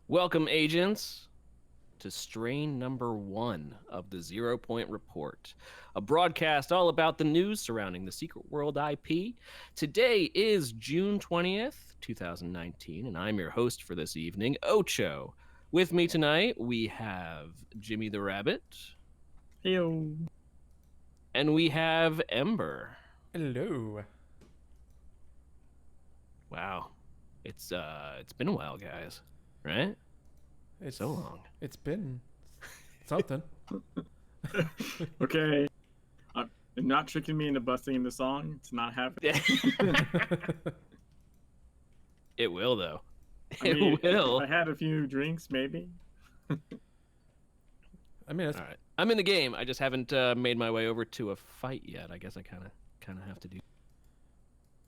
Welcome, agents, to strain number 1 of the 0 Point Report, a broadcast all about the news surrounding the Secret World IP. Today is June 20th, 2019, and I'm your host for this evening, Ocho. With me tonight, we have Jimmy the Rabbit. Heyo. And we have Ember. Hello. Wow. It's been a while, guys. Right? It's so long. It's been something. Okay. You're not tricking me into busting in the song. It's not happening. It will, though. I mean, It will. if I had a few drinks, maybe. I mean, All right. I'm in the game. I just haven't made my way over to a fight yet. I guess I kind of have to do.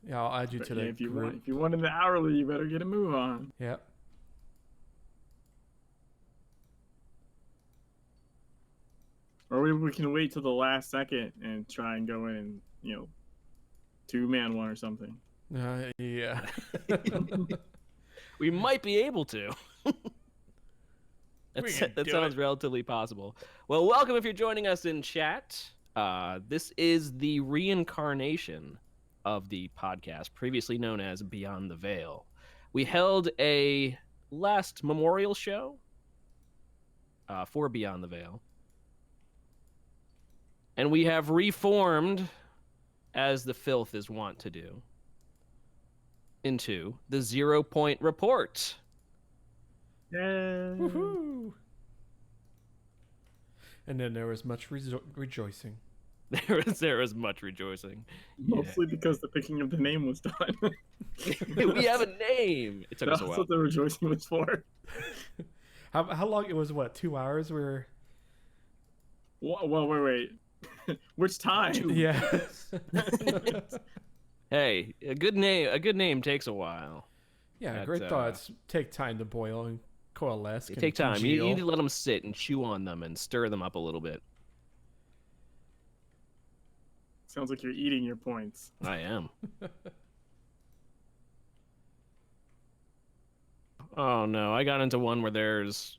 Yeah, I'll add you to the if you group. want, if you want in the hourly, you better get a move on. Yeah. Or we can wait till the last second and try and go in and, 2-man one or something. Yeah. We might be able to. That sounds relatively possible. Well, welcome if you're joining us in chat. This is the reincarnation of the podcast, previously known as Beyond the Veil. We held a last memorial show for Beyond the Veil. And we have reformed, as the filth is wont to do, into the 0 Point Report. Yeah. Woohoo! And then there was much rejoicing. There was much rejoicing. Mostly because the picking of the name was done. We have a name. It took us a That's while. what the rejoicing was for. How long? It was what? 2 hours? Where? Well, wait. Which time? Yeah. Hey, a good name takes a while. Yeah. Great thoughts take time to boil and coalesce. They take time. You need to let them sit and chew on them and stir them up a little bit. Sounds like you're eating your points. I am. Oh no, I got into one where there's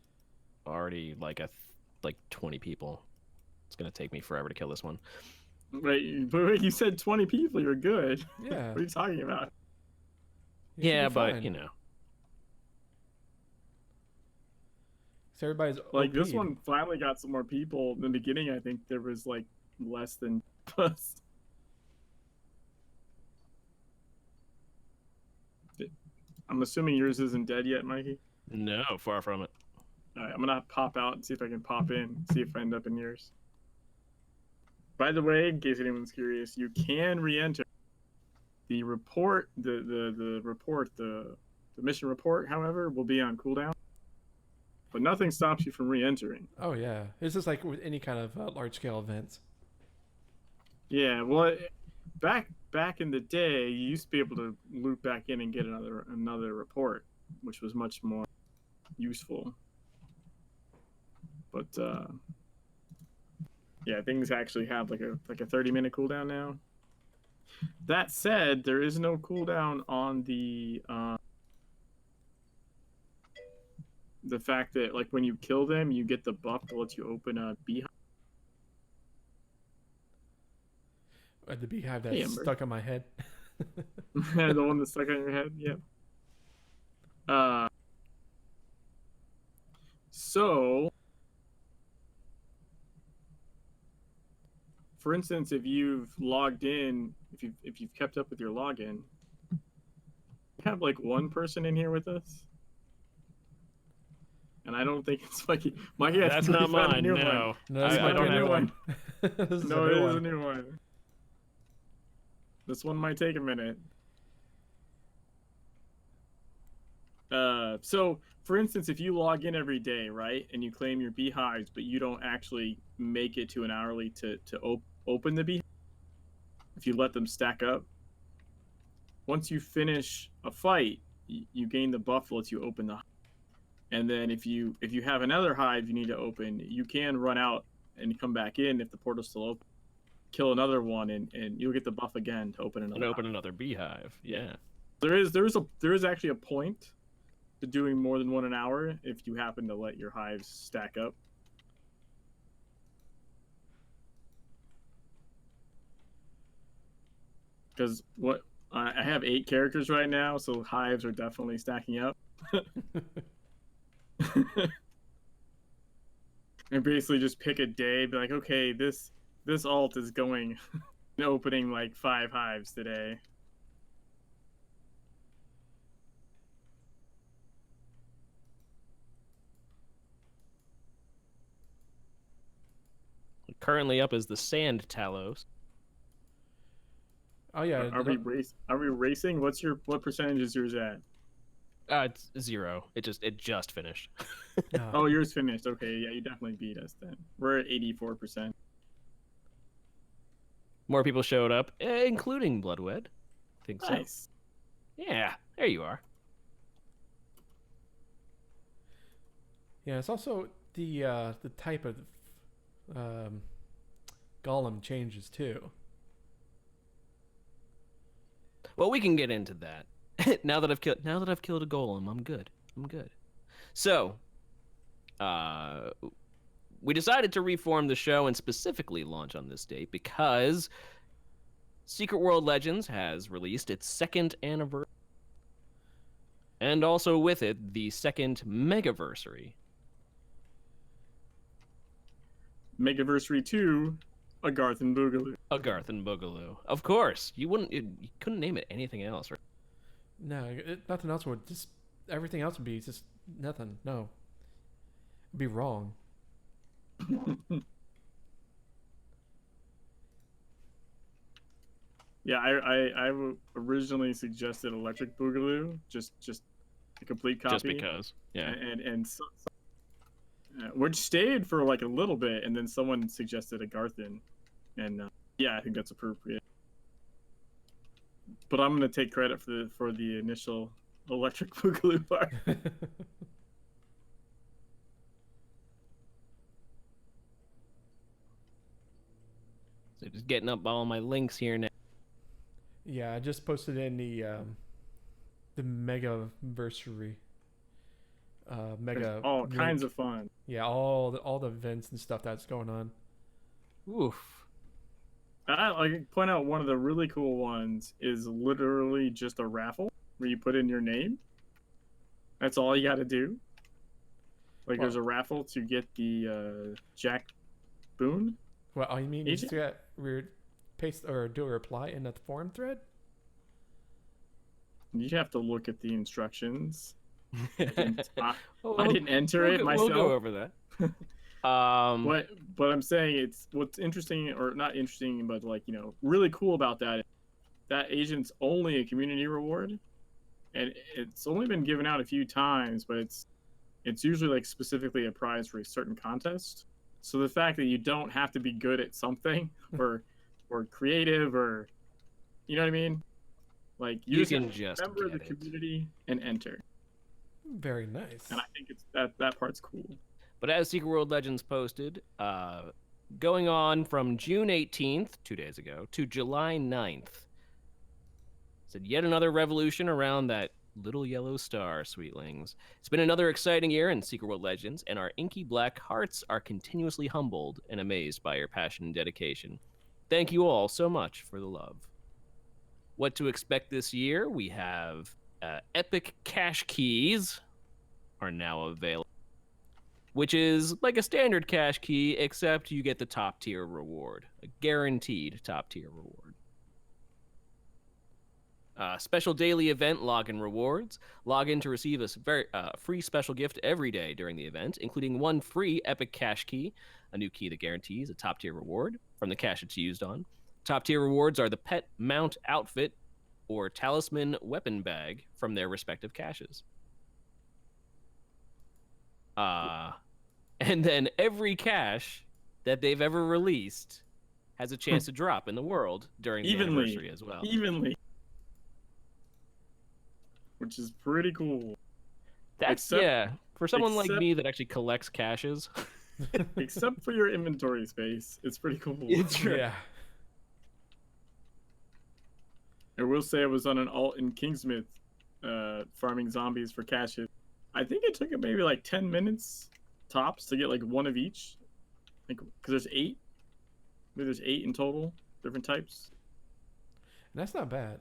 already like 20 people. It's gonna take me forever to kill this one. Wait, you said 20 people. You're good. Yeah. What are you talking about? You should Yeah, be but fine. So everybody's Like this OP'd. one finally got some more people. In the beginning, I think there was like less than us. I'm assuming yours isn't dead yet, Mikey. No, far from it. All right, I'm gonna pop out and see if I can pop in, see if I end up in yours. By the way, in case anyone's curious, you can re-enter the report. The mission report, however, will be on cooldown. But nothing stops you from re-entering. Oh yeah, it's just like with any kind of large-scale events. Yeah, well, back in the day, you used to be able to loop back in and get another report, which was much more useful. But yeah, things actually have like a 30-minute cooldown now. That said, there is no cooldown on the fact that like when you kill them, you get the buff that lets you open a beehive. The beehive Hey, that's Ember. stuck on my head. The one that's stuck on your head. Yep. So, for instance, if you've logged in, if you've kept up with your login, we have like one person in here with us, and I don't think it's Mikey. Mikey, That's not mine. No, No, I don't have one. This is No, a it new is one. a new one. This one might take a minute. So, for instance, if you log in every day, right, and you claim your beehives, but you don't actually make it to an hourly to open the beehive, if you let them stack up, once you finish a fight, you gain the buff that lets you open the hive. And then if you have another hive you need to open, you can run out and come back in if the portal's still open. Kill another one and you'll get the buff again to open another. And open another beehive. Yeah. There is actually a point to doing more than one an hour if you happen to let your hives stack up. Because I have 8 characters right now, so hives are definitely stacking up. And basically just pick a day, be like, okay, this alt is going and opening like 5 hives today. Currently up is the Sand Talos. Oh yeah. Are we racing? What percentage is yours at? It's 0. It just finished. Oh, yours finished. Okay, yeah, you definitely beat us then. We're at 84%. More people showed up, including Bloodwed. I think so. Nice. Yeah, there you are. Yeah, it's also the type of golem changes too. Well, we can get into that. now that I've killed a golem, I'm good. So, we decided to reform the show and specifically launch on this date because Secret World Legends has released its 2nd anniversary. And also with it, the 2nd megaversary. Megaversary 2, a Garth and Boogaloo. A Garth and Boogaloo. Of course. You couldn't name it anything else, right? No, nothing else would just. Everything else would be just nothing. No, it'd be wrong. Yeah, I originally suggested Electric Boogaloo, just a complete copy. Just because, yeah. And which stayed for like a little bit, and then someone suggested a Garthin, and yeah, I think that's appropriate. But I'm gonna take credit for the initial Electric Boogaloo part. So just getting up all my links here now. Yeah, I just posted in the megaversary. There's all kinds of fun. Yeah, all the events and stuff that's going on. Oof. I can point out one of the really cool ones is literally just a raffle where you put in your name. That's all you got to do. Like there's a raffle to get the Jack Boone. Well, all you mean is to paste or do a reply in the forum thread? You have to look at the instructions. I didn't enter it myself. We'll go over that. But I'm saying what's interesting, or not interesting, but like, you know, really cool about that agent's only a community reward, and it's only been given out a few times, but it's usually like specifically a prize for a certain contest. So the fact that you don't have to be good at something or creative, or you know what I mean, like you can just remember the community and enter. Very nice. And I think it's that part's cool. But as Secret World Legends posted, going on from June 18th, 2 days ago, to July 9th, said yet another revolution around that little yellow star, sweetlings. It's been another exciting year in Secret World Legends, and our inky black hearts are continuously humbled and amazed by your passion and dedication. Thank you all so much for the love. What to expect this year? We have epic cash keys are now available, which is like a standard cash key, except you get the top tier reward, a guaranteed top tier reward. Special daily event login rewards. Log in to receive a free special gift every day during the event, including one free epic cash key, a new key that guarantees a top tier reward from the cache it's used on. Top tier rewards are the pet mount outfit or talisman weapon bag from their respective caches. And then every cache that they've ever released has a chance to drop in the world during the anniversary as well. Evenly. Which is pretty cool. For someone like me that actually collects caches. Except for your inventory space. It's pretty cool. It's true. Yeah. I will say I was on an alt in Kingsmith farming zombies for caches. I think it took it maybe like 10 minutes tops to get like one of each. Like, because there's 8. Maybe there's 8 in total, different types. And that's not bad.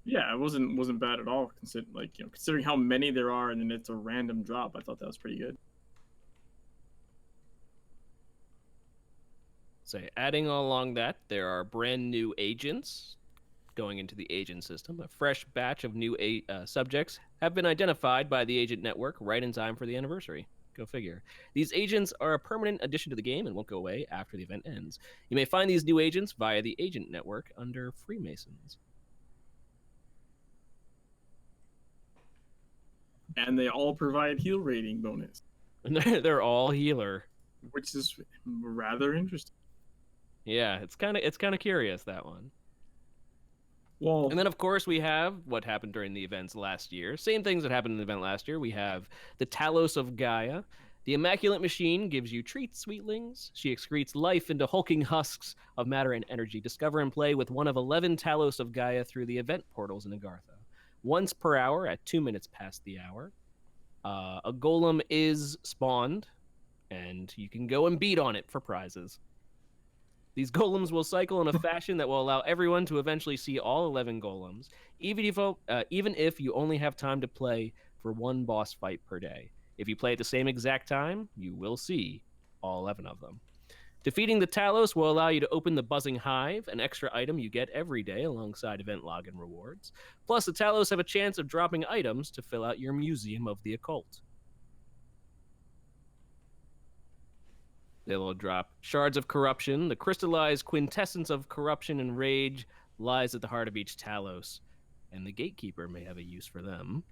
Yeah, it wasn't bad at all. Considering how many there are, and then it's a random drop. I thought that was pretty good. So adding along that, there are brand new agents going into the agent system. A fresh batch of new subjects have been identified by the agent network right in time for the anniversary. Go figure. These agents are a permanent addition to the game and won't go away after the event ends. You may find these new agents via the agent network under Freemasons. And they all provide heal rating bonus, They're all healer, which is rather interesting. Yeah, it's kind of curious, that one. Well, And then, of course, we have what happened during the events last year. Same things that happened in the event last year. We have the Talos of Gaia. The Immaculate Machine gives you treats, sweetlings. She excretes life into hulking husks of matter and energy. Discover and play with one of 11 Talos of Gaia through the event portals in Agartha. Once per hour at 2 minutes past the hour. A golem is spawned, and you can go and beat on it for prizes. These golems will cycle in a fashion that will allow everyone to eventually see all 11 golems, even if you only have time to play for one boss fight per day. If you play at the same exact time, you will see all 11 of them. Defeating the Talos will allow you to open the Buzzing Hive, an extra item you get every day alongside event login rewards. Plus, the Talos have a chance of dropping items to fill out your Museum of the Occult. They will drop Shards of Corruption. The crystallized quintessence of corruption and rage lies at the heart of each Talos, and the Gatekeeper may have a use for them.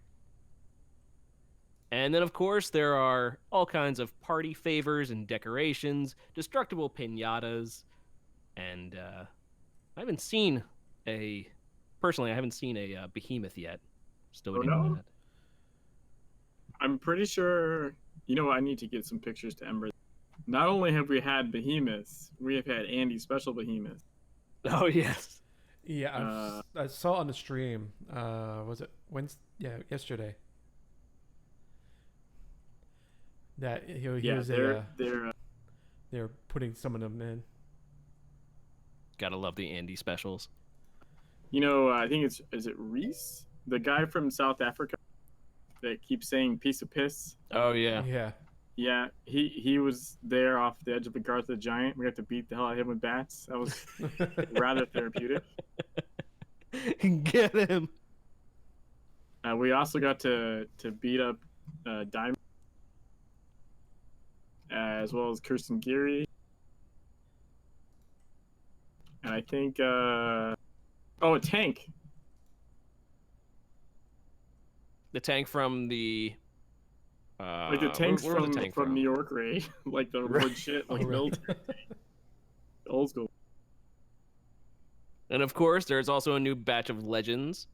And then, of course, there are all kinds of party favors and decorations, destructible pinatas, and I haven't seen a behemoth yet. Still waiting on that. I'm pretty sure. You know what? I need to get some pictures to Ember. Not only have we had behemoths, we have had Andy's special behemoth. Oh, yes. Yeah, I saw on the stream. Was it Wednesday? Yeah, yesterday. That he was they're putting some of them in. Gotta love the Andy specials. You know, I think is it Reese, the guy from South Africa that keeps saying "piece of piss." Oh yeah. Yeah. Yeah, he was there off the edge of Agartha the Giant. We got to beat the hell out of him with bats. That was rather therapeutic. Get him. We also got to beat up Diamond, as well as Kirsten Geary. And I think, a tank. The tank from the... like the tanks from New York raid. Like the wood shit, like military tank. Old school. And of course, there's also a new batch of legends,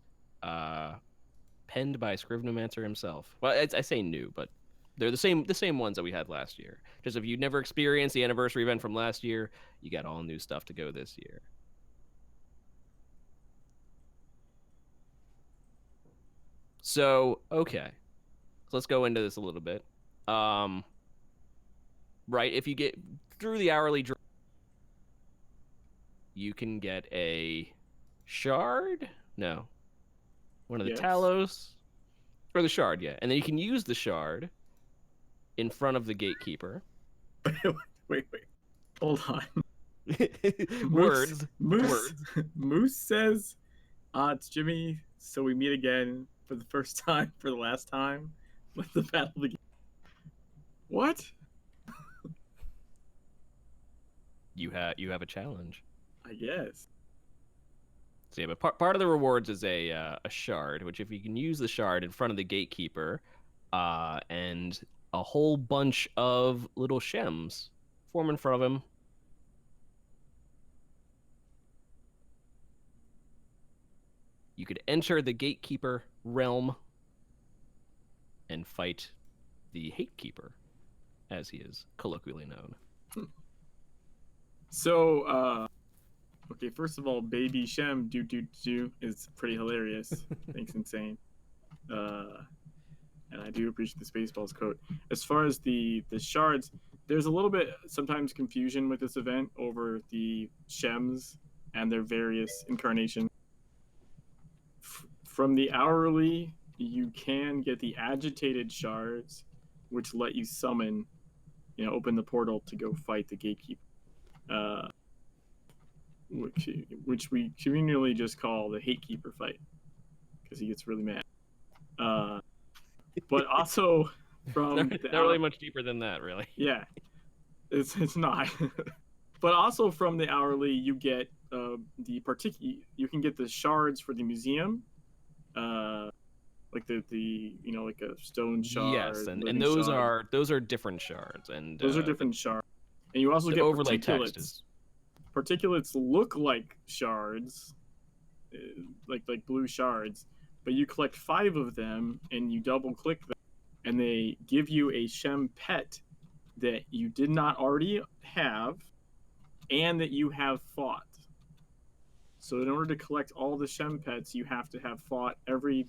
penned by Scrivenomancer himself. Well, I say new, but they're the same ones that we had last year. Just if you'd never experienced the anniversary event from last year, you got all new stuff to go this year. So, okay. So let's go into this a little bit. Right, if you get through the hourly draw, you can get a shard? No. One of the Talos? Or the shard, yeah. And then you can use the shard in front of the Gatekeeper. Wait. Hold on. Words. Moose says, it's Jimmy, so we meet again for the first time, for the last time. Let the battle begin. What? You have a challenge. I guess. So yeah, but part of the rewards is a shard, which if you can use the shard in front of the Gatekeeper, and a whole bunch of little shems form in front of him. You could enter the Gatekeeper realm and fight the Hatekeeper, as he is colloquially known. So, okay, first of all, Baby Shem do is pretty hilarious. Thanks, insane. And I do appreciate the Spaceballs quote. As far as the shards, there's a little bit sometimes confusion with this event over the Shems and their various incarnations. From the hourly, you can get the agitated shards, which let you summon, open the portal to go fight the gatekeeper. Which we communally just call the hate keeper fight because he gets really mad. But also from not really much deeper than that, really. Yeah, it's not. But also from the hourly, you get you can get the shards for the museum, like the like a stone shard. Yes, and those shard. are different shards, and those are different shards. And you also get overlay particulates. Text Particulates look like shards, like blue shards, but you collect 5 of them and you double click them, and they give you a Shem pet that you did not already have and that you have fought. So in order to collect all the Shem pets, you have to have fought every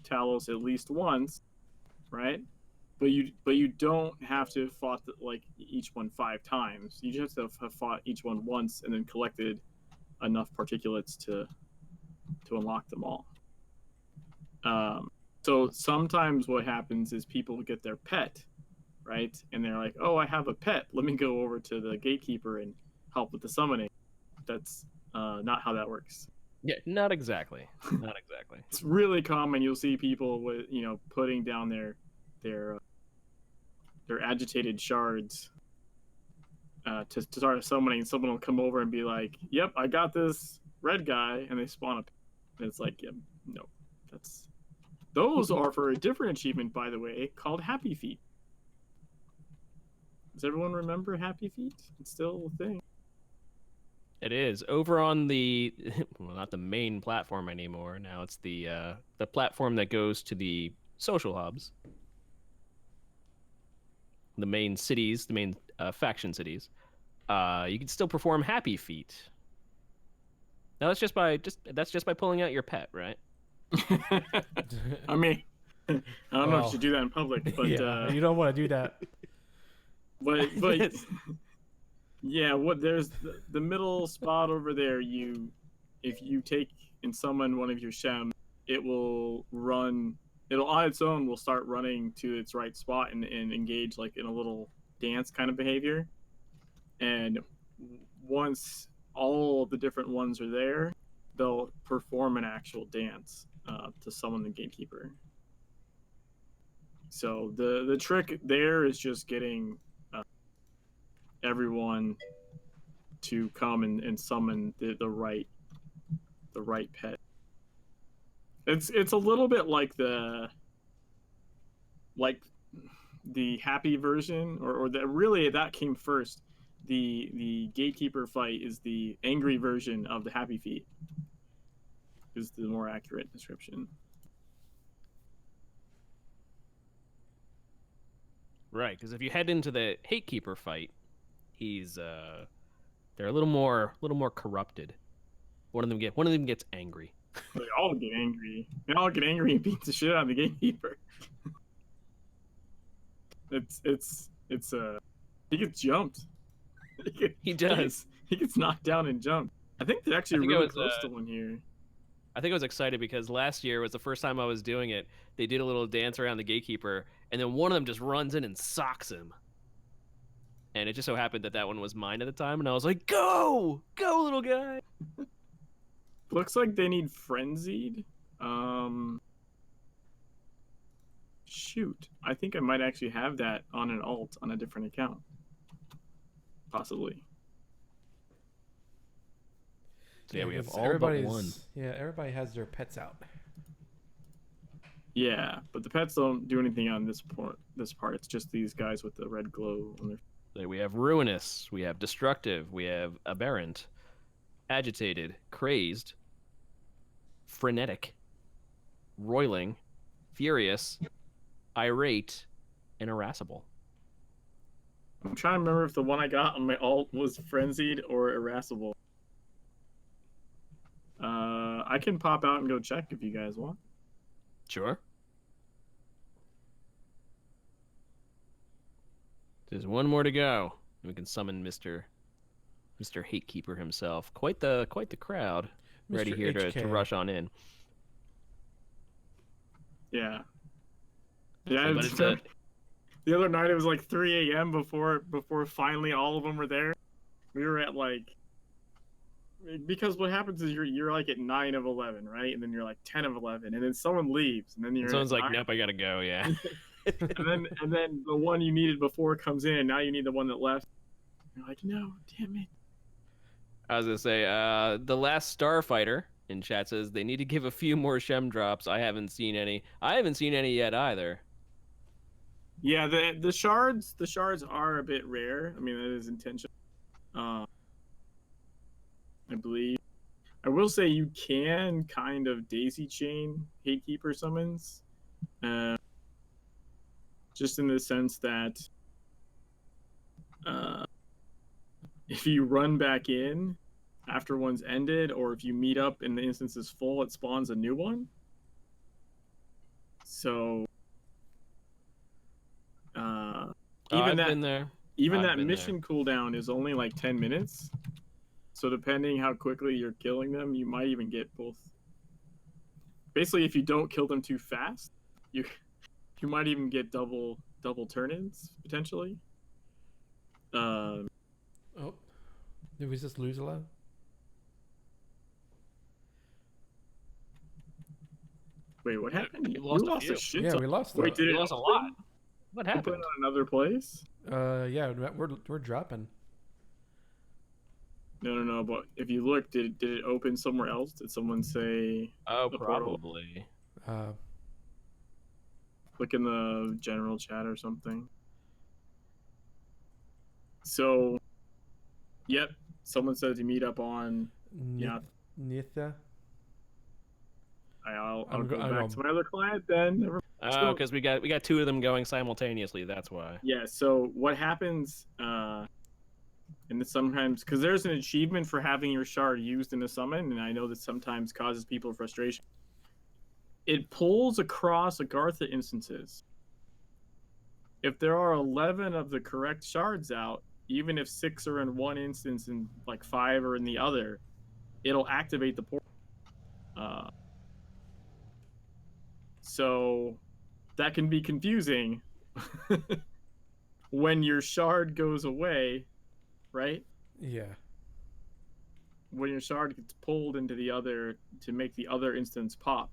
Talos at least once, right? But you don't have to have fought each one 5 times. You just have to have fought each one once and then collected enough particulates to unlock them all. So sometimes what happens is people get their pet, right? And they're like, oh, I have a pet. Let me go over to the gatekeeper and help with the summoning. That's not how that works. Yeah, not exactly. Not exactly. It's really common. You'll see people with putting down their agitated shards to start summoning. Someone will come over and be like, "Yep, I got this red guy," and they spawn up. And it's like, yeah, no, those are for a different achievement, by the way, called Happy Feet. Does everyone remember Happy Feet? It's still a thing. It is over on the not the main platform anymore. Now it's the platform that goes to the social hubs, the main cities, the main faction cities. You can still perform Happy Feet. Now that's just by pulling out your pet, right? I mean, I don't know if you should do that in public, but yeah, you don't want to do that. But yeah, there's the middle spot over there. If you take and summon one of your Shem, it will run. It'll on its own will start running to its right spot and engage like in a little dance kind of behavior. And once all the different ones are there, they'll perform an actual dance to summon the gatekeeper. So the trick there is just getting everyone to come and summon the right pet. It's a little bit like the happy version, or that came first. The gatekeeper fight is the angry version of the Happy Feet. Is the more accurate description. Right, because if you head into the Hatekeeper fight, he's they're a little more corrupted. One of them gets angry. They all get angry. They all get angry and beat the shit out of the gatekeeper. He gets jumped. He does. He gets knocked down and jumped. I think they're actually really close to one here. I think I was excited because last year was the first time I was doing it. They did a little dance around the gatekeeper, and then one of them just runs in and socks him. And it just so happened that one was mine at the time, and I was like, "Go, little guy!" Looks like they need frenzied. Shoot, I think I might actually have that on an alt on a different account, possibly. So yeah, we have all but one. Yeah, everybody has their pets out. Yeah, but the pets don't do anything on this part. It's just these guys with the red glow on their. So we have ruinous, we have destructive, we have aberrant, agitated, crazed, frenetic, roiling, furious, irate, and irascible. I'm trying to remember if the one I got on my alt was frenzied or irascible. I can pop out and go check if you guys want. Sure. There's one more to go. We can summon Mr. Hatekeeper himself. Quite the crowd. Ready Mr. here to HK. rush on in. Yeah. Yeah. But it's a The other night it was like 3 a.m. before finally all of them were there. We were at like, because what happens is you're like at 9 of 11, right? And then you're like 10 of 11, and then someone leaves, and then you're someone's at like, 9. nope, I gotta go. Yeah. and then the one you needed before comes in, and now you need the one that left. You're like, no, damn it. I was gonna say, the last Starfighter in chat says they need to give a few more Shem drops. I haven't seen any. I haven't seen any yet either. Yeah, the shards are a bit rare. I mean, that is intentional. I believe. I will say you can kind of daisy chain Hatekeeper summons, just in the sense that if you run back in after one's ended, or if you meet up and the instance is full, it spawns a new one. So I've been there. Even I've that been mission cooldown is only like 10 minutes. So depending how quickly you're killing them, you might even get both. Basically, if you don't kill them too fast, you might even get double turn-ins potentially. Oh, did we just lose a lot? Wait, what happened? You lost a a few. shit Yeah, ton. we lost. Wait, did You it lost a open? lot. What Open happened? on another place? Yeah, we're dropping. No. But if you look, did it open somewhere else? Did someone say? Oh, the portal? probably. Look in the general chat or something. So, yep. Someone said to meet up on. Yeah. Nitha. I'll I'm go go- I back know. to my other client then. Oh, because we got two of them going simultaneously. That's why. Yeah. So what happens? And it's sometimes because there's an achievement for having your shard used in a summon, and I know that sometimes causes people frustration. It pulls across Agartha instances. If there are 11 of the correct shards out, even if 6 are in one instance and like 5 are in the other, it'll activate the portal. So that can be confusing when your shard goes away, right? Yeah. When your shard gets pulled into the other to make the other instance pop.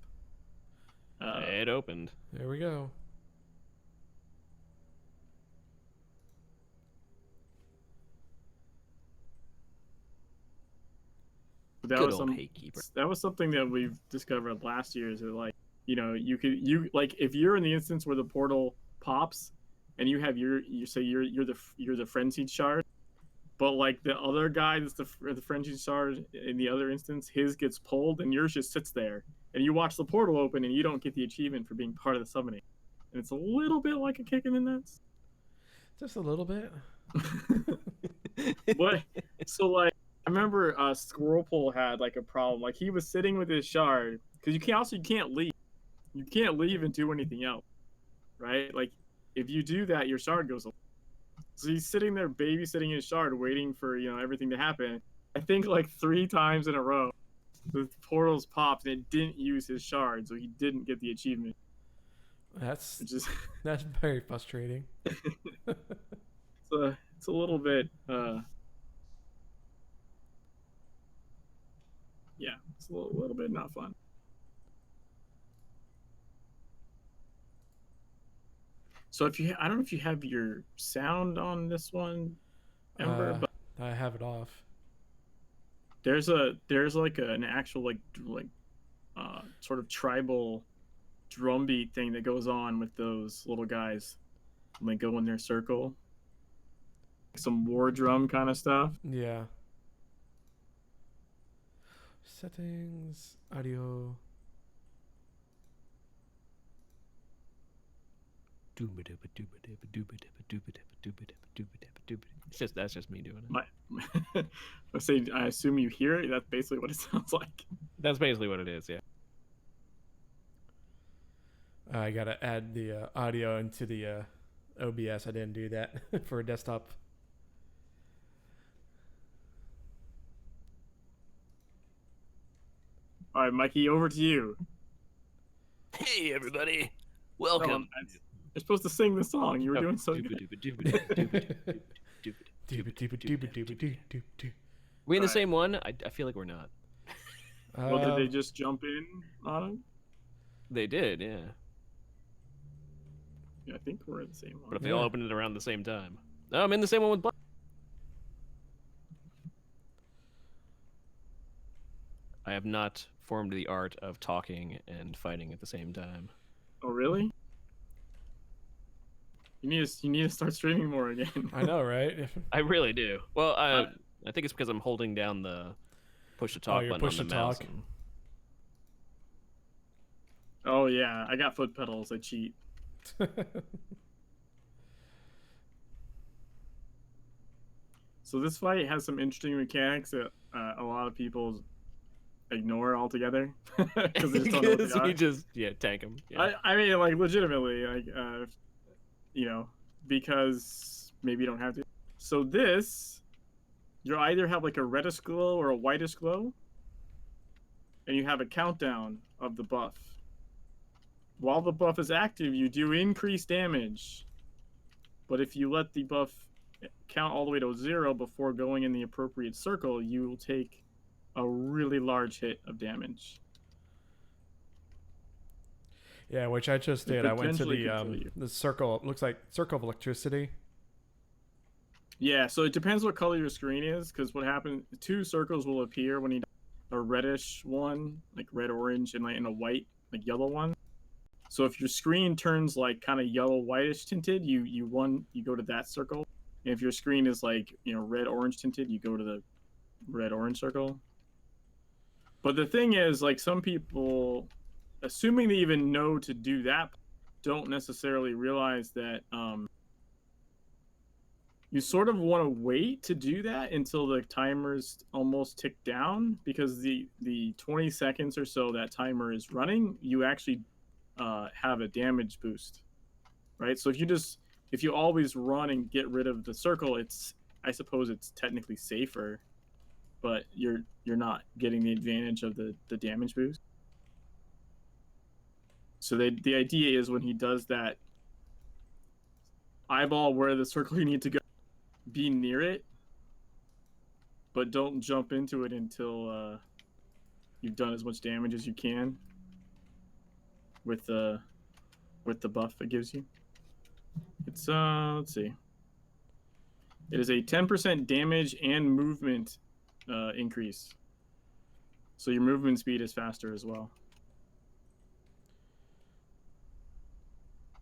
It opened. There we go. That Good was old Hatekeeper. That was something that we've discovered last year. Is that like, you like if you're in the instance where the portal pops, and you have you're the frenzied shard, but like the other guy that's the frenzied shard in the other instance, his gets pulled and yours just sits there, and you watch the portal open and you don't get the achievement for being part of the summoning, and it's a little bit like a kick in the nuts. Just a little bit. What? So like, I remember Squirrelpool had like a problem. Like he was sitting with his shard because you can't leave. You can't leave and do anything else, right? Like if you do that, your shard goes away. So he's sitting there babysitting his shard, waiting for everything to happen. I think like 3 times in a row, the portals popped and it didn't use his shard, so he didn't get the achievement. That's Just that's very frustrating. it's a little bit. Yeah, it's a little bit not fun. So I don't know if you have your sound on this one, Ember, but I have it off. there's like an actual sort of tribal drum beat thing that goes on with those little guys when they go in their circle. Some war drum kind of stuff. Yeah. Settings, audio. That's just me doing it. I assume you hear it. That's basically what it sounds like. That's basically what it is. Yeah. I gotta add the audio into the OBS. I didn't do that for a desktop. All right, Mikey, over to you. Hey, everybody. No, Welcome. you're supposed to sing the song. You were doing so good. We in the Right. same one? I feel like we're not. Well, did they just jump in on him? They did, yeah. Yeah, I think we're in the same But one. if they all opened it around the same time. No, I'm in the same one with Black. I have not formed the art of talking and fighting at the same time. Oh, really? You need to start streaming more again. I know, right? I really do. Well, I think it's because I'm holding down the push to talk you're button push on the to mouse. talk. Oh yeah, I got foot pedals. I cheat. So this fight has some interesting mechanics that a lot of people ignore altogether because they just don't know what they are. we just tank them. Yeah. I mean, like legitimately, like you know, because maybe you don't have to. So this, you either have like a reddish glow or a whitish glow, and you have a countdown of the buff. While the buff is active, you do increase damage, but if you let the buff count all the way to 0 before going in the appropriate circle, you will take a really large hit of damage. Yeah, which I just It did. I went to potentially could kill you. the circle. It looks like circle of electricity. Yeah, so it depends what color your screen is, because what happens, 2 circles will appear when you die. A reddish one, like red orange, and like in a white, like yellow one. So if your screen turns like kind of yellow whitish tinted, you go to that circle. And if your screen is like, you know, red orange tinted, you go to the red orange circle. But the thing is, like, some people, assuming they even know to do that, don't necessarily realize that you sort of want to wait to do that until the timer's almost ticked down, because the 20 seconds or so that timer is running, you actually have a damage boost, right? So if you always run and get rid of the circle, I suppose it's technically safer, but you're not getting the advantage of the damage boost. So the idea is when he does that, eyeball where the circle you need to go, be near it, but don't jump into it until you've done as much damage as you can with the buff it gives you. It's let's see. It is a 10% damage and movement increase. So your movement speed is faster as well.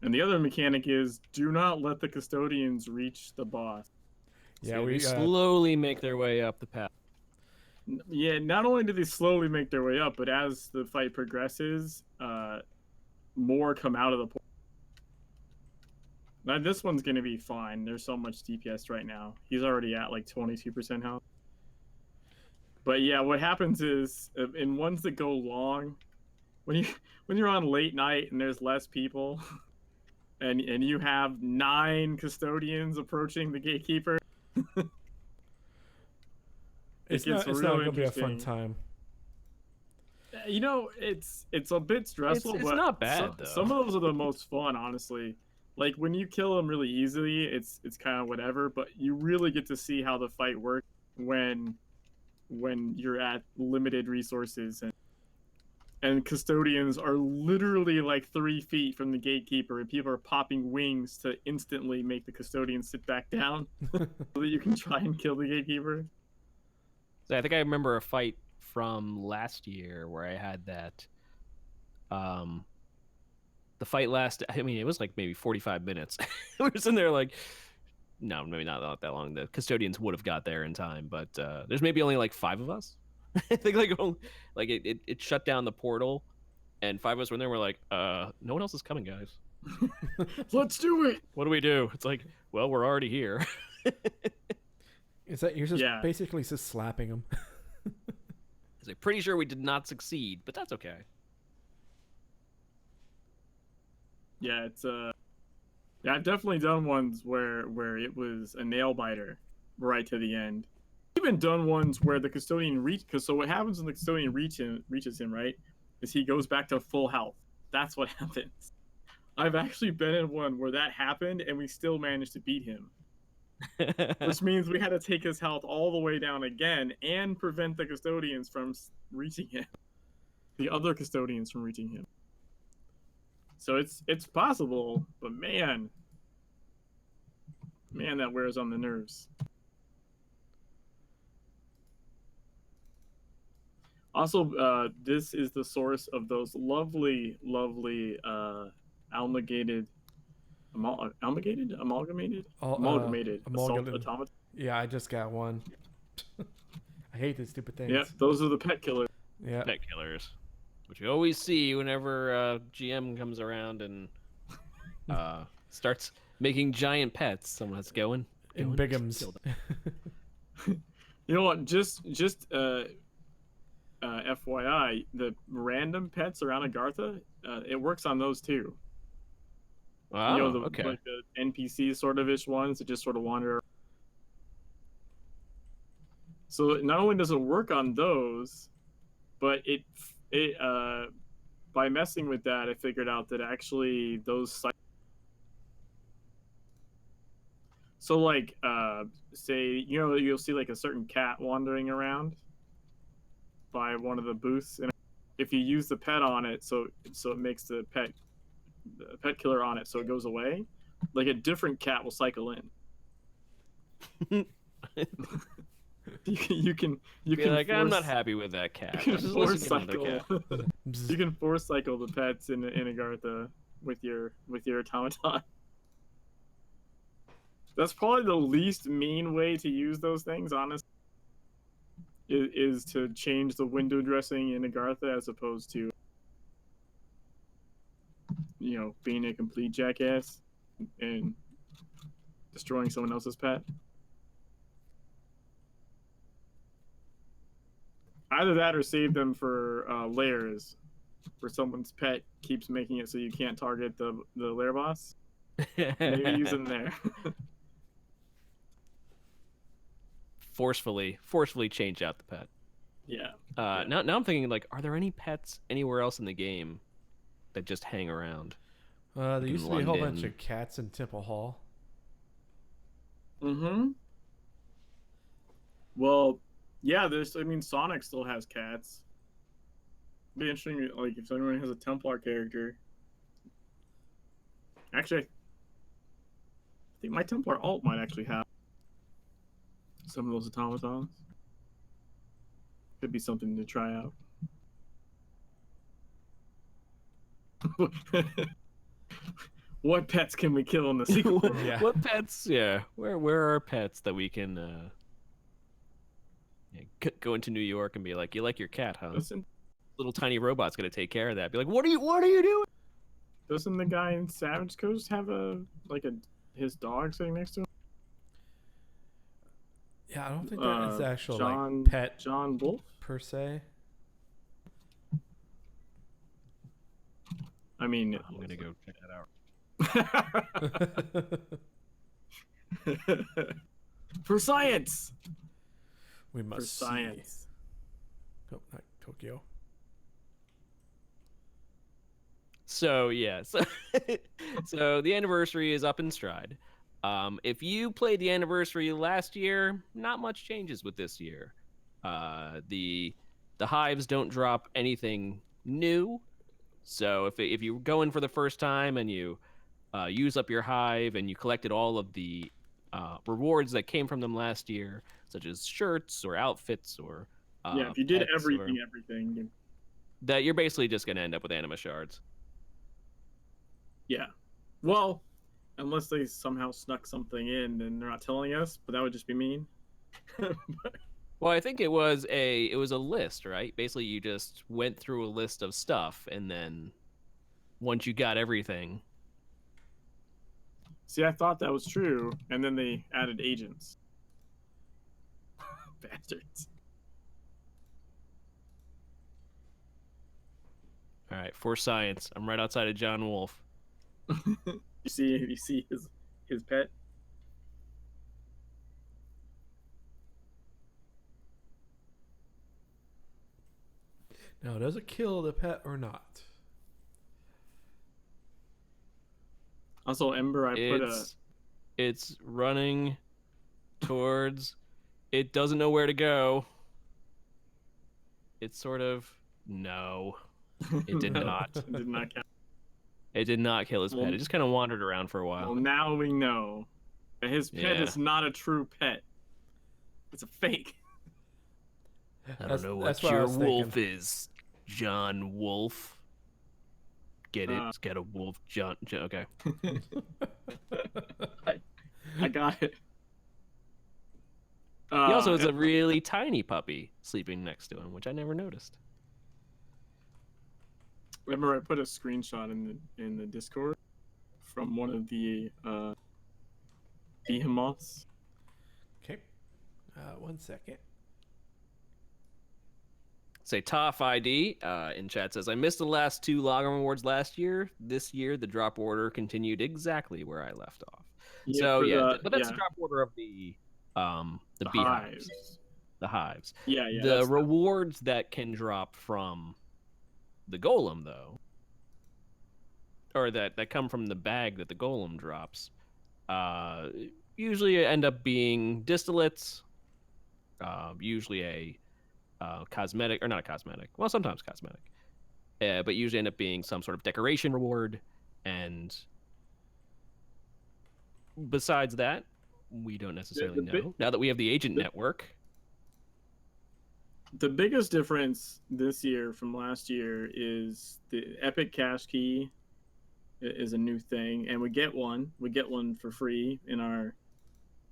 And the other mechanic is do not let the custodians reach the boss. Yeah, So we they slowly make their way up the path. Yeah, not only do they slowly make their way up, but as the fight progresses, more come out of the portal. Now this one's gonna be fine. There's so much DPS right now. He's already at like 22% health. But yeah, what happens is in ones that go long, when you're on late night and there's less people, and you have 9 custodians approaching the gatekeeper, it's gets not real gonna be a fun interesting. time. You know, it's a bit stressful, It's but not bad, though. some of those are the most fun, honestly. Like when you kill them really easily, it's kind of whatever, but you really get to see how the fight works when you're at limited resources, and custodians are literally like 3 feet from the gatekeeper, and people are popping wings to instantly make the custodian sit back down so that you can try and kill the gatekeeper. So I think I remember a fight from last year where I had that. The fight lasted. I mean, it was like maybe 45 minutes. We were sitting there like, no, maybe not that long. The custodians would have got there in time, but there's maybe only like 5 of us. I think like it shut down the portal, and 5 of us were in there. We're like, no one else is coming, guys. Let's do it. What do we do? It's like, well, we're already here. Is that you're just Yeah. basically just slapping them? It's like pretty sure we did not succeed, but that's okay. Yeah, it's Yeah, I've definitely done ones where it was a nail biter right to the end. Even done ones where the custodian because so what happens when the custodian reaches him, right? Is he goes back to full health. That's what happens. I've actually been in one where that happened and we still managed to beat him. Which means we had to take his health all the way down again and prevent the custodians from reaching him. The other custodians from reaching him. So it's possible, but man, that wears on the nerves. Also, this is the source of those lovely, lovely amalgamated amalgamated assault Amalgamated. automaton. Yeah, I just got one. I hate these stupid things. Yep, those are the pet killers. Yeah. Pet killers, which you always see whenever GM comes around and starts making giant pets. Someone's going In Bigums. kill them. You know what? Just FYI, the random pets around Agartha, it works on those too. Wow, You know, okay. like the NPC sort of ish ones that just sort of wander around. So not only does it work on those, but it by messing with that, I figured out that actually those so like say you'll see like a certain cat wandering around by one of the booths, and if you use the pet on it, so it makes the pet killer on it, so it goes away. Like a different cat will cycle in. you can Be like, I'm not happy with that cat. You Let's can listen force to another cycle. cat. You can force cycle the pets in Agartha with your automaton. That's probably the least mean way to use those things, honestly. Is to change the window dressing in Agartha as opposed to, being a complete jackass and destroying someone else's pet. Either that or save them for layers, where someone's pet keeps making it so you can't target the lair boss. Maybe use them there. forcefully change out the pet. Yeah. Now I'm thinking, like, are there any pets anywhere else in the game that just hang around? There used to be a whole bunch London. of cats in Temple Hall. Mm-hmm. Well, yeah, Sonic still has cats. It'd be interesting, like, if anyone has a Templar character. Actually, I think my Templar alt might actually have some of those automatons. Could be something to try out. What pets can we kill in the sequel? Yeah. What pets? Yeah, where are pets that we can go into New York and be like, you like your cat, huh? Listen, Little tiny robot's gonna take care of that. Be like, what are you doing? doesn't the guy in Savage Coast have his dog sitting next to him? Yeah, I don't think that is the actual John, like pet John Wolf. per se. I mean, I'm gonna go check that out. For science. We must For science. See. Oh, not Tokyo. So yeah, so the anniversary is up in stride. If you played the anniversary last year, not much changes with this year. The hives don't drop anything new. So if you go in for the first time and you use up your hive and you collected all of the rewards that came from them last year, such as shirts or outfits or If you did pets everything, that you're basically just gonna end up with anima shards. yeah. Well, unless they somehow snuck something in and they're not telling us, but that would just be mean. Well, I think it was a list, right? Basically, you just went through a list of stuff, and then once you got everything. See, I thought that was true, and then they added agents. Bastards. All right, for science, I'm right outside of John Wolf. You see his pet. Now, does it kill the pet or not? Also, Ember, I put a. It's running towards. It doesn't know where to go. It's sort of no. It did No, not. it did not count. It did not kill his Well, pet. It just kind of wandered around for a while. Well, now we know that his pet Yeah. is not a true pet. It's a fake. I don't know what that's what I your was wolf thinking. is, John Wolf. Get it? Get a wolf, John. Okay. I got it. He also has a really tiny puppy sleeping next to him, which I never noticed. Remember, I put a screenshot in the Discord from one of the behemoths. Okay. 1 second. Say Toff ID in chat says, I missed the last 2 login rewards last year. This year, the drop order continued exactly where I left off. Yeah, So yeah, but that's yeah, the drop order of the the beehives. hives. The hives. Yeah, yeah. The rewards that can drop from the golem, though, or that come from the bag that the golem drops, usually end up being distillates, usually a cosmetic, or not a cosmetic, well, sometimes cosmetic, but usually end up being some sort of decoration reward. And besides that, we don't necessarily know. Now that we have the agent network. The biggest difference this year from last year is the Epic Cash Key is a new thing, and we get one. We get one for free in our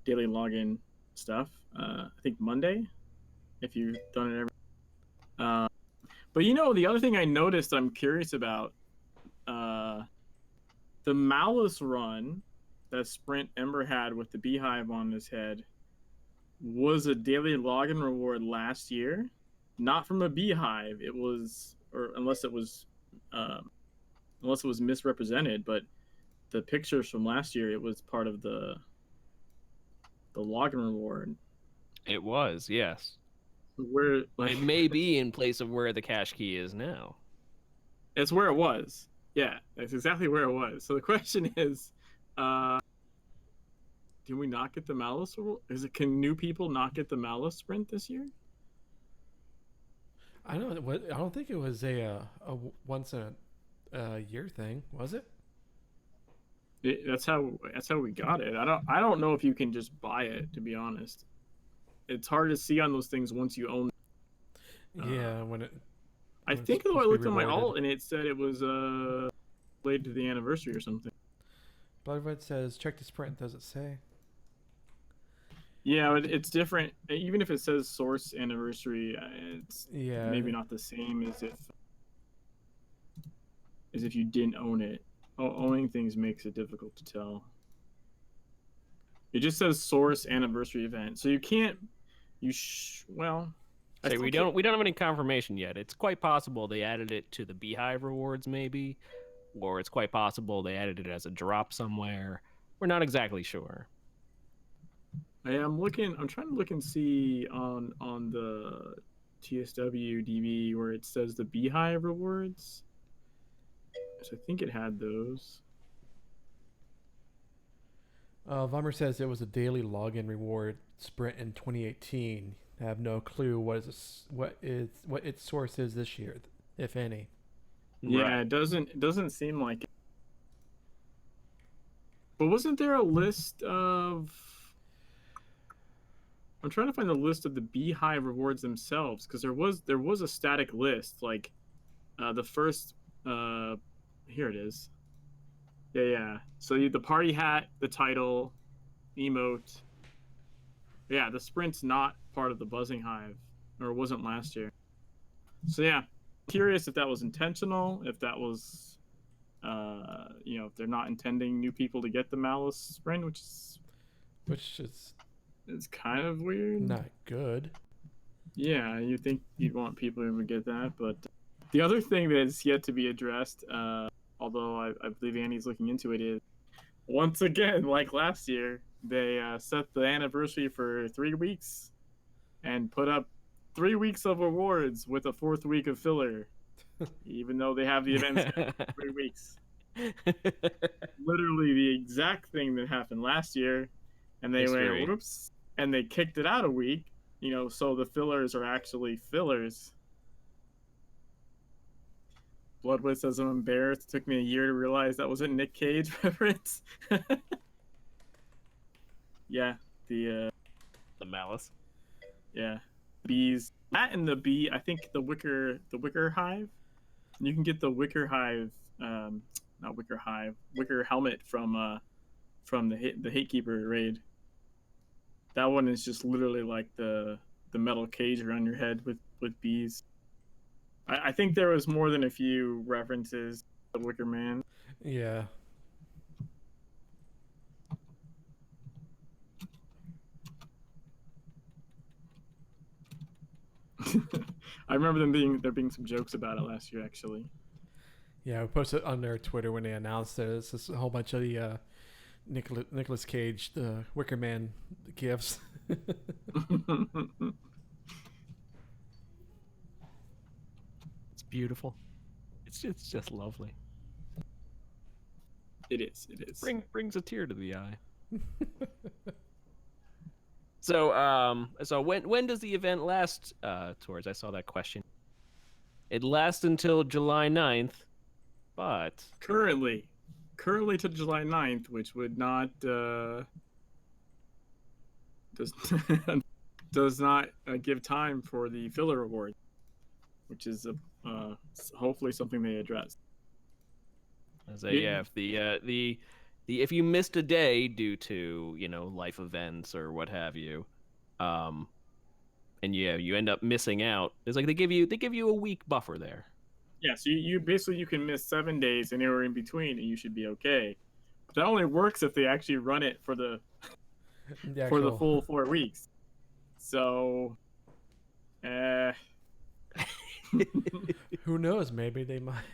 daily login stuff. I think Monday, if you've done it every. But you know, the other thing I noticed, I'm curious about, the Malice run that Sprint Ember had with the beehive on his head was a daily login reward last year, not from a beehive. It was, or unless it was misrepresented, but the pictures from last year, it was part of the login reward. It was, yes. Where like it may be in place of where the cash key is now. It's where it was. Yeah, that's exactly where it was. So the question is, do we not get the Malice? Can new people not get the Malice sprint this year? I don't think it was a once in a year thing, was it? That's how we got it. I don't know if you can just buy it, to be honest. It's hard to see on those things once you own it. Yeah, when I think though I looked on my alt and it said it was related to the anniversary or something. Bloodred says check the sprint. Does it say? Yeah, it's different. Even if it says source anniversary, it's maybe not the same as if you didn't own it. Owning things makes it difficult to tell. It just says source anniversary event, so you can't. Well. So we don't have any confirmation yet. It's quite possible they added it to the beehive rewards, maybe, or it's quite possible they added it as a drop somewhere. We're not exactly sure. I'm trying to look and see on the TSW DB where it says the beehive rewards. So I think it had those. Vommer says it was a daily login reward sprint in 2018. I have no clue what its source is this year, if any. Yeah, right. it doesn't seem like it. But wasn't there a list of? I'm trying to find the list of the beehive rewards themselves, because there was a static list, like the first. Here it is. Yeah. So the party hat, the title, emote. Yeah, the sprint's not part of the buzzing hive, or wasn't last year. So yeah, curious if that was intentional, if that was, if they're not intending new people to get the Malice sprint, which is it's kind of weird. Not good. Yeah, you'd want people to get that, but the other thing that's yet to be addressed although I believe Andy's looking into it, is once again, like last year, they set the anniversary for 3 weeks and put up 3 weeks of awards with a fourth week of filler, even though they have the event scheduled for 3 weeks. Literally the exact thing that happened last year, and they History. went whoops, and they kicked it out a week. So the fillers are actually fillers. Bloodwood says I'm embarrassed. It took me a year to realize that was a Nick Cage reference. Yeah, the malice. yeah, bees. That and the bee. I think the wicker hive. You can get the wicker hive, not wicker hive, wicker helmet from the Hatekeeper raid. That one is just literally like the metal cage around your head with bees. I think there was more than a few references to Wicker Man. Yeah. I remember there being some jokes about it last year, actually. Yeah, we posted on their Twitter when they announced it. It's just a whole bunch of the Nicolas Cage, the Wicker Man gifts. It's beautiful. It's just lovely. It is. It is. Brings a tear to the eye. So when does the event last, Towards? I saw that question. It lasts until July 9th, but Currently to July 9th, which would not does not give time for the filler award, which is hopefully something they address. if if you missed a day due to life events or what have you, and you end up missing out, it's like they give you a week buffer there. Yeah, so you basically you can miss 7 days anywhere in between, and you should be okay. But that only works if they actually run it for the full 4 weeks. So, who knows? Maybe they might.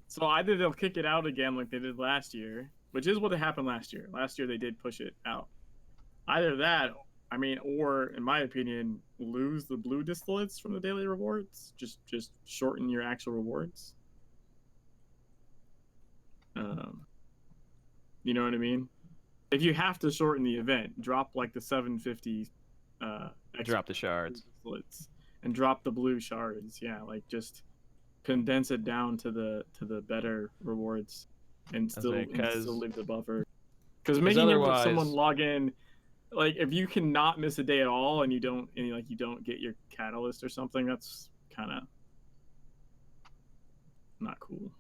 So either they'll kick it out again like they did last year, which is what happened last year. Last year they did push it out. Either that, or in my opinion, lose the blue distillates from the daily rewards. Just shorten your actual rewards. You know what I mean? If you have to shorten the event, drop like the 750. Drop the shards and drop the blue shards. Yeah, like just condense it down to the better rewards, and still leave the buffer. Because making someone log in, like if you cannot miss a day at all and you don't get your catalyst or something, that's kind of not cool.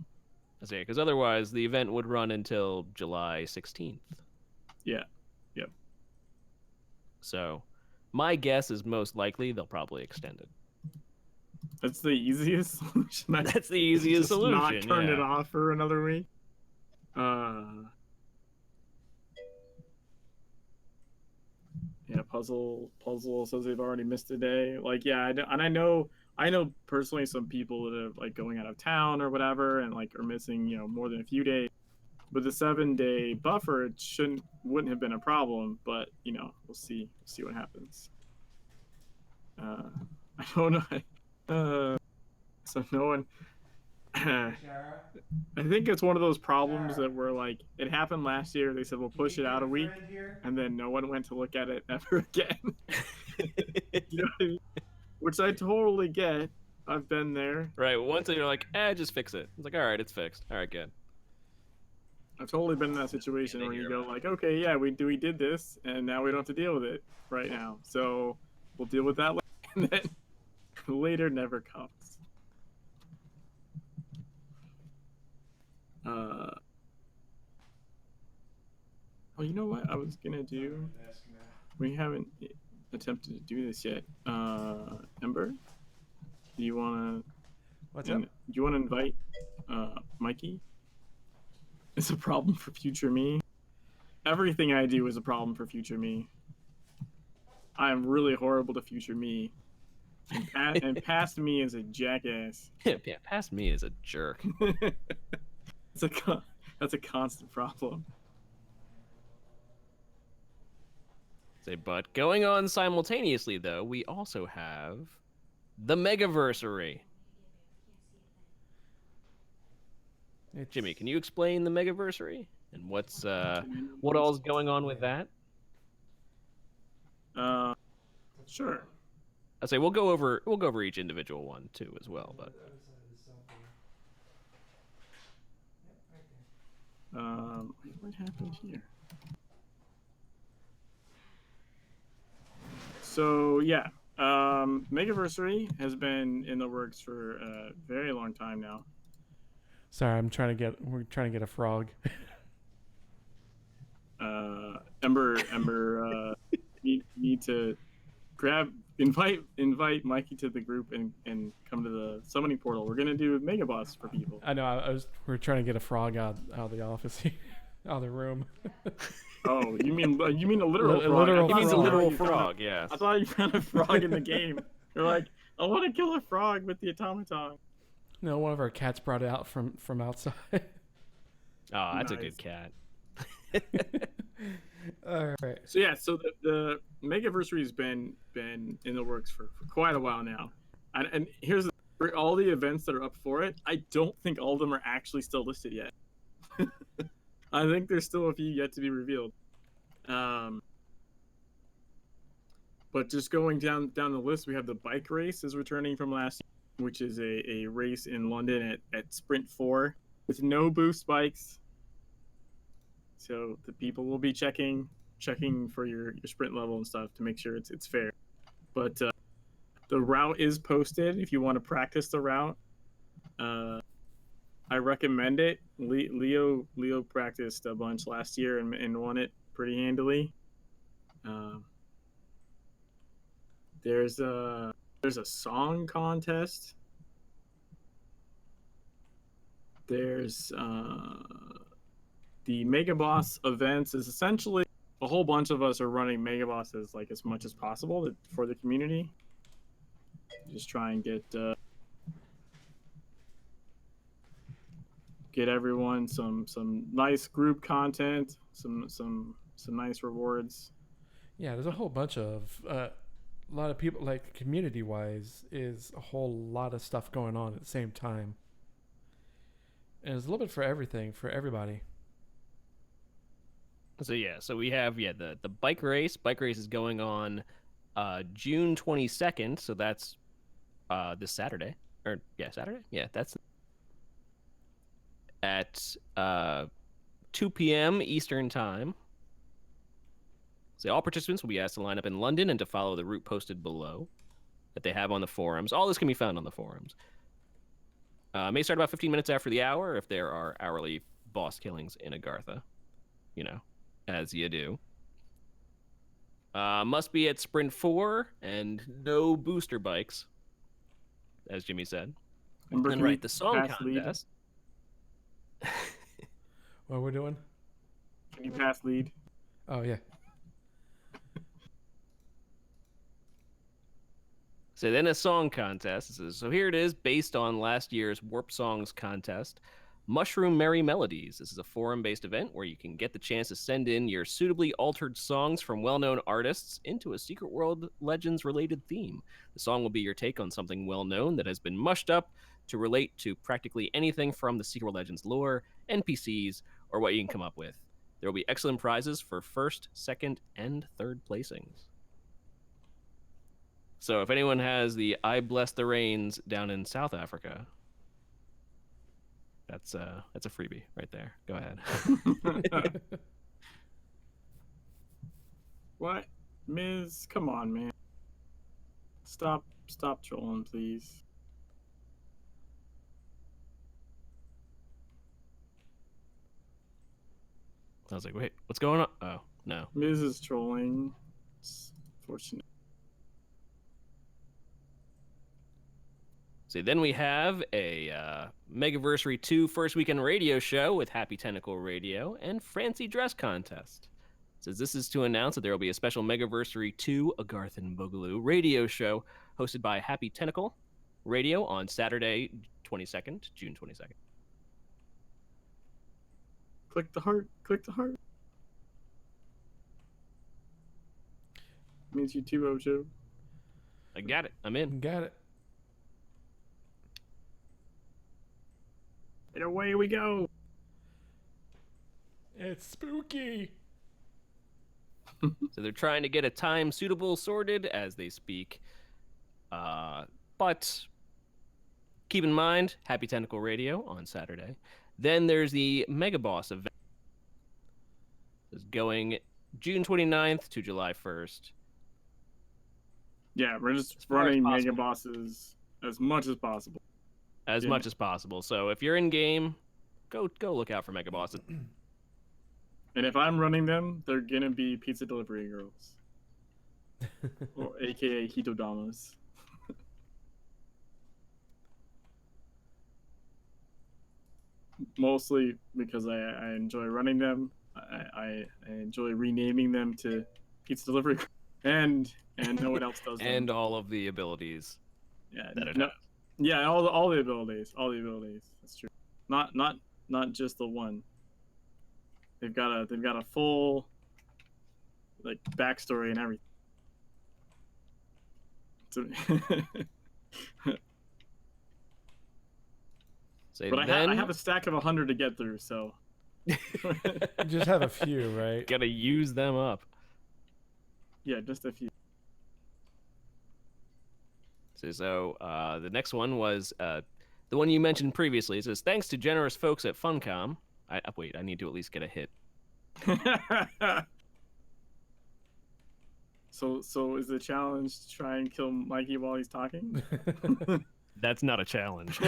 Because otherwise the event would run until July 16th. Yeah. Yep. So my guess is most likely they'll probably extend it. That's the easiest solution. That's the easiest solution. Not turn it off for another week. Yeah, puzzle says they've already missed a day. Like, yeah, and I know personally some people that are like going out of town or whatever, and like are missing more than a few days. With the 7-day buffer, it wouldn't have been a problem, but we'll see what happens. I don't know. So no one. I think it's one of those problems that were like, it happened last year. They said we'll push it out a week, and then no one went to look at it ever again. You know what I mean? Which I totally get. I've been there. Right. Once you're like, just fix it. It's like, all right, it's fixed. All right, good. I've totally been in that situation where you go like, okay, yeah, we did this, and now we don't have to deal with it right now. So we'll deal with that later, and then later never comes. Oh, you know what I was gonna do? We haven't attempted to do this yet. Ember, do you wanna? What's up? Do you wanna invite Mikey? It's a problem for future me. Everything I do is a problem for future me. I am really horrible to future me. And past me is a jackass. Yeah, past me is a jerk. That's a constant problem. Say, but going on simultaneously though, we also have the Megaversary. Jimmy, can you explain the Megaversary and what all's going on with that? Sure. I say we'll go over each individual one too as well, but what happened here? So yeah, Megaversary has been in the works for a very long time now. Sorry, we're trying to get a frog. Ember, need to invite Mikey to the group and come to the summoning portal. We're gonna do mega boss for people. I know. We're trying to get a frog out of the office, out of the room. Oh, you mean a literal frog? Literal he means a frog. literal frog. Yeah. I thought you found a frog in the game. You're like, I want to kill a frog with the automaton. No, one of our cats brought it out from outside. Oh, that's a Nice. good cat. All right. So yeah, so the Megaversary has been in the works for quite a while now, and here's for all the events that are up for it. I don't think all of them are actually still listed yet. I think there's still a few yet to be revealed. But just going down the list, we have the bike race is returning from last year, which is a race in London at Sprint 4 with no boost bikes. So the people will be checking for your sprint level and stuff to make sure it's fair. But the route is posted if you want to practice the route. I recommend it. Leo practiced a bunch last year and won it pretty handily. There's a song contest. There's the Mega Boss events is essentially a whole bunch of us are running Mega Bosses like as much as possible for the community. Just try and get everyone some nice group content, some nice rewards. Yeah, there's a whole bunch of a lot of people, like community wise, is a whole lot of stuff going on at the same time, and it's a little bit for everything for everybody. So yeah, so we have the bike race. Bike race is going on June 22nd, so that's this Saturday. Or Saturday? Yeah, that's at 2 p.m. Eastern Time. So all participants will be asked to line up in London and to follow the route posted below that they have on the forums. All this can be found on the forums. May start about 15 minutes after the hour if there are hourly boss killings in Agartha. You know, as you do. Must be at Sprint 4 and no booster bikes, as Jimmy said. And right, the song contest. What we're doing? Can you pass lead? Oh yeah. So then a song contest. So here it is, based on last year's Warp Songs contest. Mushroom Merry Melodies. This is a forum-based event where you can get the chance to send in your suitably altered songs from well-known artists into a Secret World Legends-related theme. The song will be your take on something well-known that has been mushed up to relate to practically anything from the Secret World Legends lore, NPCs, or what you can come up with. There will be excellent prizes for first, second, and third placings. So if anyone has the I Bless the Rains down in South Africa, that's a freebie right there. Go ahead. What? Miz, come on, man. Stop trolling, please. I was like, wait, what's going on? Oh, no. Miz is trolling. It's unfortunate. So then we have a Megaversary 2 first weekend radio show with Happy Tentacle Radio and Fancy Dress Contest. Says this is to announce that there will be a special Megaversary 2 Agarthan Boogaloo radio show hosted by Happy Tentacle Radio on Saturday, June 22nd. Click the heart. Click the heart. Means you too, Ocho. I got it. I'm in. Got it. And away we go. It's spooky. So they're trying to get a time suitable sorted as they speak. But keep in mind, Happy Tentacle Radio on Saturday. Then there's the Mega Boss event. It's going June 29th to July 1st. Yeah, we're just As far as running Mega possible. Bosses as much as possible. As Yeah. much as possible. So if you're in game, go look out for Mega Bosses. And if I'm running them, they're gonna be pizza delivery girls, or AKA Hitodamas. Mostly because I enjoy running them. I enjoy renaming them to pizza delivery, and no one else does them. And all of the abilities. Yeah, that it no, has. yeah, all the abilities, That's true. Not just the one. They've got a full like backstory and everything. So, So but then I have a stack of 100 to get through, so You just have a few, right? gotta use them up. yeah, just a few. So the next one was the one you mentioned previously. It says, thanks to generous folks at Funcom. Wait, I need to at least get a hit. So is the challenge to try and kill Mikey while he's talking? That's not a challenge.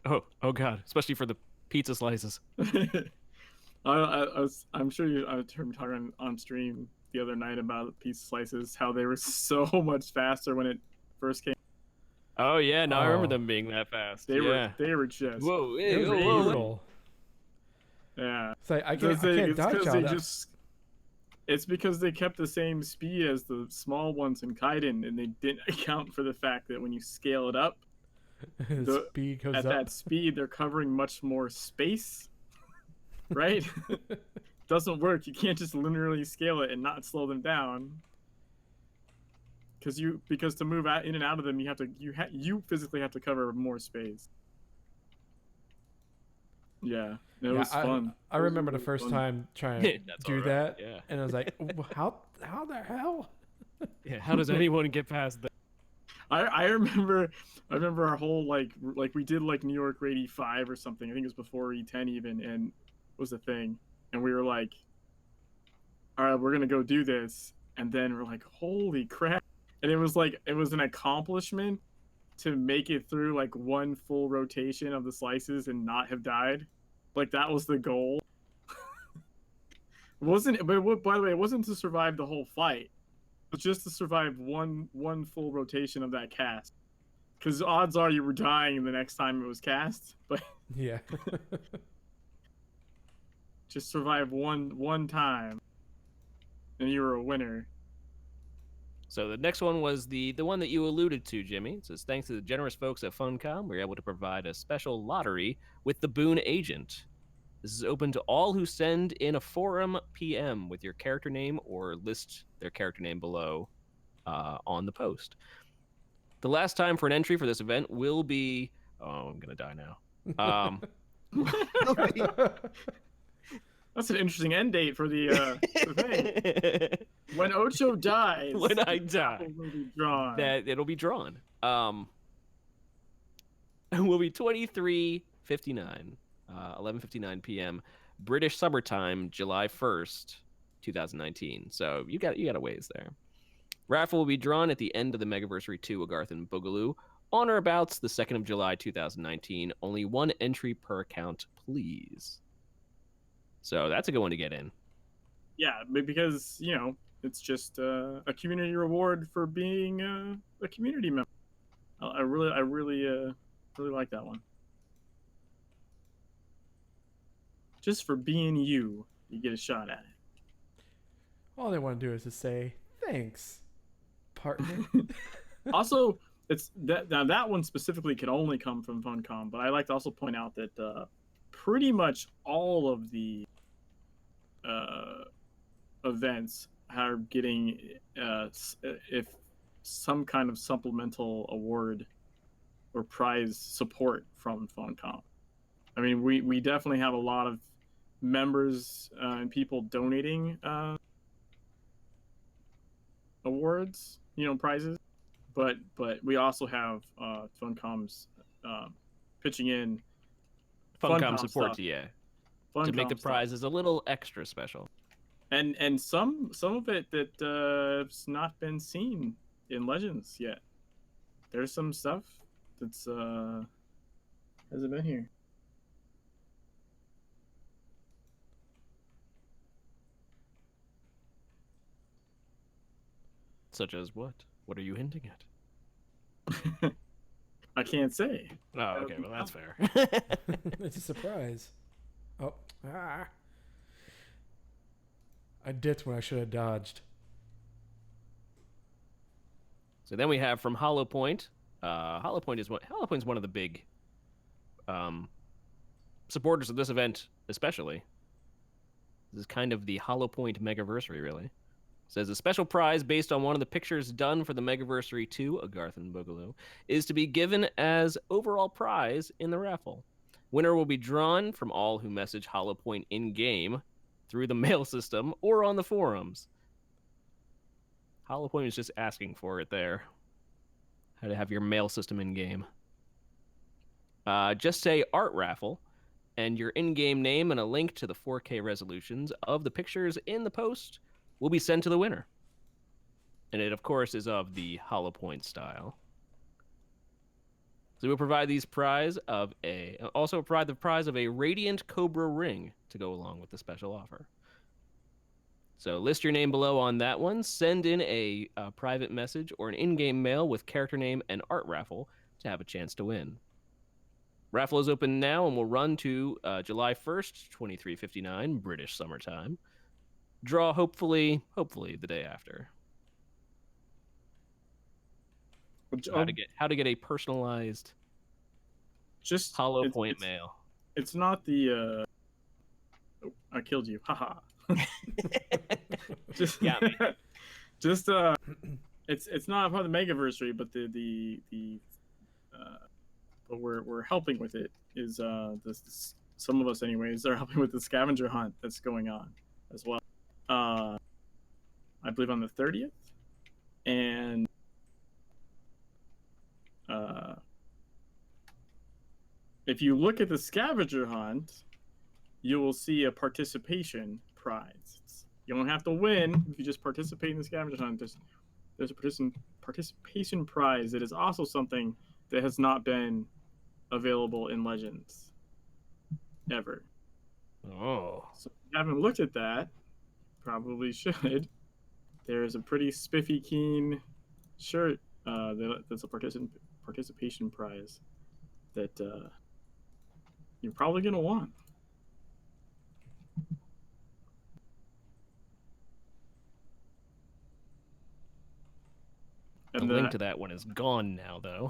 Oh God, especially for the pizza slices. I'm sure I heard him talking on stream the other night about pizza slices, how they were so much faster when it first came. Oh yeah, no, I remember Oh. them being that fast. They yeah. were just Whoa, It was whoa, whoa, whoa. brutal. yeah. It's like I Because can't dodge out that. It's because they kept the same speed as the small ones in Kaiden, and they didn't account for the fact that when you scale it up, The speed goes at up. that speed, they're covering much more space, right? Doesn't work. You can't just linearly scale it and not slow them down. Because to move out in and out of them, you physically have to cover more space. Yeah, it was fun. I remember the first time trying to That's do all right, that, yeah. and I was like, how the hell? Yeah, how does anyone get past that? I remember our whole like we did like New York Raid E5 or something. I think it was before E10 even, and was a thing. And we were like, all right, we're gonna go do this. And then we're like, holy crap! And it was an accomplishment to make it through like one full rotation of the slices and not have died. Like that was the goal. By the way, it wasn't to survive the whole fight. It was just to survive one full rotation of that cast. Because odds are you were dying the next time it was cast, but Yeah. just survive one time, and you were a winner. So the next one was the one that you alluded to, Jimmy. It says, thanks to the generous folks at Funcom, we were able to provide a special lottery with the Boon Agent. This is open to all who send in a forum PM with your character name or list their character name below on the post. The last time for an entry for this event will be... Oh, I'm going to die now. That's an interesting end date for the thing. When Ocho dies, When I die, will be drawn. that it'll be drawn. It will be 23:59, 11:59 p.m. British summertime, July 1st, 2019. So you got a ways there. Raffle will be drawn at the end of the Megaversary 2 Agarthan Boogaloo on or about the 2nd of July, 2019. Only one entry per account, please. So that's a good one to get in. Yeah, because it's just a community reward for being a community member. I really like that one. Just for being you get a shot at it. All they want to do is to say thanks, partner. Also, it's that now that one specifically can only come from Funcom, but I like to also point out that pretty much all of the uh, events are getting if some kind of supplemental award or prize support from Funcom. I mean, we definitely have a lot of members and people donating awards, prizes, but we also have Funcom's pitching in Funcom Funcom support stuff, to to make the Funcom stuff, prizes a little extra special. and some of it that has not been seen in Legends yet. There's some stuff that's hasn't been here. Such as what? What are you hinting at? I can't say. Oh, okay. Well, that's fair. It's a surprise. Oh, I dipped when I should have dodged. So then we have from Hollow Point. Hollow Point is one of the big supporters of this event, especially. This is kind of the Hollow Point Megaversary, really. It says a special prize based on one of the pictures done for the Megaversary 2, Agarth and Boogaloo, is to be given as overall prize in the raffle. Winner will be drawn from all who message Hollow Point in game, through the mail system, or on the forums. Hollow Point is just asking for it there. How to have your mail system in game. Just say art raffle and your in-game name and a link to the 4K resolutions of the pictures in the post will be sent to the winner. And it, of course, is of the Hollow Point style. So we'll provide the prize of a Radiant Cobra ring to go along with the special offer. So list your name below on that one. Send in a private message or an in-game mail with character name and art raffle to have a chance to win. Raffle is open now and will run to July 1st, 23:59 British summertime. Draw hopefully the day after. How to get a personalized just Hollow Point mail. It's not the I killed you. Haha. Just yeah, just it's not part of the Megaversary, but the but we're helping with it is this some of us anyways are helping with the scavenger hunt that's going on as well. I believe on the 30th, and if you look at the scavenger hunt, you will see a participation prize. You don't have to win if you just participate in the scavenger hunt. There's a participation prize that is also something that has not been available in Legends ever. Oh. So if you haven't looked at that, probably should. There's a pretty spiffy keen shirt that's a participation prize that you're probably going to want. And the link to that one is gone now, though.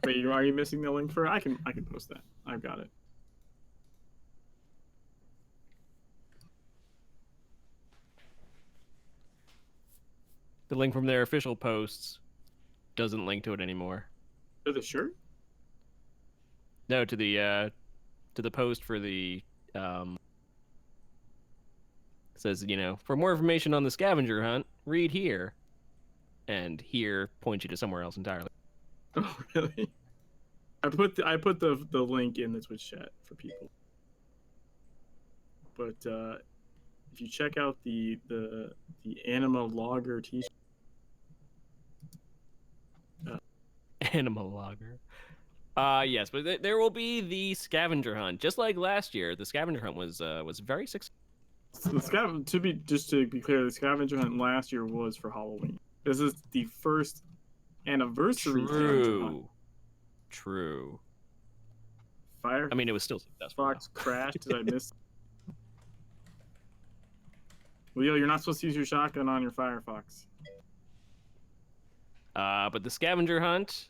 Wait, are you missing the link for it? I can post that. I've got it. The link from their official posts doesn't link to it anymore. To the shirt? No, to the post for the says, for more information on the scavenger hunt, read here. And here points you to somewhere else entirely. Oh, really? I put the link in the Twitch chat for people. But if you check out the Anima Logger t-shirt. Anima Logger. Yes, but there will be the scavenger hunt. Just like last year, the scavenger hunt was very successful. So to be clear, the scavenger hunt last year was for Halloween. This is the first anniversary scavenger hunt. True. I mean, it was still successful. Fox crashed. Did I miss? Leo, you're not supposed to use your shotgun on your Firefox. But the scavenger hunt,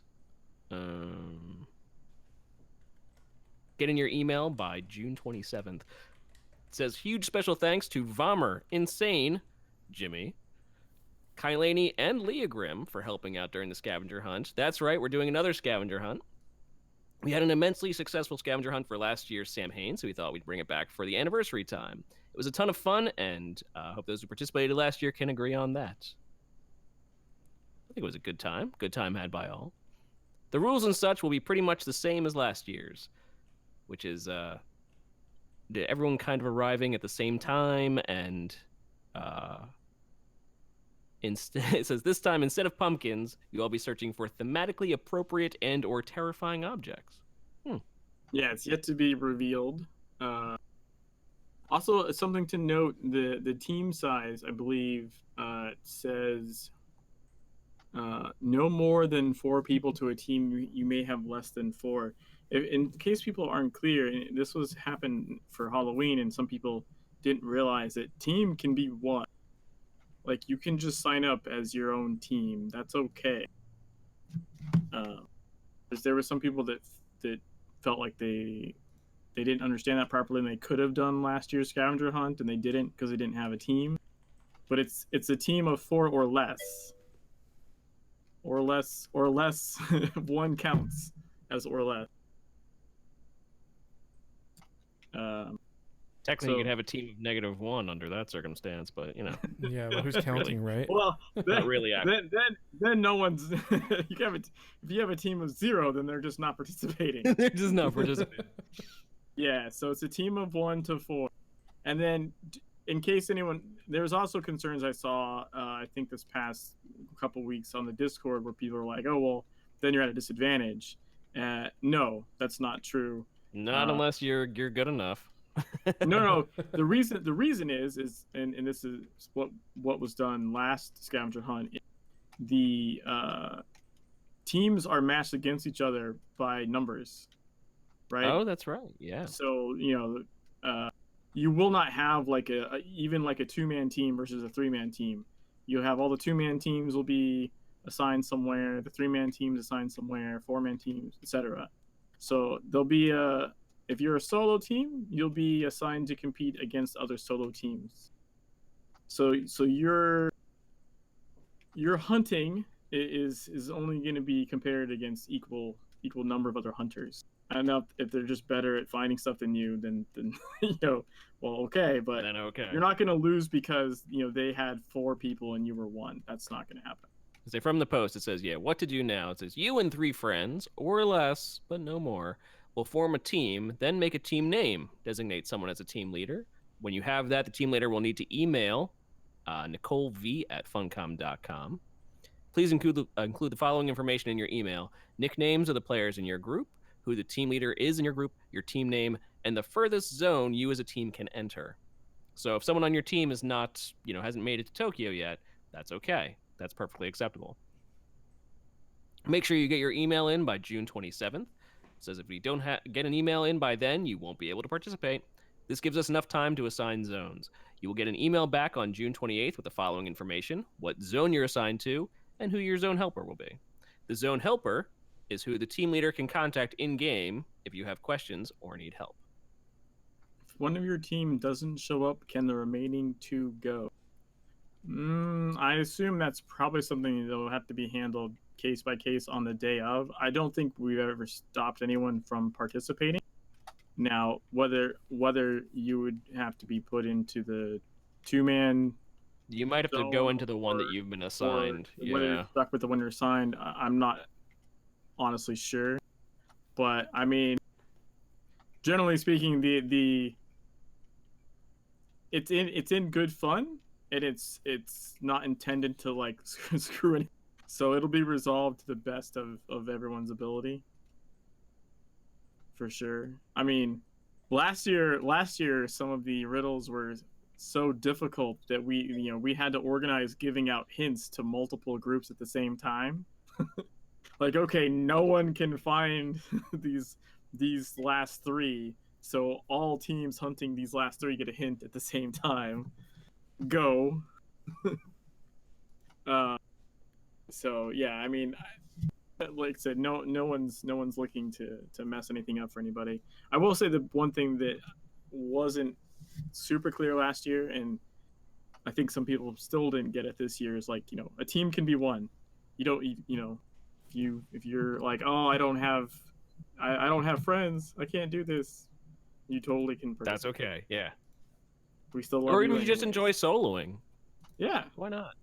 get in your email by June 27th. It says huge special thanks to Vomer, Insane, Jimmy, Kylani, and Leogrim for helping out during the scavenger hunt. That's right, we're doing another scavenger hunt. We had an immensely successful scavenger hunt for last year's Sam Hain, so we thought we'd bring it back for the anniversary time. It was a ton of fun, and I hope those who participated last year can agree on that. I think it was a good time. Good time had by all. The rules and such will be pretty much the same as last year's, which is everyone kind of arriving at the same time, and it says this time, instead of pumpkins, you'll all be searching for thematically appropriate and or terrifying objects. Yeah, it's yet to be revealed. Also, something to note: the team size, I believe, says no more than 4 people to a team. You may have less than 4. In case people aren't clear, this was happened for Halloween, and some people didn't realize that team can be 1. Like, you can just sign up as your own team. That's okay. Because there were some people that felt like they didn't understand that properly, and they could have done last year's scavenger hunt, and they didn't because they didn't have a team. But it's a team of 4 or less. Or less. 1 counts as or less. Technically, you could have a team of -1 under that circumstance, but you know. Yeah, but who's counting, right? Well, Not really. Then no one's. If you have a team of 0, then they're just not participating. They're just not participating. Yeah, so it's a team of 1 to 4, and then in case anyone, there's also concerns I saw. I think this past couple weeks on the Discord where people are like, "Oh well, then you're at a disadvantage." No, that's not true. Not unless you're good enough. No. The reason is and this is what was done last scavenger hunt. The teams are matched against each other by numbers, right? Oh, that's right. Yeah. So you will not have like even like a 2-man team versus a 3-man team. You'll have all the 2-man teams will be assigned somewhere, the 3-man teams assigned somewhere, 4-man teams, etc. So there'll be if you're a solo team, you'll be assigned to compete against other solo teams. So your hunting is only going to be compared against equal number of other hunters. I don't know if they're just better at finding stuff than you, then well, okay, but then okay. You're not going to lose because they had 4 people and you were 1. That's not going to happen. Say from the post, it says, what to do now. It says you and 3 friends or less, but no more, will form a team, then make a team name, designate someone as a team leader. When you have that, the team leader will need to email NicoleV@Funcom.com. Please include the following information in your email: nicknames of the players in your group, who the team leader is in your group, your team name, and the furthest zone you as a team can enter. So if someone on your team is not, hasn't made it to Tokyo yet, that's okay. That's perfectly acceptable. Make sure you get your email in by June 27th. It says if you don't get an email in by then, you won't be able to participate. This gives us enough time to assign zones. You will get an email back on June 28th with the following information: what zone you're assigned to, and who your zone helper will be. The zone helper is who the team leader can contact in-game if you have questions or need help. If one of your team doesn't show up, can the remaining 2 go? I assume that's probably something that will have to be handled case by case on the day of. I don't think we've ever stopped anyone from participating. Now, whether you would have to be put into the 2-man, you might have to go into the one that you've been assigned. Whether you're stuck with the one you're assigned, I'm not honestly sure. But I mean, generally speaking, it's in good fun, and it's not intended to like screw anything. So it'll be resolved to the best of everyone's ability. For sure. I mean, last year some of the riddles were so difficult that we had to organize giving out hints to multiple groups at the same time. Like, okay, no one can find these last 3, so all teams hunting these last 3 get a hint at the same time. Go. So yeah, I mean, like I said, no one's looking to mess anything up for anybody. I will say the one thing that wasn't super clear last year, and I think some people still didn't get it this year, is like, a team can be one. You don't if you're like, oh, I don't have friends, I can't do this, you totally can That's participate. okay. Yeah. We still love Or you even if you just anyways. enjoy soloing. Yeah. Why not?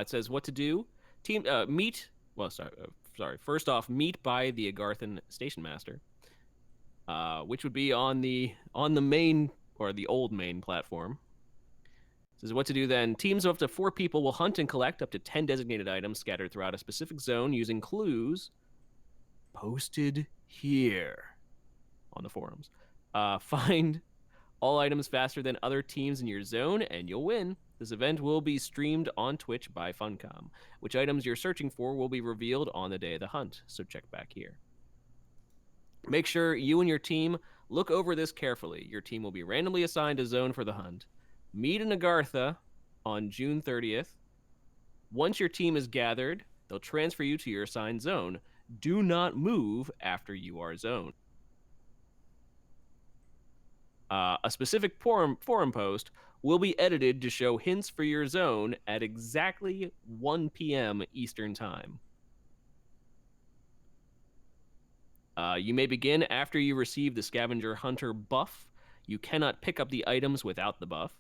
It says what to do. Team meet. Well, sorry. First off, meet by the Agarthan station master, which would be on the main or the old main platform. It says what to do then. Teams of up to 4 people will hunt and collect up to 10 designated items scattered throughout a specific zone using clues posted here on the forums. Find all items faster than other teams in your zone, and you'll win. This event will be streamed on Twitch by Funcom. Which items you're searching for will be revealed on the day of the hunt, so check back here. Make sure you and your team look over this carefully. Your team will be randomly assigned a zone for the hunt. Meet in Agartha on June 30th. Once your team is gathered, they'll transfer you to your assigned zone. Do not move after you are zoned. A specific forum post will be edited to show hints for your zone at exactly 1 p.m. Eastern Time. You may begin after you receive the Scavenger Hunter buff. You cannot pick up the items without the buff.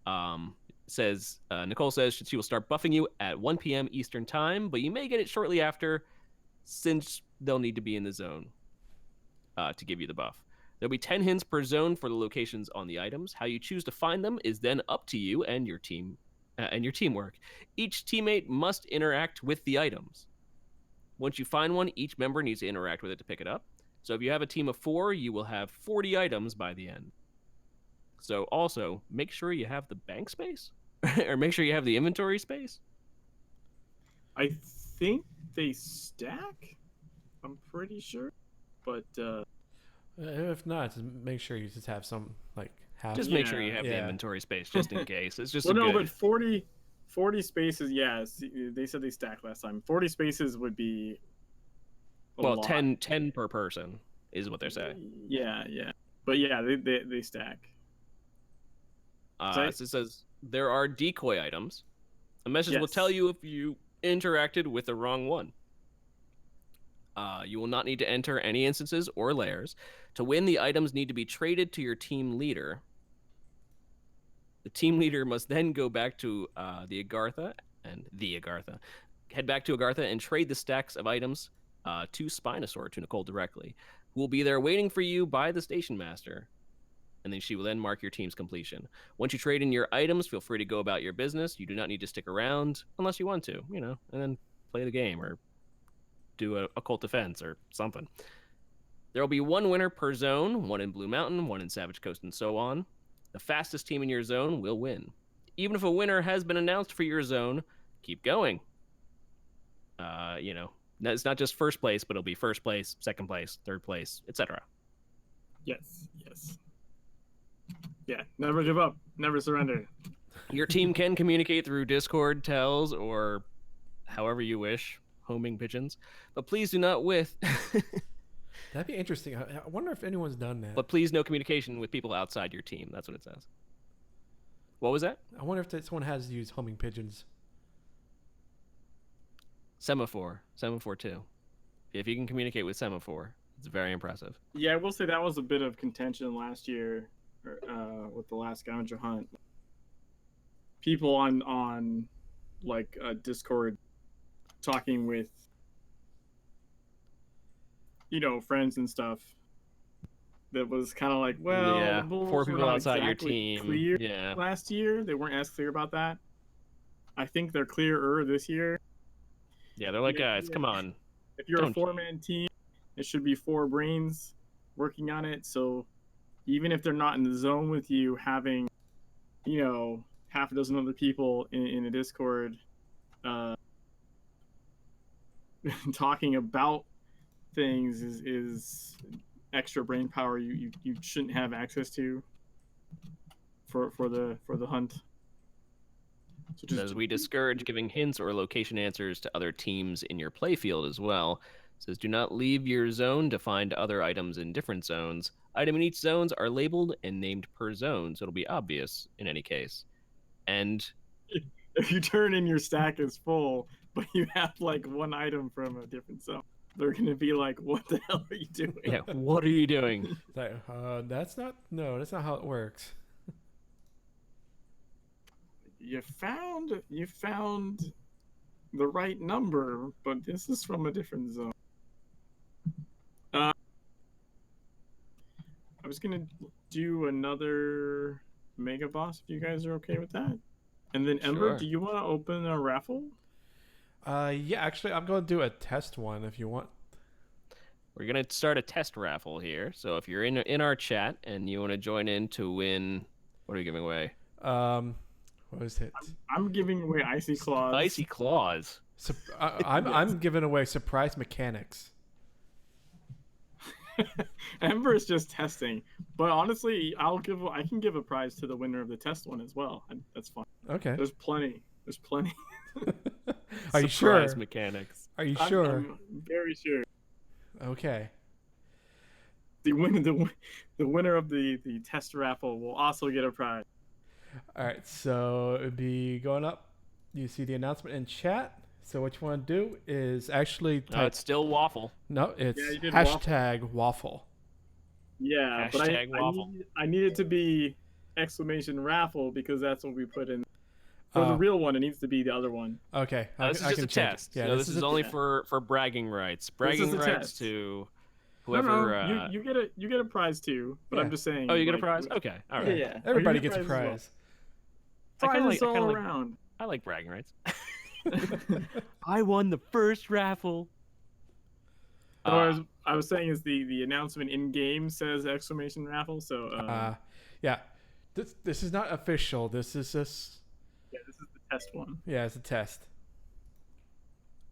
Nicole says she will start buffing you at 1 p.m. Eastern Time, but you may get it shortly after, since they'll need to be in the zone to give you the buff. There'll be 10 hints per zone for the locations on the items. How you choose to find them is then up to you and your team and your teamwork. Each teammate must interact with the items. Once you find one, each member needs to interact with it to pick it up. So if you have a team of 4, you will have 40 items by the end. So also, make sure you have the bank space, or make sure you have the inventory space. I think they stack. I'm pretty sure, but If not, just make sure you just have some half. Just make sure you have the Yeah. inventory space just in case. It's just well, a no, good. but 40 spaces. Yeah, they said they stacked last time. 40 spaces would be a Well, lot. 10 per person is what they're saying. Yeah, but yeah, they stack. So it says there are decoy items. A message will tell you if you interacted with the wrong one. You will not need to enter any instances or layers. To win, the items need to be traded to your team leader. The team leader must then go back to the Agartha. Head back to Agartha and trade the stacks of items to Spinosaur, to Nicole directly, who will be there waiting for you by the station master. And then she will then mark your team's completion. Once you trade in your items, feel free to go about your business. You do not need to stick around unless you want to, and then play the game or do a occult defense or something. There will be 1 winner per zone, 1 in Blue Mountain, 1 in Savage Coast, and so on. The fastest team in your zone will win. Even if a winner has been announced for your zone, keep going. It's not just first place, but it'll be first place, second place, third place, etc. Yes. Yeah, never give up, never surrender. Your team can communicate through Discord, tells, or however you wish, homing pigeons, but please do not with. That'd be interesting. I wonder if anyone's done that. But please no communication with people outside your team. That's what it says. What was that? I wonder if someone has used homing pigeons. Semaphore 2. If you can communicate with Semaphore, it's very impressive. Yeah, I will say that was a bit of contention last year with the last scavenger hunt. People on Discord talking with friends and stuff. That was kind of like, well, yeah, the rules 4 people were not outside exactly your team. Clear Yeah. last year, they weren't as clear about that. I think they're clearer this year. Yeah, they're like, guys, come on. If you're a 4-man team, it should be 4 brains working on it. So even if they're not in the zone with you, having half a dozen other people in a Discord talking about things is extra brain power you shouldn't have access to for the hunt. So And as we discourage giving hints or location answers to other teams in your playfield as well. It says do not leave your zone to find other items in different zones. Item in each zones are labeled and named per zone, so it'll be obvious in any case. And if you turn in your stack is full, but you have like one item from a different zone, they're gonna be like, "What the hell are you doing?" yeah, what are you doing? Like, that's not how it works. You found the right number, but this is from a different zone. I was gonna do another mega boss if you guys are okay with that. And then Ember, Sure. do you want to open a raffle? Yeah, actually, I'm going to do a test one if you want. We're gonna start a test raffle here. So if you're in our chat and you want to join in to win, what are we giving away? What is it? I'm giving away Icy Claws. Icy Claws. I'm giving away surprise mechanics. Ember is just testing, but honestly, I can give a prize to the winner of the test one as well. That's fine. Okay. There's plenty. Are you sure? Surprise mechanics. Are you sure? I'm very sure. Okay. The winner of the test raffle will also get a prize. All right. So it'd be going up. You see the announcement in chat. So what you want to do is actually type. It's still waffle. No, it's Yeah, you did hashtag waffle. Yeah, Hashtag but waffle. I need it to be exclamation raffle because that's what we put in. For the real one, it needs to be the other one. Okay. This is just a test. Yeah, so this is only test. for bragging rights. Bragging a rights test. to whoever. No, you get a prize too. But Yeah. I'm just saying. Oh, you get a like, prize? Okay. All right. Yeah. Everybody You gets a as well. prize. I kinda Prizes like- I all kinda like- around. I like bragging rights. I won the first raffle. Or I was saying is the announcement in game says exclamation raffle. So Yeah. This is not official. This is just. yeah, this is the test one. Yeah, it's a test.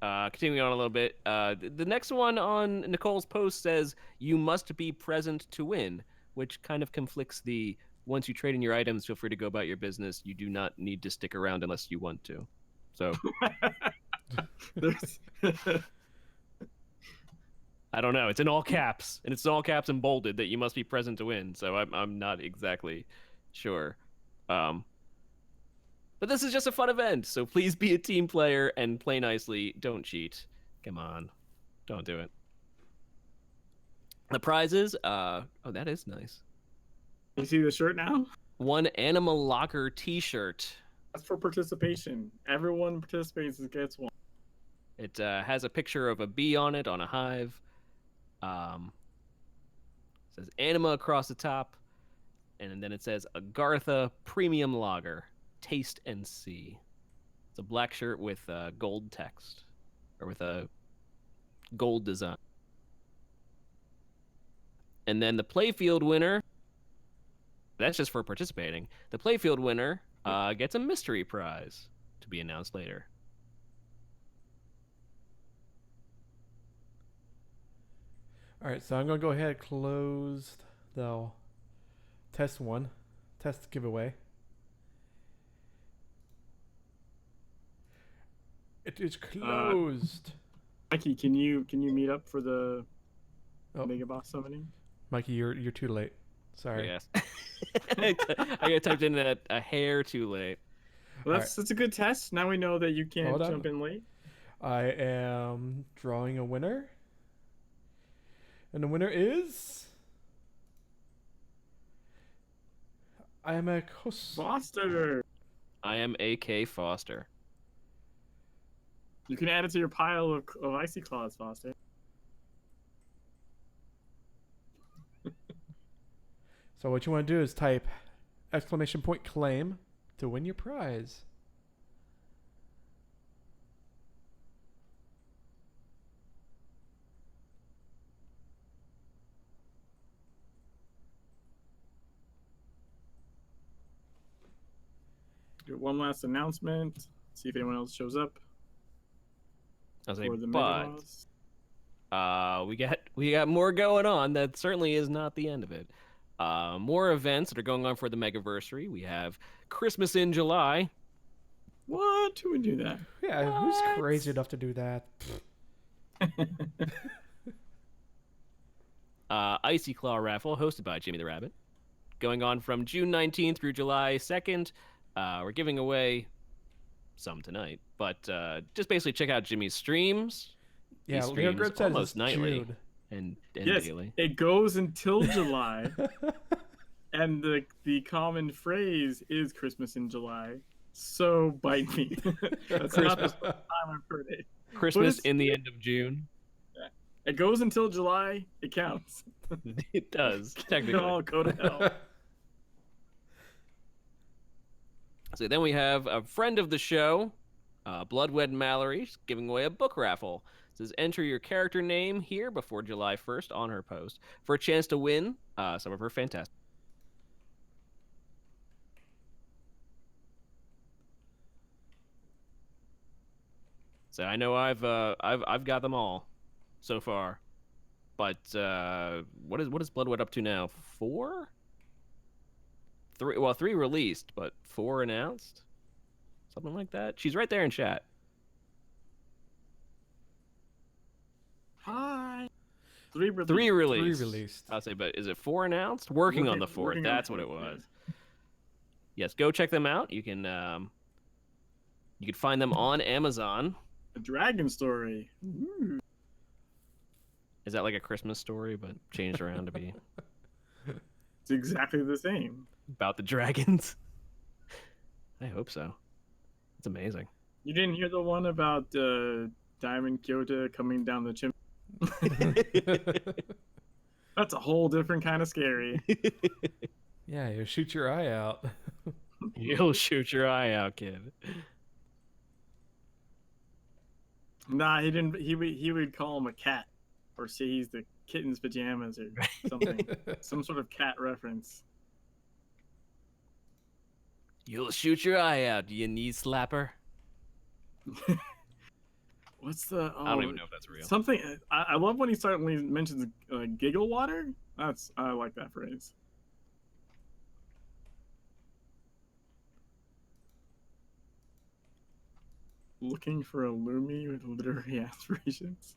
Continuing on a little bit, the next one on Nicole's post says you must be present to win, which kind of conflicts the once you trade in your items, feel free to go about your business. You do not need to stick around unless you want to. So There's- I don't know. It's in all caps, and it's in all caps and bolded that you must be present to win. So I'm not exactly sure. But this is just a fun event, so please be a team player and play nicely. Don't cheat. Come on, don't do it. The prizes, oh, that is nice. You see the shirt now? One Animal Locker T-shirt. That's for participation. Everyone participates and gets one. It has a picture of a bee on it on a hive. Says Anima across the top, and then it says Agartha Premium Lager, taste and see. It's a black shirt with gold text, or with a gold design. And then the playfield winner, that's just for participating. The playfield winner gets a mystery prize to be announced later. All right, so I'm going to go ahead and close the test giveaway. It is closed. Mikey, can you meet up for the Oh. Mega Boss summoning? Mikey, you're too late. Sorry. Yes. I got typed in a hair too late. Well, that's a good test. Now we know that you can't Hold on. jump in late. I am drawing a winner. And the winner is I am a Foster. I am AK Foster. You can add it to your pile of Icy Claws, Foster. So what you want to do is type exclamation point claim to win your prize. Do one last announcement. See if anyone else shows up. I was like, For the but Mega Boss. we got more going on. That certainly is not the end of it. More events that are going on for the Megaversary. We have Christmas in July. What? Who would do that? Yeah, What? who's crazy enough to do that? Icy Claw raffle hosted by Jimmy the Rabbit, going on from June 19th through July 2nd. We're giving away some tonight, but just basically check out Jimmy's streams. He Yeah, Leo streams Grip says almost it's nightly June. and Yes, daily. it goes until July, and the common phrase is Christmas in July. So bite me. That's not the first time I've heard it. Christmas it's- in the end of June. It goes until July. It counts. It does, They technically. all go to hell. So then we have a friend of the show, Bloodwed Mallory, giving away a book raffle. It says enter your character name here before July 1st on her post for a chance to win some of her fantastic. So I know I've got them all so far, but what is Bloodwed up to now? 4? 3? Well, 3 released, but 4 announced, something like that. She's right there in chat. Hi. 3 released. 3 released. 3 released. I'll say, but is it 4 announced? Working on the 4th. working on That's the what it fourth, was. Yes, go check them out. You can find them on Amazon. A dragon story. Ooh. Is that like a Christmas story, but changed around to be It's exactly the same. about the dragons? I hope so. It's amazing. You didn't hear the one about Diamond Kyoto coming down the chimney? That's a whole different kind of scary. Yeah, you shoot your eye out. You'll shoot your eye out, kid. Nah, he didn't. He would call him a cat, or say he's the kitten's pajamas or something. Some sort of cat reference. You'll shoot your eye out, you knee slapper. What's the? Oh, I don't even know if that's real. Something. I love when he mentions giggle water. I like that phrase. Looking for a Lumi with literary aspirations.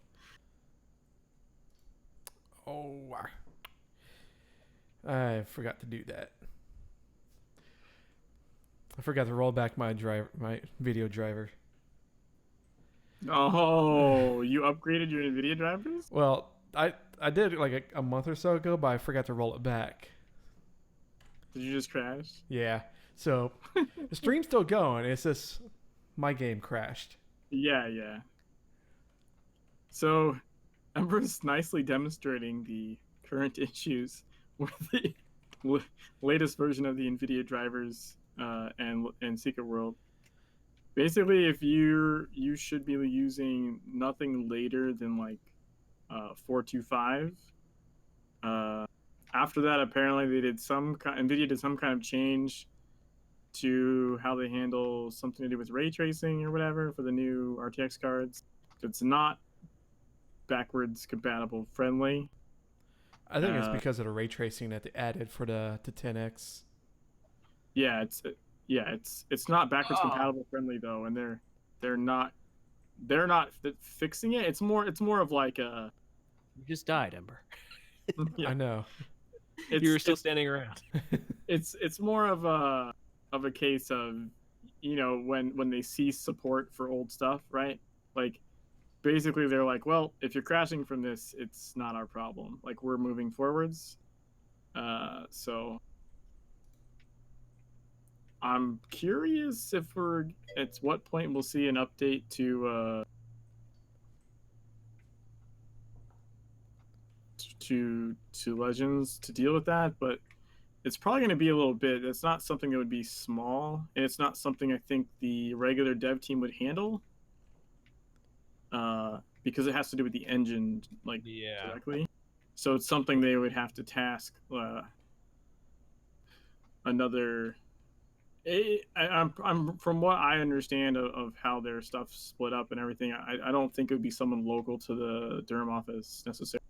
Oh, I forgot to do that. I forgot to roll back my video driver. Oh, you upgraded your NVIDIA drivers? Well, I did it like a month or so ago, but I forgot to roll it back. Did you just crash? Yeah. So the stream's still going. It's just my game crashed. Yeah. So, Ember's nicely demonstrating the current issues with the latest version of the NVIDIA drivers and Secret World. Basically, if you should be using nothing later than like 425. After that, apparently NVIDIA did some kind of change to how they handle something to do with ray tracing or whatever for the new RTX cards. It's not backwards compatible friendly. I think it's because of the ray tracing that they added for the 10X. Yeah, it's not backwards compatible friendly though, and they're not fixing it. It's more of like a. You just died, Ember. Yeah, I know. You were still standing around. It's more of a case of, you know, when they cease support for old stuff, right? Like, basically they're like, well, if you're crashing from this, it's not our problem. Like, we're moving forwards. So I'm curious if at what point we'll see an update to Legends to deal with that, but it's probably going to be a little bit. It's not something that would be small, and it's not something I think the regular dev team would handle, because it has to do with the engine, like, directly. So it's something they would have to task another. I'm from what I understand of how their stuff's split up and everything. I don't think it would be someone local to the Durham office necessarily.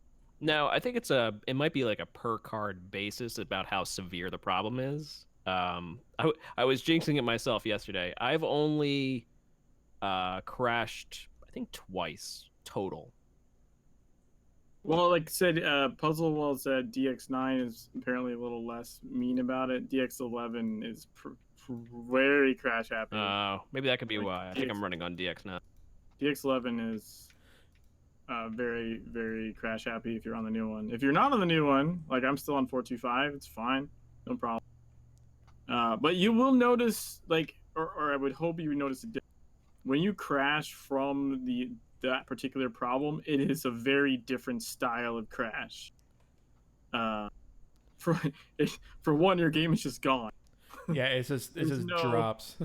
No, I think it might be like a per card basis about how severe the problem is. I was jinxing it myself yesterday. I've only crashed, I think, twice total. Well, like I said, Puzzlewell said DX9 is apparently a little less mean about it. DX11 is very crash happy. Maybe that could be Like, why. I think I'm running on DX now. DX11 is very, very crash happy if you're on the new one. If you're not on the new one, like I'm still on 425, it's fine, no problem. But you will notice, like, or I would hope you would notice a difference. When you crash from that particular problem, it is a very different style of crash. For for one, your game is just gone. Yeah, it just drops.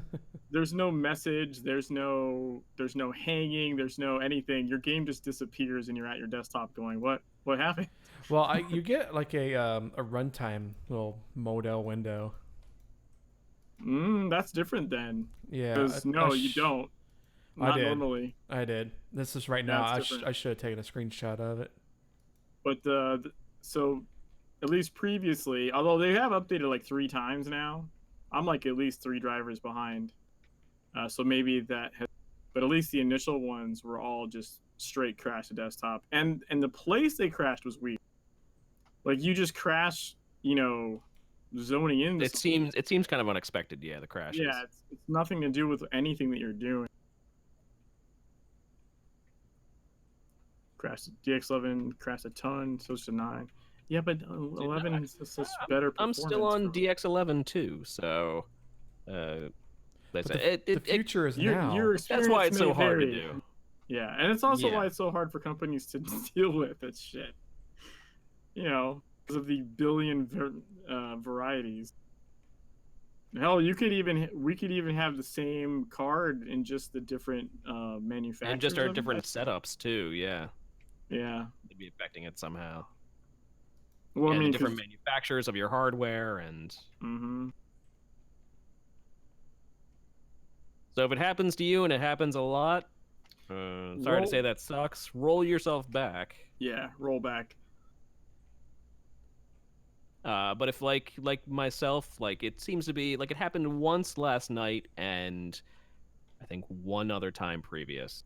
There's no message. There's no hanging. There's no anything. Your game just disappears, and you're at your desktop going, "What happened?" Well, you get like a runtime little modal window. That's different then. Yeah. Because no, you don't. Not normally. I did. This is right now. I should have taken a screenshot of it. But so at least previously, although they have updated like 3 times now, I'm like at least 3 drivers behind. So maybe that has, but at least the initial ones were all just straight crash to desktop, and the place they crashed was weird. Like you just crash, zoning in. It seems kind of unexpected. Yeah, the crashes. Yeah, it's nothing to do with anything that you're doing. Crashed DX11, crashed a ton, so it's a 9. Yeah, but 11 is such better performance. I'm still on DX11 too, so the future is now. That's why it's so hard to do. Yeah, and it's also why it's so hard for companies to deal with that shit. Because of the billion varieties. Hell, we could even have the same card in just the different manufacturers. And just our different setups too, yeah. Yeah. It'd be affecting it somehow. Well, the different manufacturers of your hardware and. Mm-hmm. So if it happens to you and it happens a lot, sorry to say that sucks. Roll yourself back. Yeah, roll back. But if like myself, like it seems to be like it happened once last night and I think one other time previous.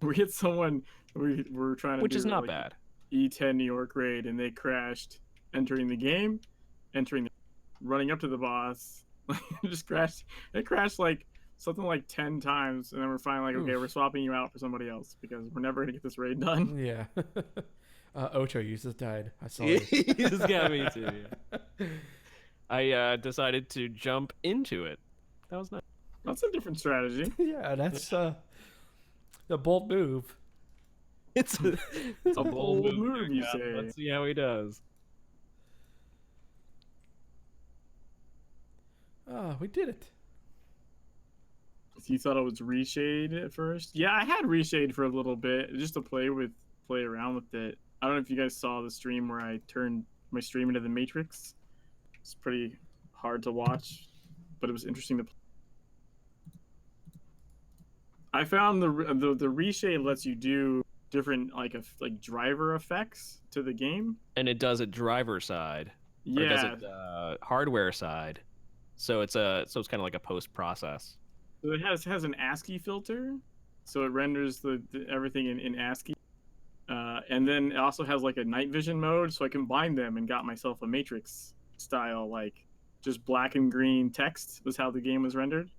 We hit someone we were trying to which is not bad. E10 New York raid, and they crashed entering the game, running up to the boss, just crashed. It crashed like something like 10 times, and then we're finally like, okay, we're swapping you out for somebody else because we're never gonna get this raid done. Yeah. Ocho, you just died. I saw it. He just got me too. Yeah. I decided to jump into it. That was nice. That's a different strategy. Yeah, that's a bold move. It's a bold move, you say. Let's see how he does. We did it. You thought it was reshade at first? Yeah, I had reshade for a little bit just to play around with it. I don't know if you guys saw the stream where I turned my stream into the Matrix. It's pretty hard to watch, but it was interesting to play. I found the reshade lets you do different like driver effects to the game, and it does it driver side. Yeah, or does it hardware side. So it's kind of like a post process. So it has an ASCII filter, so it renders the everything in ASCII, and then it also has like a night vision mode, so I combined them and got myself a Matrix style, like just black and green text was how the game was rendered.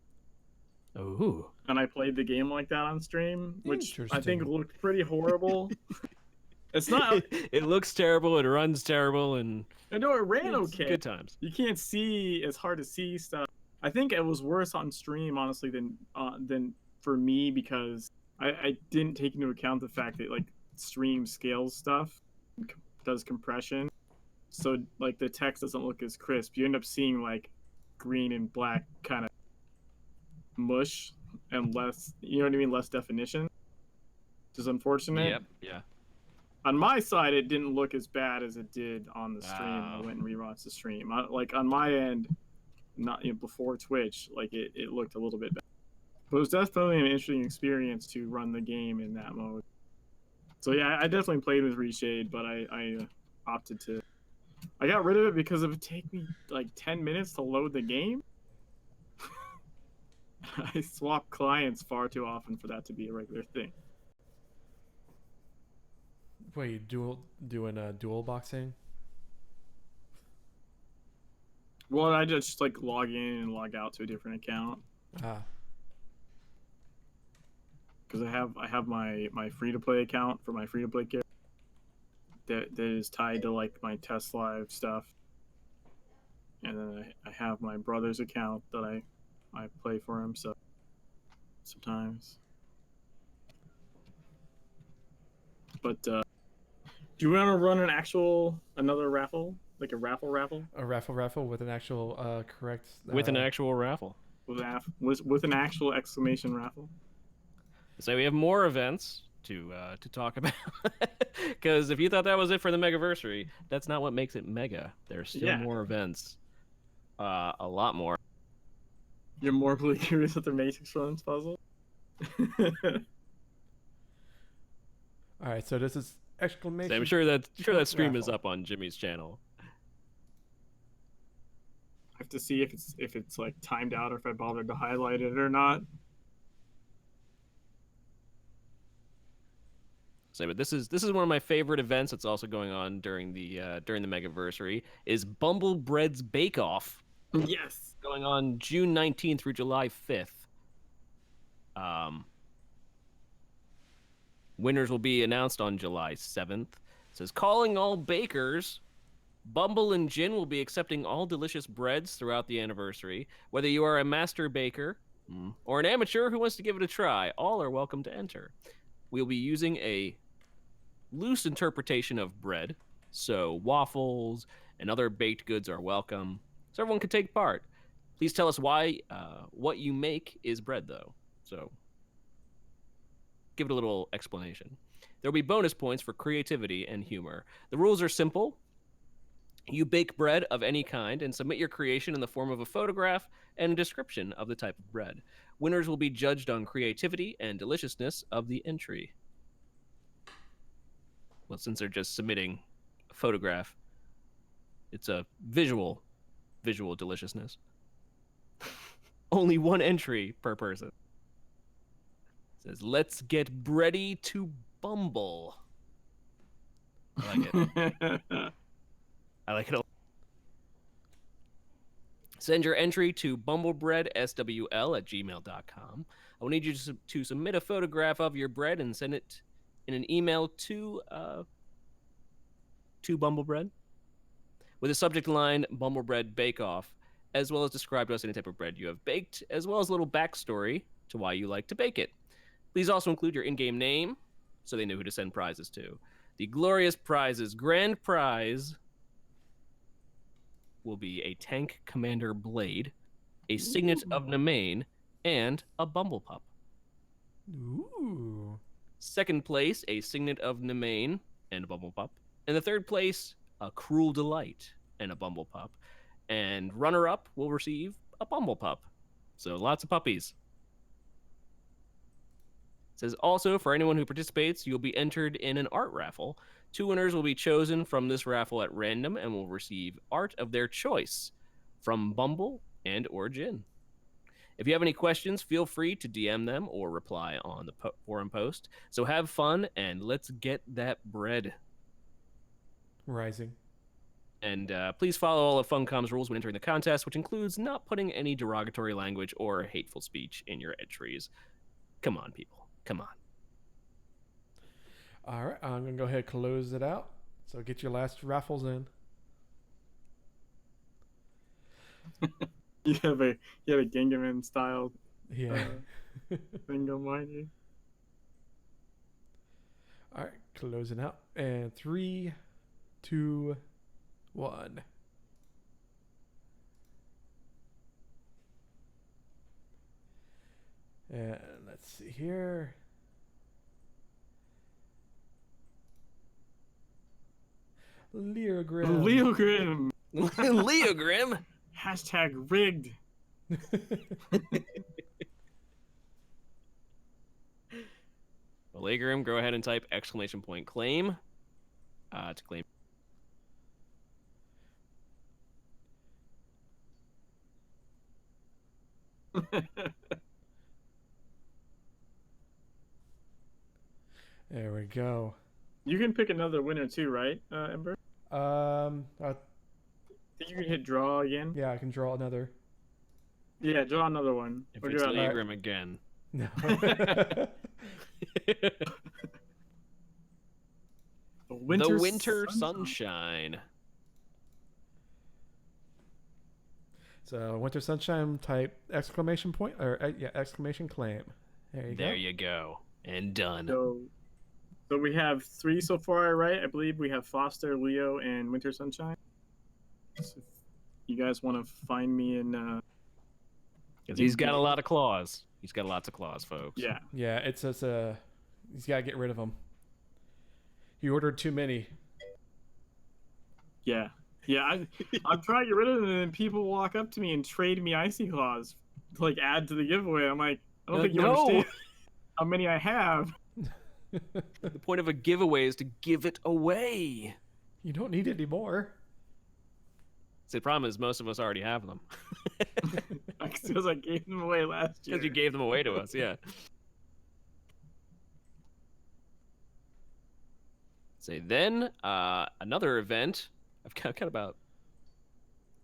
Ooh. And I played the game like that on stream, which I think looked pretty horrible. It's not. It looks terrible. It runs terrible, and I know it ran okay. Good times. You can't see. It's hard to see stuff. I think it was worse on stream, honestly, than for me because I didn't take into account the fact that like stream scales stuff, does compression, so like the text doesn't look as crisp. You end up seeing like green and black kind of mush and less, you know what I mean, less definition, which is unfortunate. Yep. Yeah. On my side, it didn't look as bad as it did on the stream. I went and rewatched the stream. Like on my end, not before Twitch, like it looked a little bit better. But it was definitely an interesting experience to run the game in that mode. So yeah, I definitely played with Reshade, but I opted to I got rid of it because it would take me like 10 minutes to load the game. I swap clients far too often for that to be a regular thing. Wait, doing a dual boxing? Well, I just like log in and log out to a different account Ah, because I have my free to play account for my free to play character that is tied to like my test live stuff, and then I have my brother's account that I play for him. So sometimes, but do you want to run another raffle, like a raffle a raffle with an actual correct. With an actual raffle. with an actual exclamation raffle? So we have more events to talk about. Because if you thought that was it for the Megaversary, that's not what makes it mega. There's still Yeah. more events. A lot more. You're more curious at the Matrix Runs puzzle? All right, so this is exclamation. So I'm sure that stream is raffle. up on Jimmy's channel. I have to see if it's like timed out or if I bothered to highlight it or not. So, but this is one of my favorite events. That's also going on during the Megaversary. Is Bumblebread's Bake Off. Yes. Going on June 19th through July 5th. Winners will be announced on July 7th. It says, calling all bakers, Bumble and Gin will be accepting all delicious breads throughout the anniversary. Whether you are a master baker or an amateur who wants to give it a try, all are welcome to enter. We'll be using a loose interpretation of bread, so waffles and other baked goods are welcome, so everyone can take part. Please tell us why what you make is bread, though. So give it a little explanation. There will be bonus points for creativity and humor. The rules are simple. You bake bread of any kind and submit your creation in the form of a photograph and a description of the type of bread. Winners will be judged on creativity and deliciousness of the entry. Well, since they're just submitting a photograph, it's a visual deliciousness. Only one entry per person. It says, let's get bready to bumble. I like it. I like it a lot. Send your entry to bumblebreadswl@gmail.com. I will need you to submit a photograph of your bread and send it in an email to Bumblebread with a subject line Bumblebread Bake Off, as well as describe to us any type of bread you have baked, as well as a little backstory to why you like to bake it. Please also include your in-game name so they know who to send prizes to. The glorious prizes. Grand prize will be a Tank Commander Blade, a Signet of Nemain, and a Bumble Pup. Ooh. Second place, a Signet of Nemain and a Bumble Pup. And the third place, a Cruel Delight and a Bumble Pup. And runner-up will receive a Bumble Pup. So lots of puppies. It says also, for anyone who participates, you'll be entered in an art raffle. 2 winners will be chosen from this raffle at random and will receive art of their choice from Bumble and or Gin. If you have any questions, feel free to DM them or reply on the forum post. So have fun and let's get that bread. Rising. And please follow all of Funcom's rules when entering the contest, which includes not putting any derogatory language or hateful speech in your entries. Come on, people. Come on. All right, I'm gonna go ahead and close it out. So get your last raffles in. You have a Gingaman style Yeah. thing going behind you. All right, closing out. And 3, 2, 1. And let's see here. Leogrim. Leogrim. Leogrim. Hashtag rigged. Well, Leogrim, go ahead and type exclamation point claim to claim. There we go. You can pick another winner too, right, Ember? I Think you can hit draw again? Yeah, I can draw another. Yeah, draw another one. If Or it's draw another. Legrim again. No. The Winter Sunshine. So Winter Sunshine type exclamation point or exclamation claim. There you go. There you go. And done. So we have 3 so far, right? I believe we have Foster, Leo, and Winter Sunshine. So if you guys want to find me in... Because he's got a lot of claws. He's got lots of claws, folks. Yeah. Yeah, it's he's got to get rid of them. He ordered too many. Yeah. Yeah, I'm trying to get rid of them, and then people walk up to me and trade me Icy Claws to, like, add to the giveaway. I'm like, I don't think you understand how many I have. The point of a giveaway is to give it away. You don't need any more. So the problem is most of us already have them. Because I gave them away last year. Because you gave them away to us, yeah. So then, another event. I've got about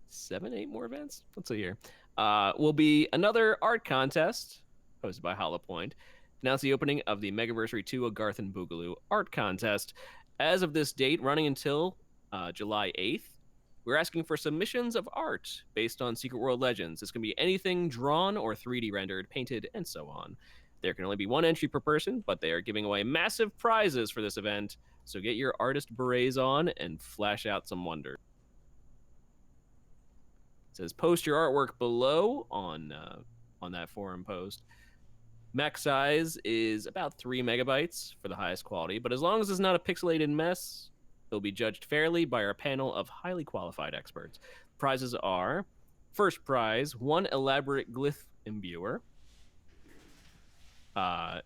7, 8 more events. Let's see here. Will be another art contest hosted by HoloPoint. Announce the opening of the Megaversary 2 Agarth and Boogaloo art contest. As of this date, running until July 8th, we're asking for submissions of art based on Secret World Legends. This can be anything drawn or 3D rendered, painted, and so on. There can only be 1 entry per person, but they are giving away massive prizes for this event. So get your artist berets on and flash out some wonder. It says post your artwork below on that forum post. Max size is about 3 megabytes for the highest quality, but as long as it's not a pixelated mess, it'll be judged fairly by our panel of highly qualified experts. Prizes are: first prize, 1 elaborate glyph imbuer,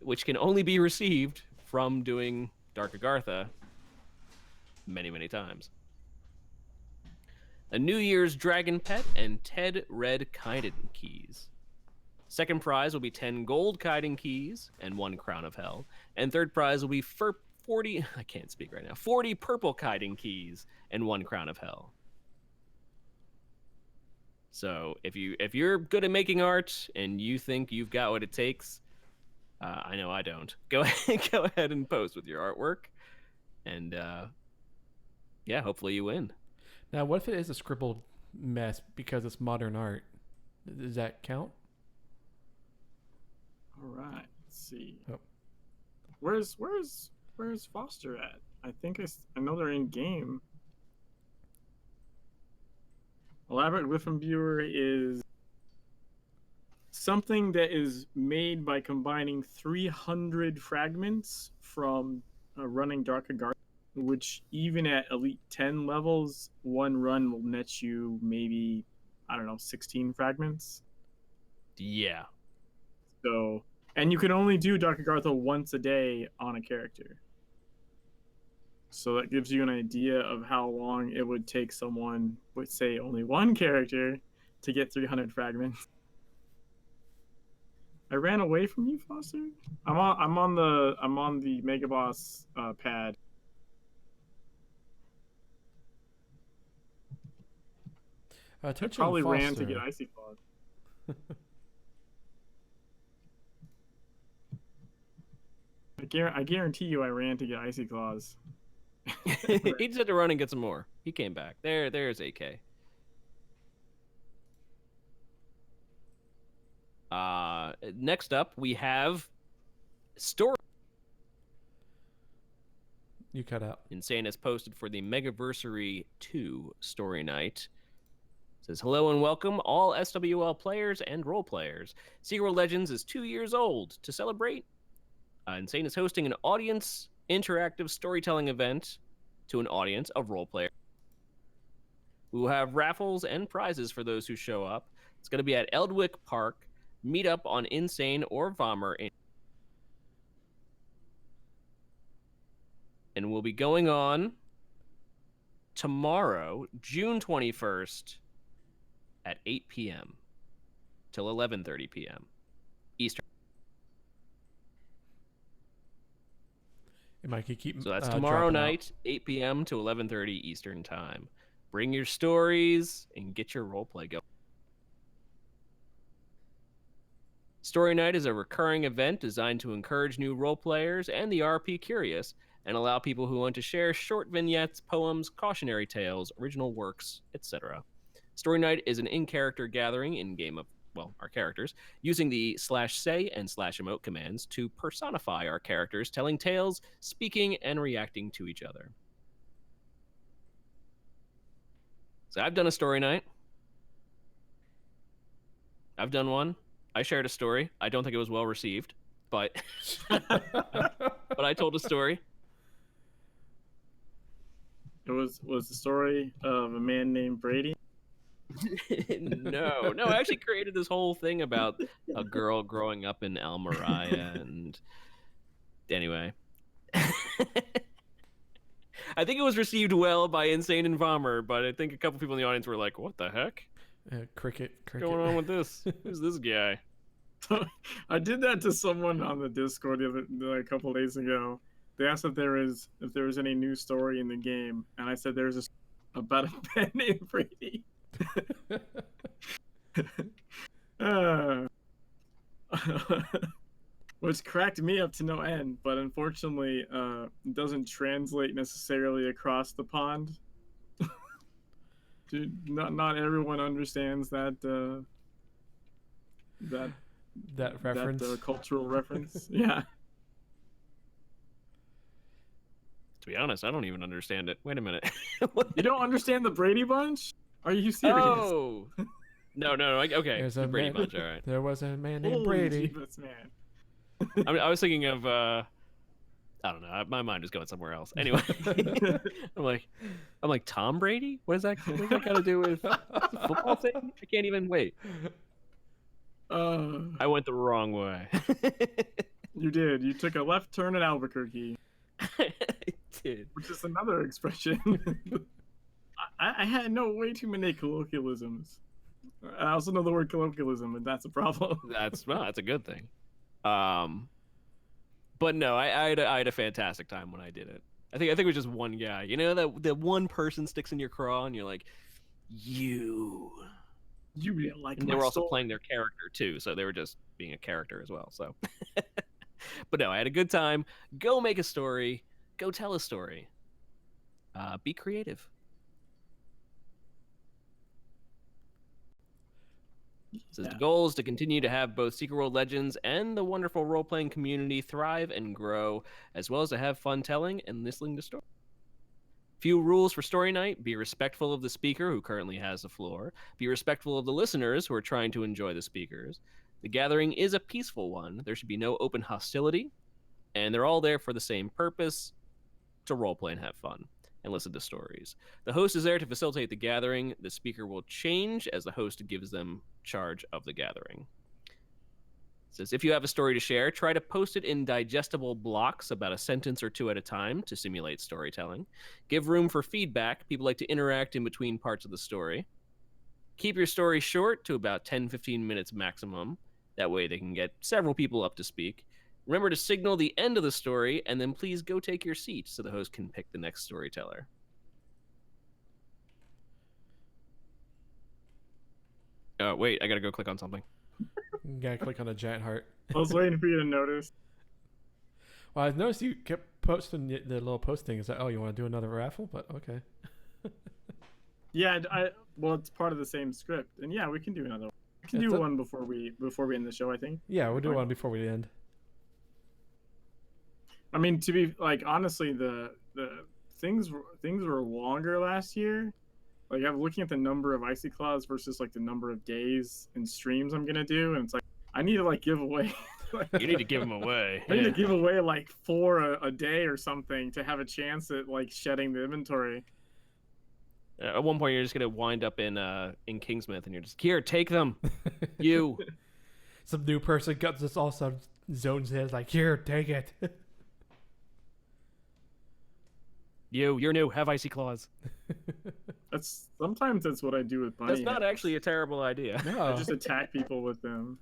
which can only be received from doing Dark Agartha many, many times. A New Year's Dragon Pet and 10 red Kaiden keys. Second prize will be 10 gold Kaiden keys and 1 Crown of Hell. And third prize will be 40 purple Kaiden keys and 1 Crown of Hell. So if you're good at making art and you think you've got what it takes, I know I don't. Go ahead and post with your artwork, and yeah, hopefully you win. Now, what if it is a scribbled mess because it's modern art? Does that count? All right. Let's see. Oh. Where's Foster at? I think I know they're in game. Elaborate glyph imbuer is something that is made by combining 300 fragments from running Dark Agartha, which even at Elite 10 levels, 1 run will net you maybe, 16 fragments. Yeah. So, and you can only do Dark Agartha once a day on a character. So that gives you an idea of how long it would take someone with, say, only 1 character to get 300 fragments. I ran away from you, Foster. I'm on the Mega Boss pad. I probably ran to get Icy Claws. I guarantee you I ran to get Icy Claws. He just had to run and get some more. He came back. There's AK. Next up, we have story. You cut out. Insane has posted for the Megaversary 2 story night. It says, hello and welcome all SWL players and role players. Secret World Legends is 2 years old. To celebrate, Insane is hosting an audience interactive storytelling event to an audience of role players. We will have raffles and prizes for those who show up. It's going to be at Eldwick Park. Meet up on Insane or Vommer. And we'll be going on tomorrow, June 21st at 8 p.m. till 11:30 p.m. Eastern. It might keep So that's tomorrow dropping night, 8 p.m. to 11:30 Eastern time. Bring your stories and get your roleplay going. Story Night is a recurring event designed to encourage new role players and the RP curious and allow people who want to share short vignettes, poems, cautionary tales, original works, etc. Story Night is an in-character gathering in game of, well, our characters, using the /say and /emote commands to personify our characters, telling tales, speaking, and reacting to each other. So I've done a Story Night. I've done one. I shared a story. I don't think it was well received, but but I told a story. It was the story of a man named Brady. No, I actually created this whole thing about a girl growing up in Almeriah, and anyway. I think it was received well by Insane and Vommer, but I think a couple people in the audience were like, what the heck? Cricket. What's going on with this? Who's this guy? I did that to someone on the Discord a couple days ago. They asked if there was any new story in the game, and I said there's about a man named Brady. Which cracked me up to no end, but unfortunately doesn't translate necessarily across the pond. Dude, not everyone understands that reference. That cultural reference. Yeah. To be honest, I don't even understand it. Wait a minute. You don't understand the Brady Bunch? Are you serious? Oh. No. Okay. There's The Brady Bunch, all right. There was a man named Holy Brady. Jesus, man. I was thinking of, I don't know. My mind is going somewhere else. Anyway, I'm like Tom Brady. What does that got to do with the football thing? I can't even wait. I went the wrong way. You did. You took a left turn at Albuquerque. I did. Which is another expression. I had way too many colloquialisms. I also know the word colloquialism, and that's a problem. That's a good thing. But no, I had a fantastic time when I did it. I think it was just one guy. You know that one person sticks in your craw, and you're like, you didn't like. And they were also playing their character too, so they were just being a character as well. So, but no, I had a good time. Go make a story. Go tell a story. Be creative. So the goal is to continue to have both Secret World Legends and the wonderful role-playing community thrive and grow, as well as to have fun telling and listening to stories. Few rules for Story Night: be respectful of the speaker who currently has the floor. Be respectful of the listeners who are trying to enjoy the speakers. The gathering is a peaceful one. There should be no open hostility, and they're all there for the same purpose: to roleplay and have fun and listen to stories. The host is there to facilitate the gathering. The speaker will change as the host gives them charge of the gathering. It says, if you have a story to share, try to post it in digestible blocks, about a sentence or two at a time, to simulate storytelling. Give room for feedback. People like to interact in between parts of the story. Keep your story short, to about 10-15 minutes maximum. That way they can get several people up to speak. Remember to signal the end of the story, and then please go take your seat so the host can pick the next storyteller. Oh, wait, I gotta go click on something. You gotta click on a giant heart. I was waiting for you to notice. Well, I noticed you kept posting the little posting. Is that, oh, you want to do another raffle? But okay. Yeah, well, it's part of the same script, and yeah, we can do another one. We can do one before we end the show, I think. Yeah, we'll do one before we end. I mean, to be honestly, the things were longer last year. Like, I'm looking at the number of Icy Claws versus the number of days and streams I'm gonna do, and it's like I need to give away. You need to give them away. I need to give away 4 a day or something to have a chance at shedding the inventory. At one point, you're just gonna wind up in Kingsmith, and you're just take them. You. Some new person got this all some zones in, here, take it. You're new. Have icy claws. Sometimes that's what I do with bunny That's not heads. actually a terrible idea. I No. just attack people with them.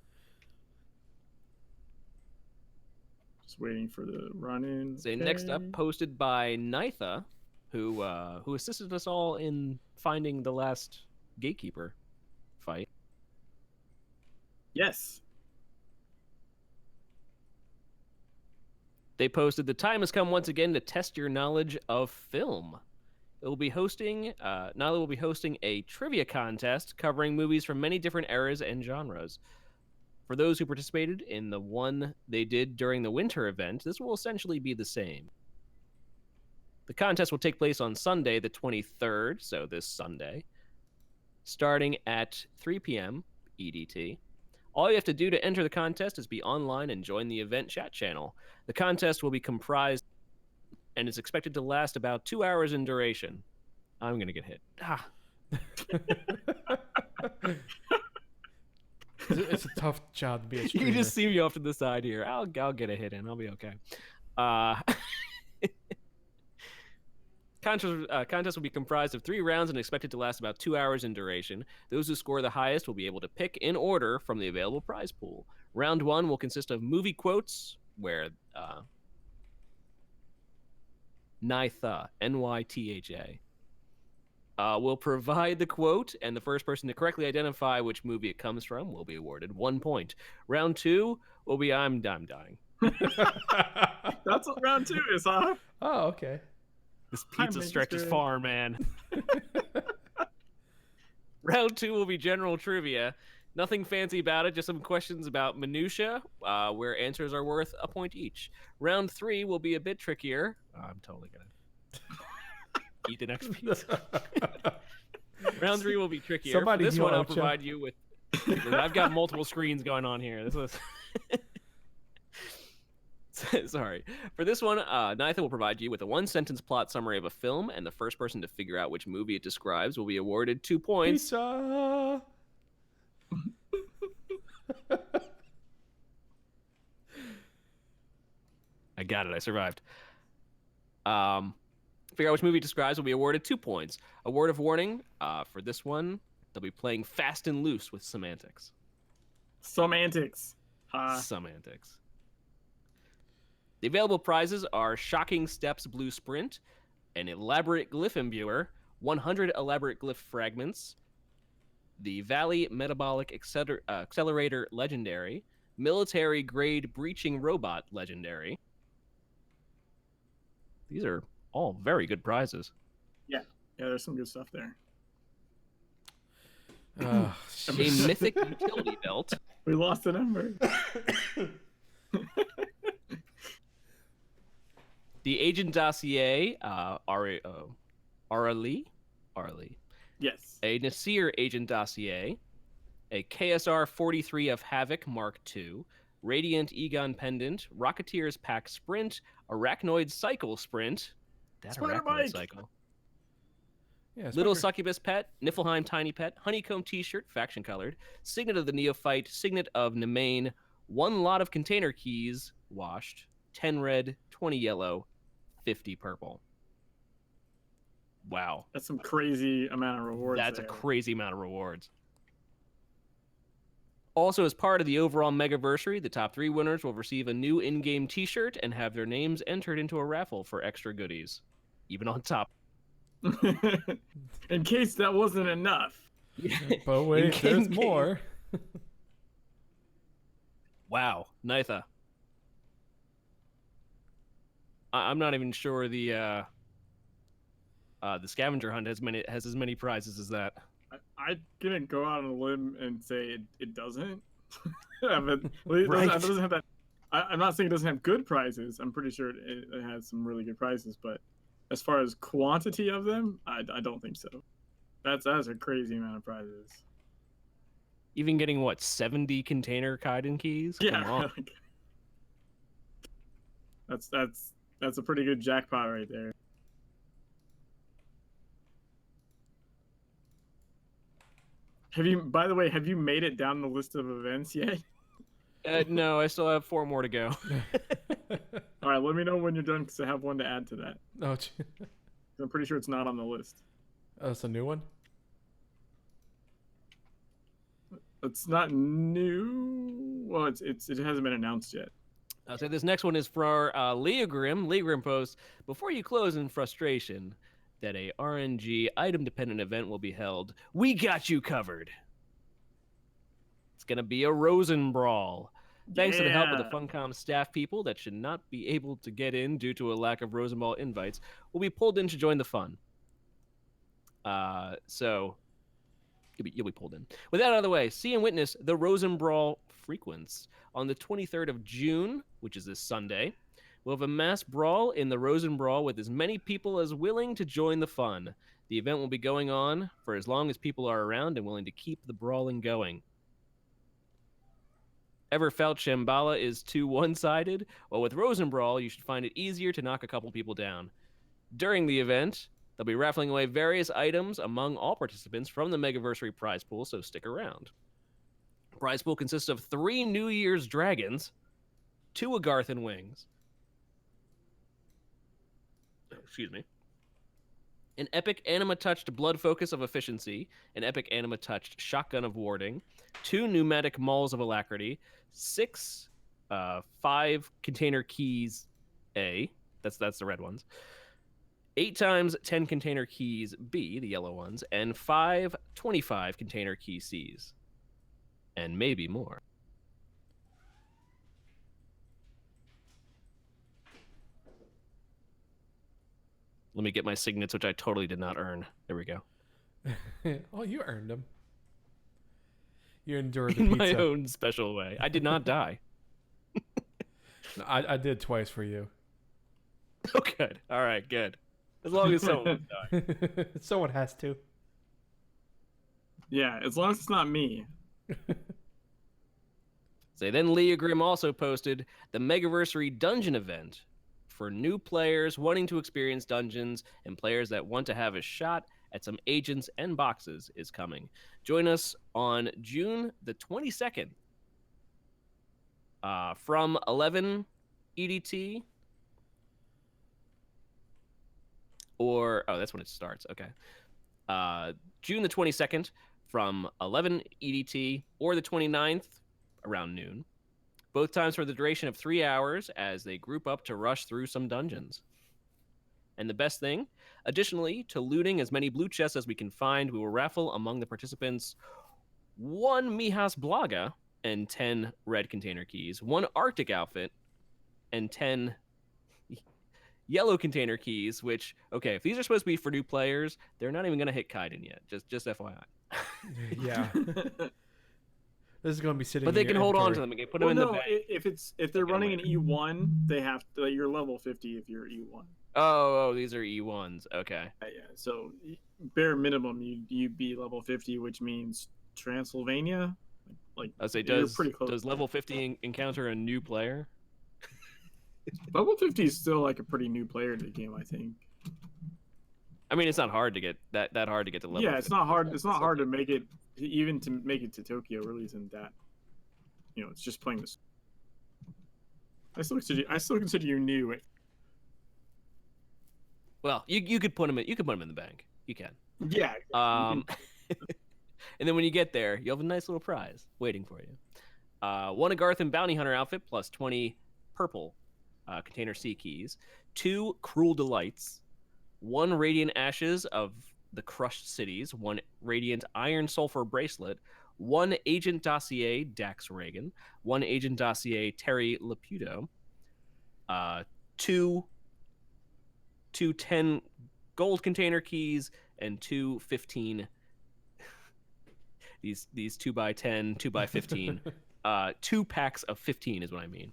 Just waiting for the run-in. So next up, posted by Nitha, who assisted us all in finding the last gatekeeper fight. Yes. They posted, the time has come once again to test your knowledge of film. It will be hosting, Nyla will be hosting a trivia contest covering movies from many different eras and genres. For those who participated in the one they did during the winter event, this will essentially be the same. The contest will take place on Sunday, the 23rd, so this Sunday, starting at 3 p.m. EDT. All you have to do to enter the contest is be online and join the event chat channel. The contest will be comprised and is expected to last about 2 hours in duration. I'm going to get hit. Ah. It's a tough job to be a streamer. You just see me off to the side here. I'll get a hit in. I'll be okay. Contest will be comprised of 3 rounds and expected to last about 2 hours in duration. Those who score the highest will be able to pick in order from the available prize pool. Round 1 will consist of movie quotes, where Nytha, N-Y-T-H-A, will provide the quote, and the first person to correctly identify which movie it comes from will be awarded 1 point. Round 2 will be I'm dying. That's what round 2 is, huh? Oh, okay. This pizza stretches far, man. Round 2 will be general trivia. Nothing fancy about it, just some questions about minutia, where answers are worth a point each. Round 3 will be a bit trickier. I'm totally gonna eat the next pizza. Round 3 will be trickier. Somebody For this heal one, I'll Ocho. provide you with. I've got multiple screens going on here. This was. Sorry. For this one, Nytha will provide you with a 1-sentence plot summary of a film, and the first person to figure out which movie it describes will be awarded 2 points. Pizza. I got it. I survived. Figure out which movie it describes will be awarded 2 points. A word of warning, for this one, they'll be playing fast and loose with semantics. Semantics. Semantics. The available prizes are Shocking Steps Blue Sprint, an elaborate glyph imbuer, 100 elaborate glyph fragments, the Valley Metabolic Accelerator Legendary, Military Grade Breaching Robot Legendary. These are all very good prizes. Yeah, there's some good stuff there. Oh, A Mythic Utility Belt. We lost the number. The Agent Dossier, Arali. Yes. A Nasir Agent Dossier, a KSR 43 of Havoc Mark II, Radiant Egon Pendant, Rocketeer's Pack Sprint, Arachnoid Cycle Sprint. That Spider Arachnoid Bike. Cycle. yeah, Little Spider- Succubus Pet, Niflheim Tiny Pet, Honeycomb T-shirt, faction colored, Signet of the Neophyte, Signet of Nemain, 1 lot of container keys, washed, 10 red, 20 yellow, 50 purple. Wow. That's some crazy amount of rewards. That's there. a crazy amount of rewards. Also, as part of the overall Megaversary, the top 3 winners will receive a new in-game t-shirt and have their names entered into a raffle for extra goodies. Even on top. In case that wasn't enough. But wait, there's more. Wow, Nytha. I'm not even sure the scavenger hunt has as many prizes as that. I'm gonna go out on a limb and say it doesn't. But it Right. doesn't have that. I'm not saying it doesn't have good prizes. I'm pretty sure it has some really good prizes. But as far as quantity of them, I don't think so. That's a crazy amount of prizes. Even getting, what, 70 container Kaiden keys? Come Yeah. on. That's a pretty good jackpot right there. By the way, have you made it down the list of events yet? No, I still have 4 more to go. All right, let me know when you're done because I have one to add to that. Oh, I'm pretty sure it's not on the list. Oh, it's a new one. It's not new. Well, it hasn't been announced yet. So this next one is for Leogrim. Leogrim posts, before you close in frustration, that a RNG item-dependent event will be held. We got you covered. It's going to be a Rosen Brawl. Thanks to the help of the Funcom staff people that should not be able to get in due to a lack of Rosen Brawl invites will be pulled in to join the fun. So you'll be pulled in. With that out of the way, see and witness the Rosen Brawl frequents. On the 23rd of June, which is this Sunday, we'll have a mass brawl in the Rosen Brawl with as many people as willing to join the fun. The event will be going on for as long as people are around and willing to keep the brawling going. Ever felt Shambhala is too one-sided? Well, with Rosen Brawl, you should find it easier to knock a couple people down. During the event, they'll be raffling away various items among all participants from the Megaversary prize pool, so stick around. The prize pool consists of 3 New Year's dragons, 2 Agarthan wings, an epic anima-touched blood focus of efficiency, an epic anima-touched shotgun of warding, 2 pneumatic mauls of alacrity, 5 container keys A, that's the red ones, 8 times 10 container keys B, the yellow ones, and 5 25 container key Cs. And maybe more. Let me get my signets, which I totally did not earn. There we go. Oh, you earned them. You endured the In pizza. my own special way. I did not die. No, I did twice for you. Oh, good. All right, good. As long as someone died. Someone has to. Yeah, as long as it's not me. So then Leogrim also posted the Megaversary Dungeon event for new players wanting to experience dungeons and players that want to have a shot at some agents and boxes is coming. Join us on June the 22nd from 11 EDT or, oh, that's when it starts. Okay. June the 22nd from 11 EDT or the 29th around noon. Both times for the duration of 3 hours as they group up to rush through some dungeons. And the best thing, additionally to looting as many blue chests as we can find, we will raffle among the participants 1 Mijas Blaga and 10 red container keys, 1 Arctic outfit, and 10 yellow container keys, which, okay, if these are supposed to be for new players, they're not even going to hit Kaiden yet. Just FYI. Yeah. This is going to be sitting. But they can hold on to them and put them in the bag. If they're running an E1, they have to. You're level 50 if you're E1. Oh, these are E1s. Okay. Yeah. So bare minimum, you'd be level 50, which means Transylvania. Like I say, you're pretty close. Does level 50 encounter a new player? Level 50 is still like a pretty new player to the game, I think. I mean, it's not hard to get that hard to get to level. Yeah, it's 50. not hard. It's not hard to make it, even to make it to Tokyo. Really, isn't that? It's just playing this. I still consider you new. Well, you could put them in. You could put them in the bank. You can. Yeah. And then when you get there, you'll have a nice little prize waiting for you. 1 Agarthan Bounty Hunter outfit plus 20 purple container C keys, 2 Cruel Delights, 1 Radiant Ashes of the Crushed Cities, 1 Radiant Iron Sulfur Bracelet, 1 Agent Dossier Dax Reagan, 1 Agent Dossier Terry Laputo, 2 10 gold container keys, and 2 15 these 2x10, 2x15, 2 packs of 15 is what I mean.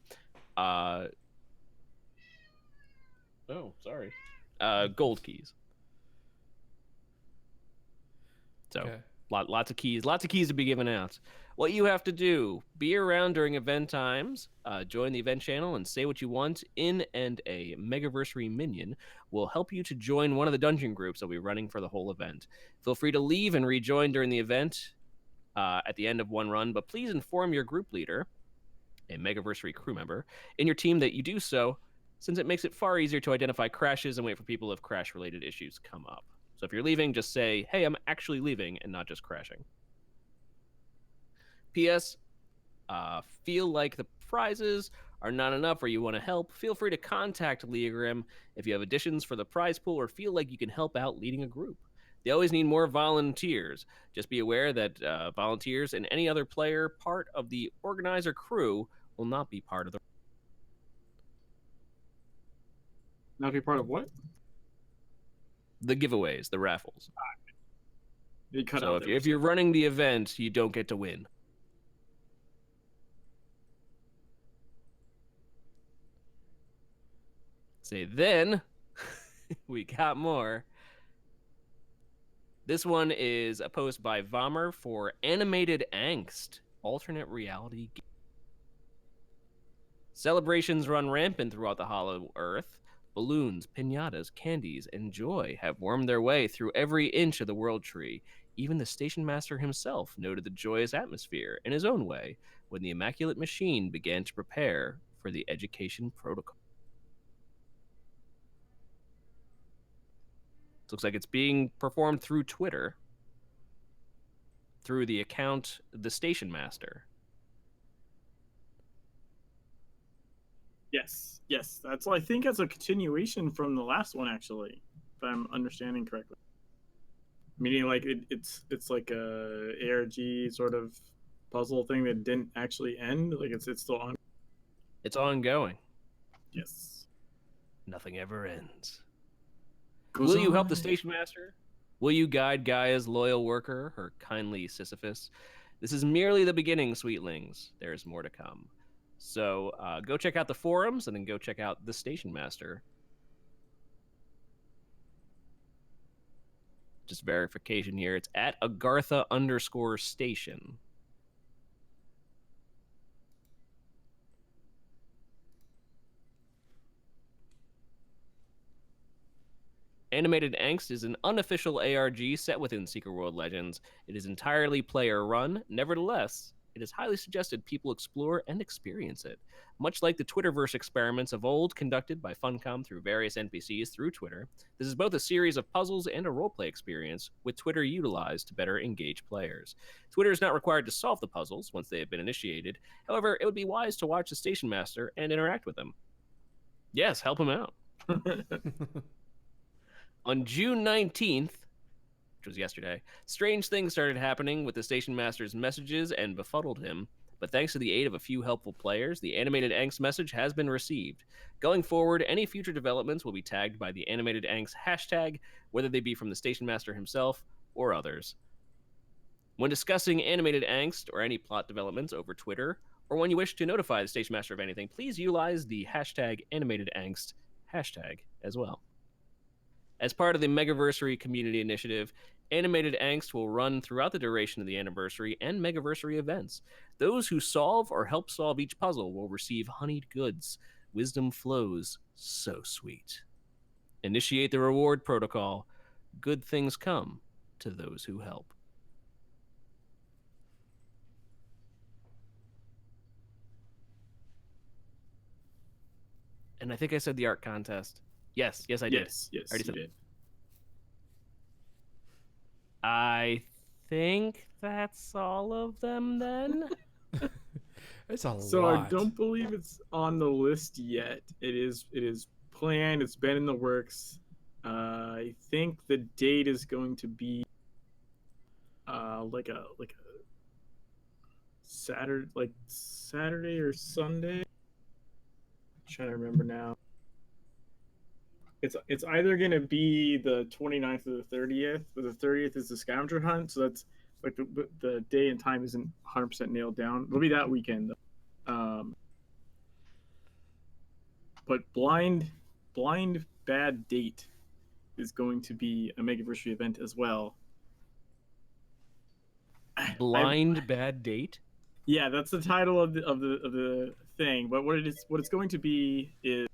Sorry. Gold keys. So Okay. lots of keys to be given out. What you have to do: be around during event times, join the event channel, and say what you want in, and a Megaversary minion will help you to join one of the dungeon groups that will be running for the whole event. Feel free to leave and rejoin during the event at the end of one run, but please inform your group leader, a Megaversary crew member, in your team that you do so since it makes it far easier to identify crashes and wait for people if crash-related issues come up. So if you're leaving, just say, hey, I'm actually leaving, and not just crashing. P.S. Feel like the prizes are not enough or you want to help, feel free to contact Leogrim if you have additions for the prize pool or feel like you can help out leading a group. They always need more volunteers. Just be aware that volunteers and any other player part of the organizer crew will not be part of the... Not be part of what? the giveaways, the raffles. They cut So out if you're running the event, you don't get to win. Say then, we got more. This one is a post by Vomer for Animated Angst, alternate reality game. Celebrations run rampant throughout the Hollow Earth. Balloons, pinatas, candies, and joy have wormed their way through every inch of the World Tree. Even the station master himself noted the joyous atmosphere in his own way when the Immaculate Machine began to prepare for the education protocol. It looks like it's being performed through Twitter, through the account The Station Master. Yes. I think that's a continuation from the last one, actually, if I'm understanding correctly. Meaning, like it's like a ARG sort of puzzle thing that didn't actually end. Like it's still on. It's ongoing. Yes. Nothing ever ends. Goes Will you on. help the Station Master? Will you guide Gaia's loyal worker, her kindly Sisyphus? This is merely the beginning, sweetlings. There is more to come. So go check out the forums and then go check out the Station Master. Just verification here. It's at Agartha_station. Animated Angst is an unofficial ARG set within Secret World Legends. It is entirely player-run. Nevertheless, it is highly suggested people explore and experience it. Much like the Twitterverse experiments of old conducted by Funcom through various NPCs through Twitter, this is both a series of puzzles and a roleplay experience, with Twitter utilized to better engage players. Twitter is not required to solve the puzzles once they have been initiated. However, it would be wise to watch the Station Master and interact with him. Yes, help him out. On June 19th, which was yesterday, strange things started happening with the Station Master's messages and befuddled him, but thanks to the aid of a few helpful players, the Animated Angst message has been received. Going forward, any future developments will be tagged by the Animated Angst hashtag, whether they be from the Station Master himself or others. When discussing Animated Angst or any plot developments over Twitter, or when you wish to notify the Station Master of anything, please utilize the hashtag Animated Angst hashtag as well. As part of the Megaversary Community Initiative, Animated Angst will run throughout the duration of the anniversary and Megaversary events. Those who solve or help solve each puzzle will receive honeyed goods. Wisdom flows so sweet. Initiate the reward protocol. Good things come to those who help. And I think I said the art contest. Yes, I did. Yes, I already you said did. I think that's all of them then. It's a So lot. I don't believe it's on the list yet. It is planned. It's been in the works. I think the date is going to be like a Saturday or Sunday. I'm trying to remember now. It's either going to be the 29th or the 30th, but the 30th is the scavenger hunt, so that's like the day and time isn't 100% nailed down. It'll be that weekend though. But blind bad date is going to be a Megaversary event as well. Blind bad date. Yeah, that's the title of the thing. But what it's going to be is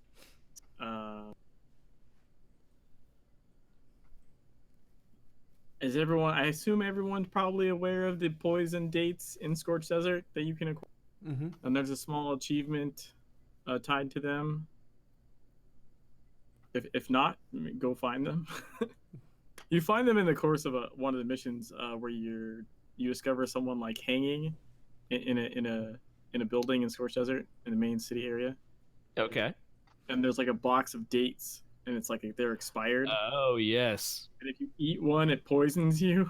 everyone? I assume everyone's probably aware of the poison dates in Scorched Desert that you can acquire. Mm-hmm. And there's a small achievement tied to them. If not, go find them. You find them in the course of one of the missions where you discover someone like hanging in a building in Scorched Desert in the main city area. Okay. And there's like a box of dates, and it's like they're expired. Oh yes. And if you eat one, it poisons you.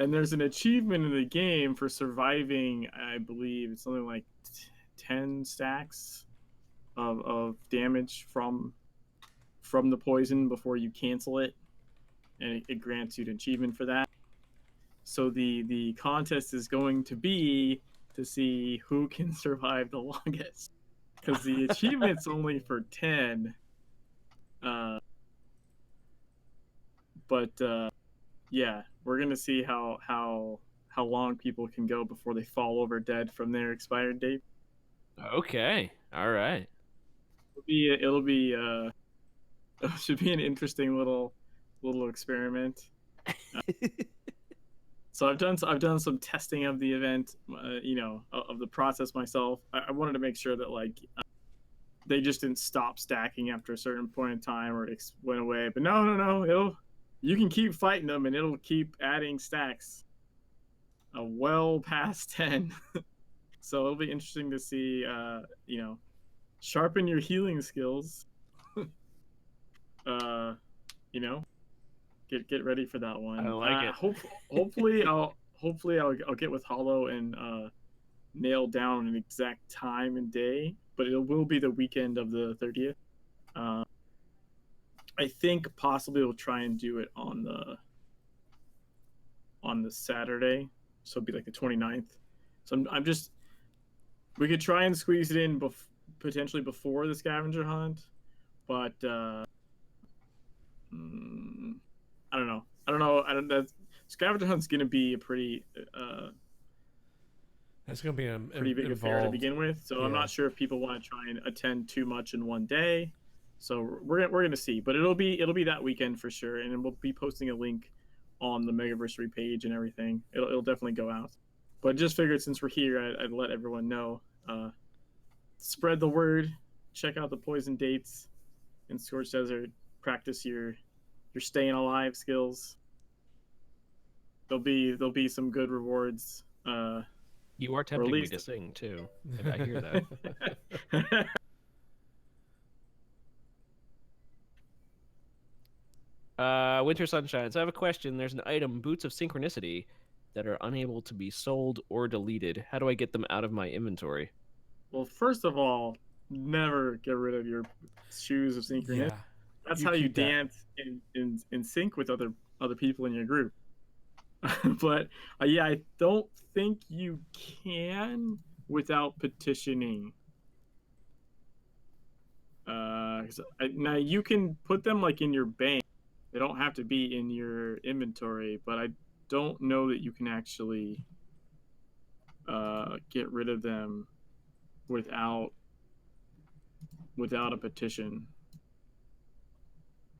And there's an achievement in the game for surviving, I believe it's something like 10 stacks of damage from the poison before you cancel it, and it grants you an achievement for that. So the contest is going to be to see who can survive the longest, because the achievement's only for 10. But yeah, we're gonna see how long people can go before they fall over dead from their expired date. Okay. All right. It should be an interesting little experiment. So I've done some testing of the event, of the process myself. I wanted to make sure that they just didn't stop stacking after a certain point in time, or it went away. But no, you can keep fighting them, and it'll keep adding stacks well past 10. So it'll be interesting to see, sharpen your healing skills. Get ready for that one. I like it. Hopefully I'll get with Hollow and nail down an exact time and day, but it will be the weekend of the 30th. I think possibly we'll try and do it on the Saturday, so it'll be like the 29th. So we could try and squeeze it in potentially before the scavenger hunt, but I don't know. That scavenger hunt's gonna be a pretty That's gonna be pretty big affair to begin with. So Yeah. I'm not sure if people want to try and attend too much in one day. So we're gonna see, but it'll be that weekend for sure, and we'll be posting a link on the Megaversary page and everything. It'll definitely go out. But just figured since we're here, I'd let everyone know. Spread the word. Check out the poison dates in Scorched Desert. Practice your staying alive skills. There'll be some good rewards. You are tempting me to sing too. I hear that. Winter Sunshine. So I have a question. There's an item, Boots of Synchronicity, that are unable to be sold or deleted. How do I get them out of my inventory? Well, first of all, never get rid of your shoes of synchronicity. Yeah. That's how you dance in sync with other people in your group. But yeah, I don't think you can without petitioning. Now you can put them like in your bank. They don't have to be in your inventory, but I don't know that you can actually get rid of them without a petition.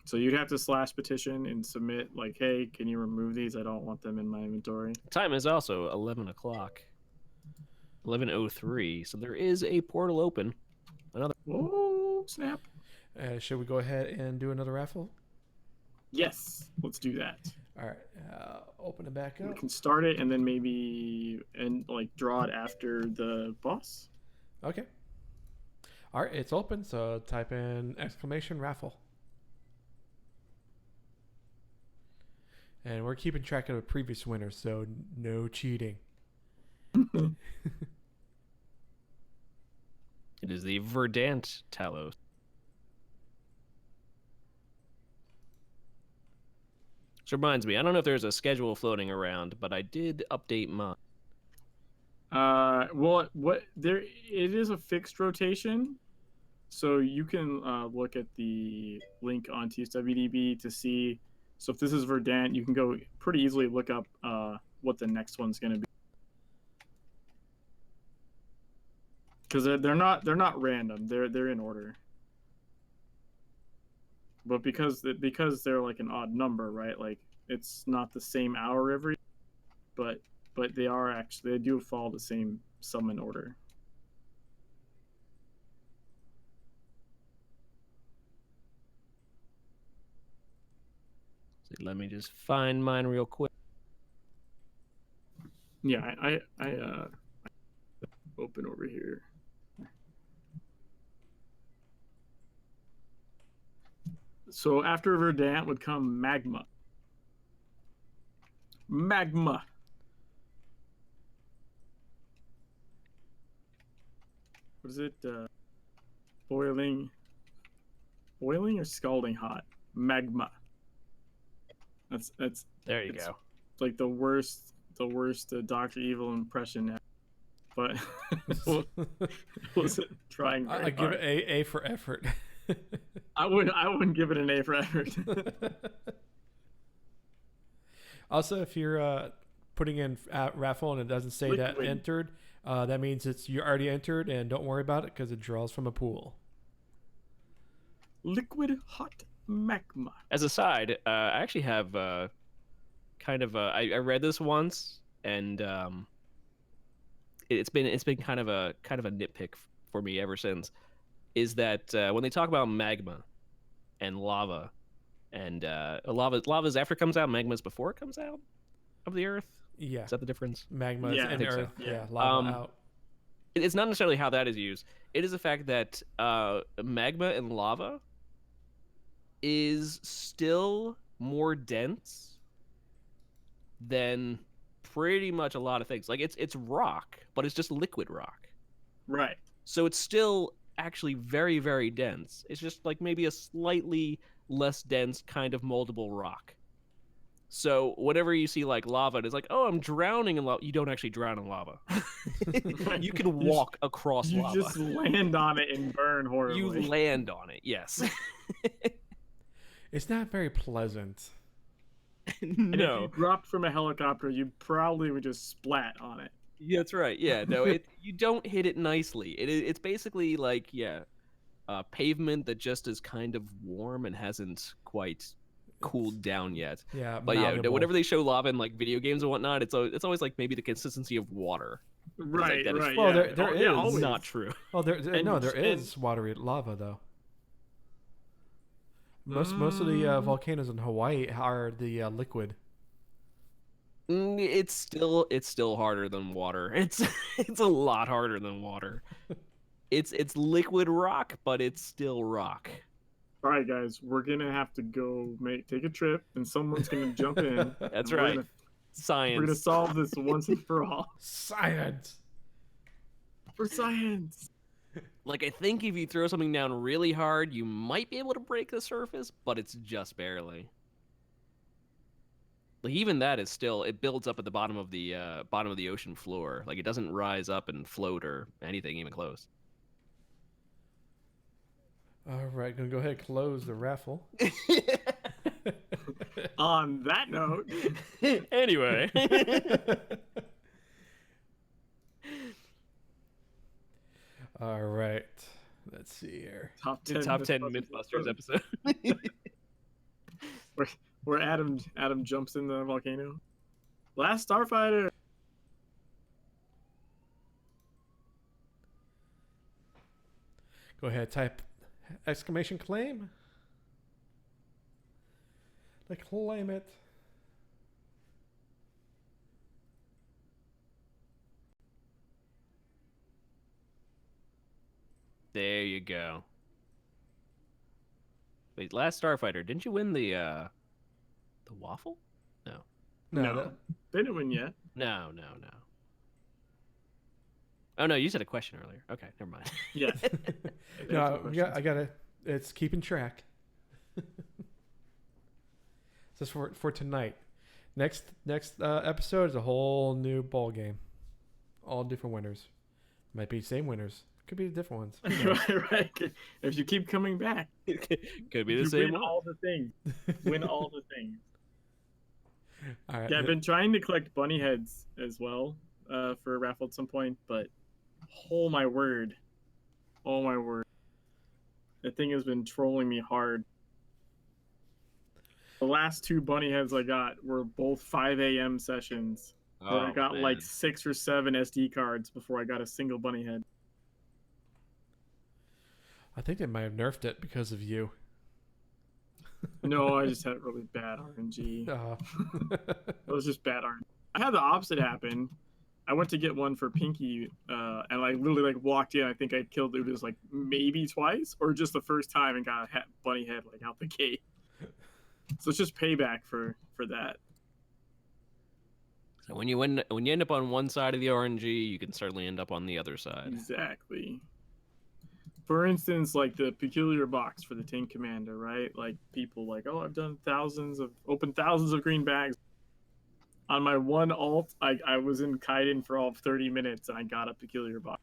So you'd have to /petition and submit like, hey, can you remove these? I don't want them in my inventory. Time is also 11 o'clock. 11:03. So there is a portal open. Another. Oh, snap. Should we go ahead and do another raffle? Yes, let's do that. All right. Open it back up. We can start it and then maybe draw it after the boss. Okay. All right, it's open. So type in !raffle. And we're keeping track of the previous winners, so no cheating. It is the Verdant Talos. Which reminds me, I don't know if there's a schedule floating around, but I did update mine. It is a fixed rotation, so you can look at the link on TSWDB to see. So if this is Verdant, you can go pretty easily look up what the next one's going to be, because they're not random. They're in order. But because they're like an odd number, right? Like it's not the same hour every, but they do follow the same summon order. So let me just find mine real quick. Yeah, I open over here. So after Verdant would come Magma. Magma. What is it? Boiling or scalding hot? Magma. That's There you it's go. like the worst Dr. Evil impression ever. But was trying very I give hard. it A for effort. I wouldn't give it an A for effort. Also, if you're putting in raffle and it doesn't say that Liquid. entered, that means you already entered, and don't worry about it because it draws from a pool. Liquid hot magma. As a side, I actually have I read this once, and it's been kind of a nitpick for me ever since. Is that when they talk about magma and lava, and lava's after it comes out, magma's before it comes out of the earth. Yeah, Is that the difference? magma is Yeah, I in think so. earth. Yeah. Yeah, lava Um, out. It's not necessarily how that is used. It is the fact that magma and lava is still more dense than pretty much a lot of things. Like it's rock, but it's just liquid rock. Right. So it's still actually very, very dense. It's just like maybe a slightly less dense kind of moldable rock. So whenever you see like lava, it's like, oh, I'm drowning in lava. You don't actually drown in lava. You can walk across You lava. just land on it and burn You horribly. land on it, yes. It's not very pleasant. And if No, you dropped from a helicopter, you probably would just splat on it. that's right. Yeah, no, you don't hit it nicely. It's basically like pavement that just is kind of warm and hasn't quite cooled down yet. Yeah, But yeah, malleable. whenever they show lava in like video games and whatnot, it's always like maybe the consistency of water. Right, that is- right. Well, yeah. there Yeah, is. always. Not true. Oh, there And- is watery lava though. Most of the volcanoes in Hawaii are the liquid. It's still harder than water. It's a lot harder than water. It's liquid rock, but it's still rock. All right, guys, we're gonna have to go take a trip, and someone's gonna jump in. That's and right. We're gonna Science. solve this once and for all. Science. For science. Like I think if you throw something down really hard, you might be able to break the surface, but it's just barely. Like even that is still it builds up at the bottom of the ocean floor. Like it doesn't rise up and float or anything even close. All right, gonna go ahead and close the raffle. On that note, Anyway. All right, let's see here. top The 10 top 10 Mythbusters Mythbusters episode. where Adam jumps in the volcano. Last Starfighter. Go ahead, type exclamation claim. Like claim it. There you go. Wait, last Starfighter, didn't you win the waffle? No. No. They didn't win yet. No. Oh no, you said a question earlier. Okay, never mind. Yeah. No, I gotta. It's keeping track. Just for tonight. Next episode is a whole new ball game. All different winners. Might be same winners. Could be different ones. Who knows? right. If you keep coming back, Could be the you same win one. all the things. Win all the things. All right. Yeah, I've been trying to collect bunny heads as well for a raffle at some point, but oh my word. That thing has been trolling me hard. The last 2 bunny heads I got were both 5 a.m. sessions. Where I got like 6 or 7 SD cards before I got a single bunny head. I think they might have nerfed it because of you. No, I just had really bad RNG. Uh, It was just bad RNG. I had the opposite happen. I went to get one for Pinky, and I literally like walked in. I think I killed it was like maybe twice, or just the first time, and got a bunny head like out the gate. So it's just payback for that. So when you end up on one side of the RNG, you can certainly end up on the other side. Exactly. For instance, like the peculiar box for the Tank Commander, right? Like people like, oh, I've opened thousands of green bags. On my one alt, I was in Kaiden for all of 30 minutes, and I got a peculiar box,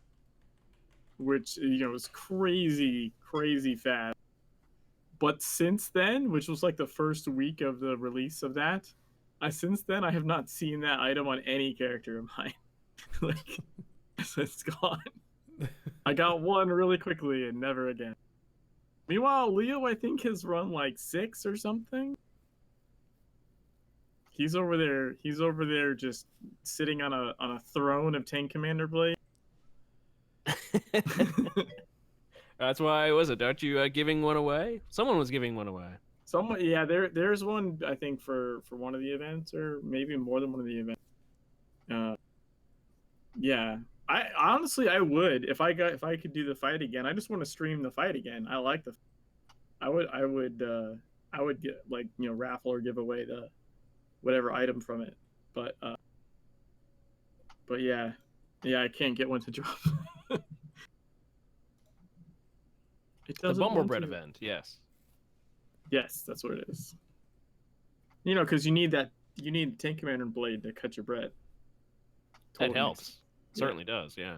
which was crazy, crazy fast. But since then, which was like the first week of the release of that, since then I have not seen that item on any character of mine. Like, it's gone. I got one really quickly and never again. Meanwhile, Leo, I think, has run like 6 or something. He's over there. He's over there, just sitting on a throne of Tank Commander blade. That's why, was it? Aren't you giving one away? Someone was giving one away. Someone, yeah, there's one I think for one of the events, or maybe more than one of the events. Yeah, I honestly I would if I could do the fight again. I just want to stream the fight again. I like the. I would get like raffle or give away the whatever item from it, but yeah, I can't get one to drop. It The doesn't want Bumblebread to. event, yes. Yes, that's what it is. Because you need Tank Commander blade to cut your bread. That helps. Certainly does, yeah.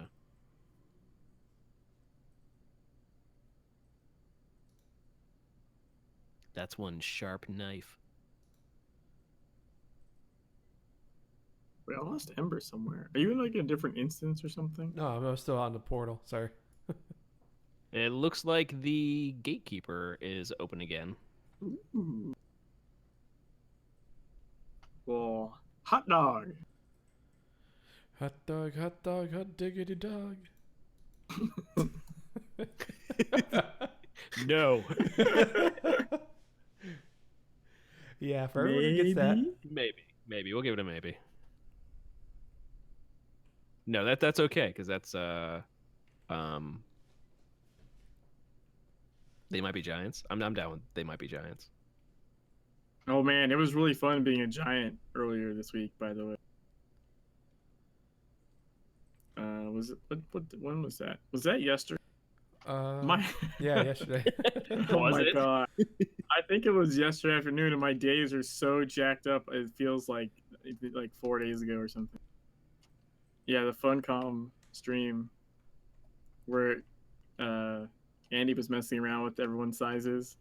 That's one sharp knife. Wait, I lost Ember somewhere. Are you in like a different instance or something? no, I'm still on the portal. Sorry. It looks like the gatekeeper is open again. Ooh. Well, hot dog. Hot dog, hot diggity dog. No. Yeah, for everyone who gets that. Maybe. We'll give it a maybe. No, that's okay, because that's they might be giants. I'm down with they might be giants. Oh man, it was really fun being a giant earlier this week. By the way, was it when was that? Was that yesterday? Yeah, yesterday. Oh Was my it? god! I think it was yesterday afternoon, and my days are so jacked up. It feels like 4 days ago or something. Yeah, the Funcom stream where Andy was messing around with everyone's sizes.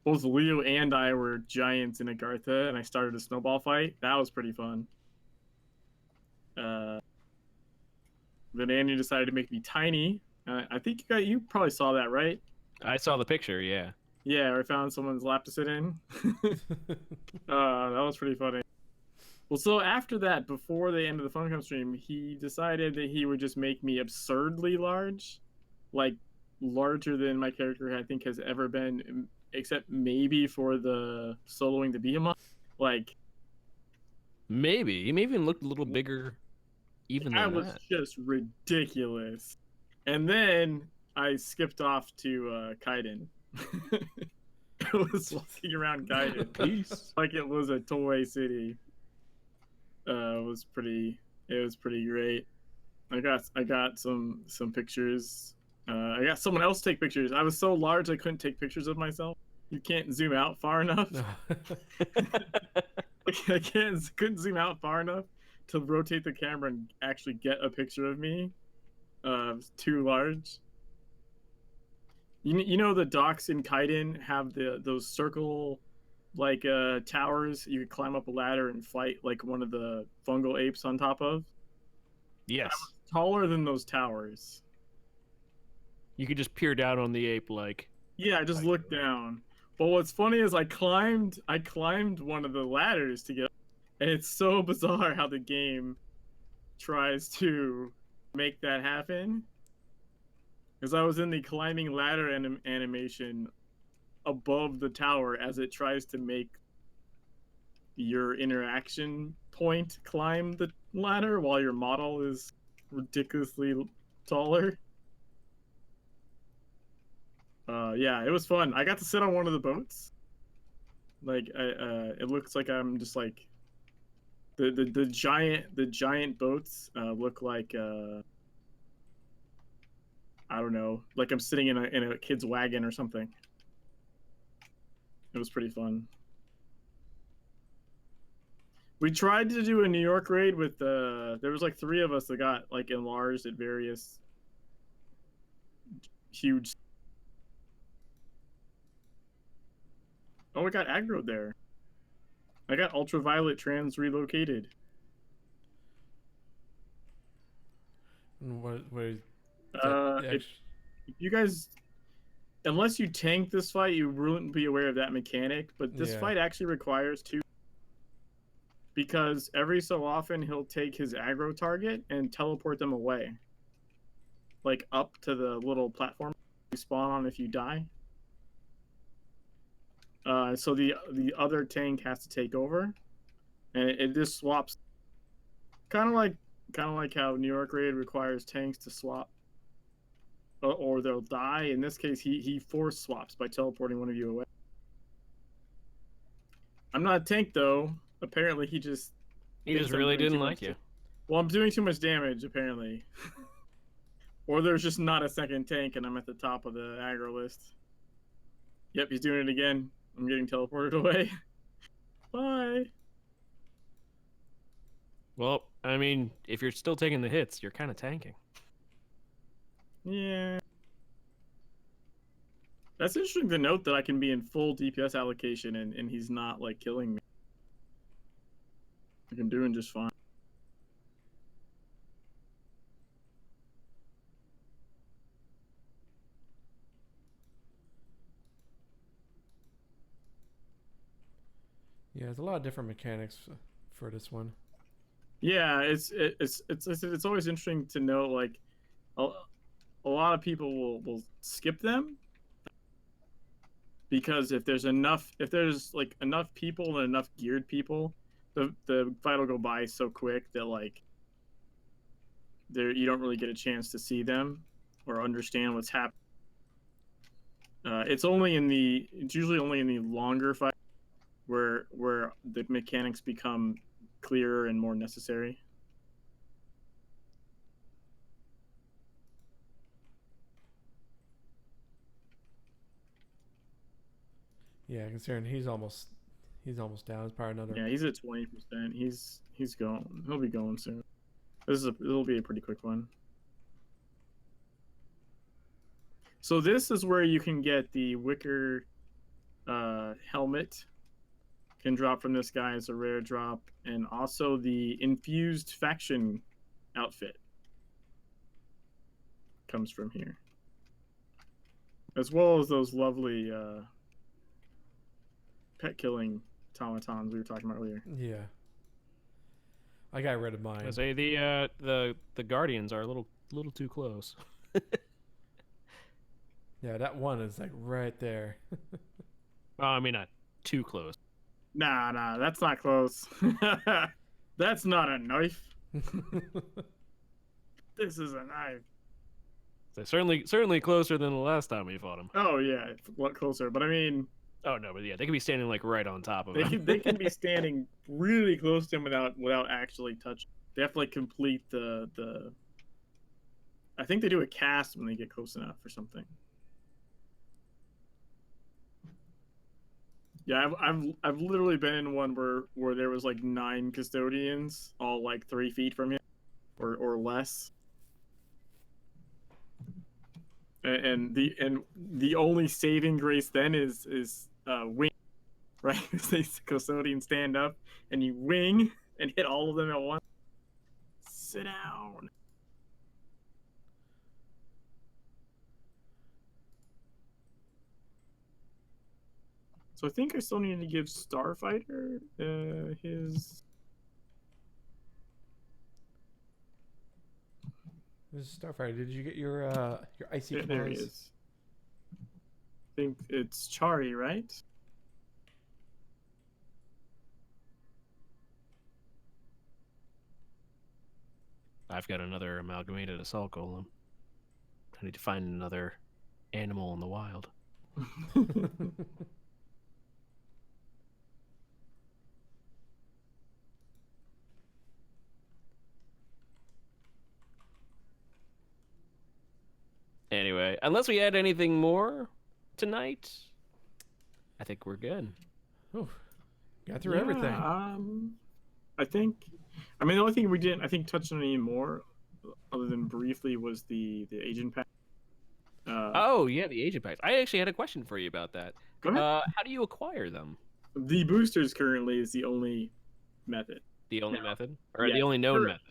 Both Leo and I were giants in Agartha, and I started a snowball fight. That was pretty fun. Then Andy decided to make me tiny. I think you probably saw that, right? I saw the picture, yeah. Yeah, or I found someone's lap to sit in. That was pretty funny. Well, so after that, before the end of the Funcom stream, he decided that he would just make me absurdly large, like larger than my character I think has ever been, except maybe for the soloing the Behemoth. Like, Maybe. He may even looked a little bigger even that than was that. just ridiculous. And then I skipped off to Kaiden. I was walking around Kaiden Peace. like it was a toy city. It was pretty great. I got some pictures. I got someone else take pictures. I was so large I couldn't take pictures of myself. You can't zoom out far enough. No. I couldn't zoom out far enough to rotate the camera and actually get a picture of me. It was too large. You know the docks in Kaiden have those circle towers you could climb up a ladder and fight like one of the fungal apes on top of. Yes. Taller than those towers. You could just peer down on the ape like. Yeah, I just looked down. But what's funny is I climbed one of the ladders to get up, and it's so bizarre how the game tries to make that happen. Because I was in the climbing ladder animation above the tower as it tries to make your interaction point climb the ladder while your model is ridiculously taller. Yeah, it was fun. I got to sit on one of the boats. Like, it looks like I'm just like the giant boats look like I don't know, like I'm sitting in a kid's wagon or something. It was pretty fun. We tried to do a New York raid with there was like 3 of us that got like enlarged at various huge. Oh, I got aggroed there. I got ultraviolet trans relocated. And what is If you guys, unless you tank this fight, you wouldn't be aware of that mechanic. But this fight actually requires 2, because every so often he'll take his aggro target and teleport them away, like up to the little platform you spawn on if you die. So the other tank has to take over, and it just swaps, kind of like how New York raid requires tanks to swap, or they'll die. In this case, he force swaps by teleporting one of you away. I'm not a tank though. Apparently, he just really didn't like you. Well, I'm doing too much damage apparently, or there's just not a second tank, and I'm at the top of the aggro list. Yep, he's doing it again. I'm getting teleported away. Bye. Well, I mean, if you're still taking the hits, you're kind of tanking. Yeah. That's interesting to note that I can be in full DPS allocation and he's not like killing me. Like, I'm doing just fine. Yeah, there's a lot of different mechanics for this one. Yeah, it's always interesting to know, like a lot of people will skip them because if there's like enough people and enough geared people, the fight will go by so quick that like you don't really get a chance to see them or understand what's happening. It's usually only in the longer fight where the mechanics become clearer and more necessary. Yeah, considering he's almost down. It's probably another. Yeah, he's at 20%. He's going. He'll be going soon. It'll be a pretty quick one. So this is where you can get the wicker helmet. Can drop from this guy as a rare drop, and also the infused faction outfit comes from here, as well as those lovely pet killing automatons we were talking about earlier. Yeah, I got rid of mine. I say the guardians are a little too close. Yeah, that one is like right there. Well, I mean, not too close. Nah, that's not close. That's not a knife. This is a knife. So certainly closer than the last time we fought him. Oh yeah, a lot closer. But I mean, oh no, but yeah, they could be standing like right on top of him. They can be standing really close to him without actually touching. They have to like complete the. I think they do a cast when they get close enough or something. Yeah, I've literally been in one where there was like 9 custodians, all like 3 feet from him, or less. And the only saving grace then is wing, right? The custodians stand up and you wing and hit all of them at once. Sit down. So I think I still need to give Starfighter his. This is Starfighter. Did you get your icy claws? There he is. think it's Chari, right? I've got another amalgamated assault golem. I need to find another animal in the wild. Anyway, unless we add anything more tonight, I think we're good. Ooh, got through everything. I think. I mean, the only thing we didn't, I think, touch on any more, other than briefly, was the agent pack. Oh yeah, the agent packs. I actually had a question for you about that. Go ahead. How do you acquire them? The boosters currently is the only method. The only Yeah. method, or Yeah, the only known correct.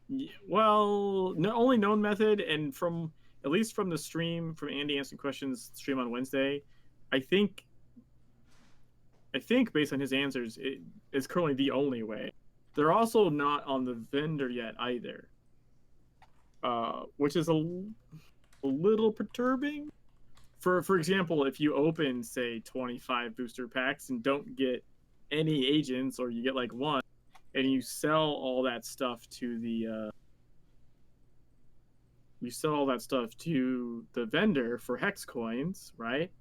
method? Well, no, only known method, and from at least from the stream from Andy Answering Questions stream on Wednesday, I think based on his answers, it is currently the only way. They're also not on the vendor yet either, which is a little perturbing. For example, if you open say 25 booster packs and don't get any agents, or you get like one, and you sell all that stuff to the vendor for hex coins, right?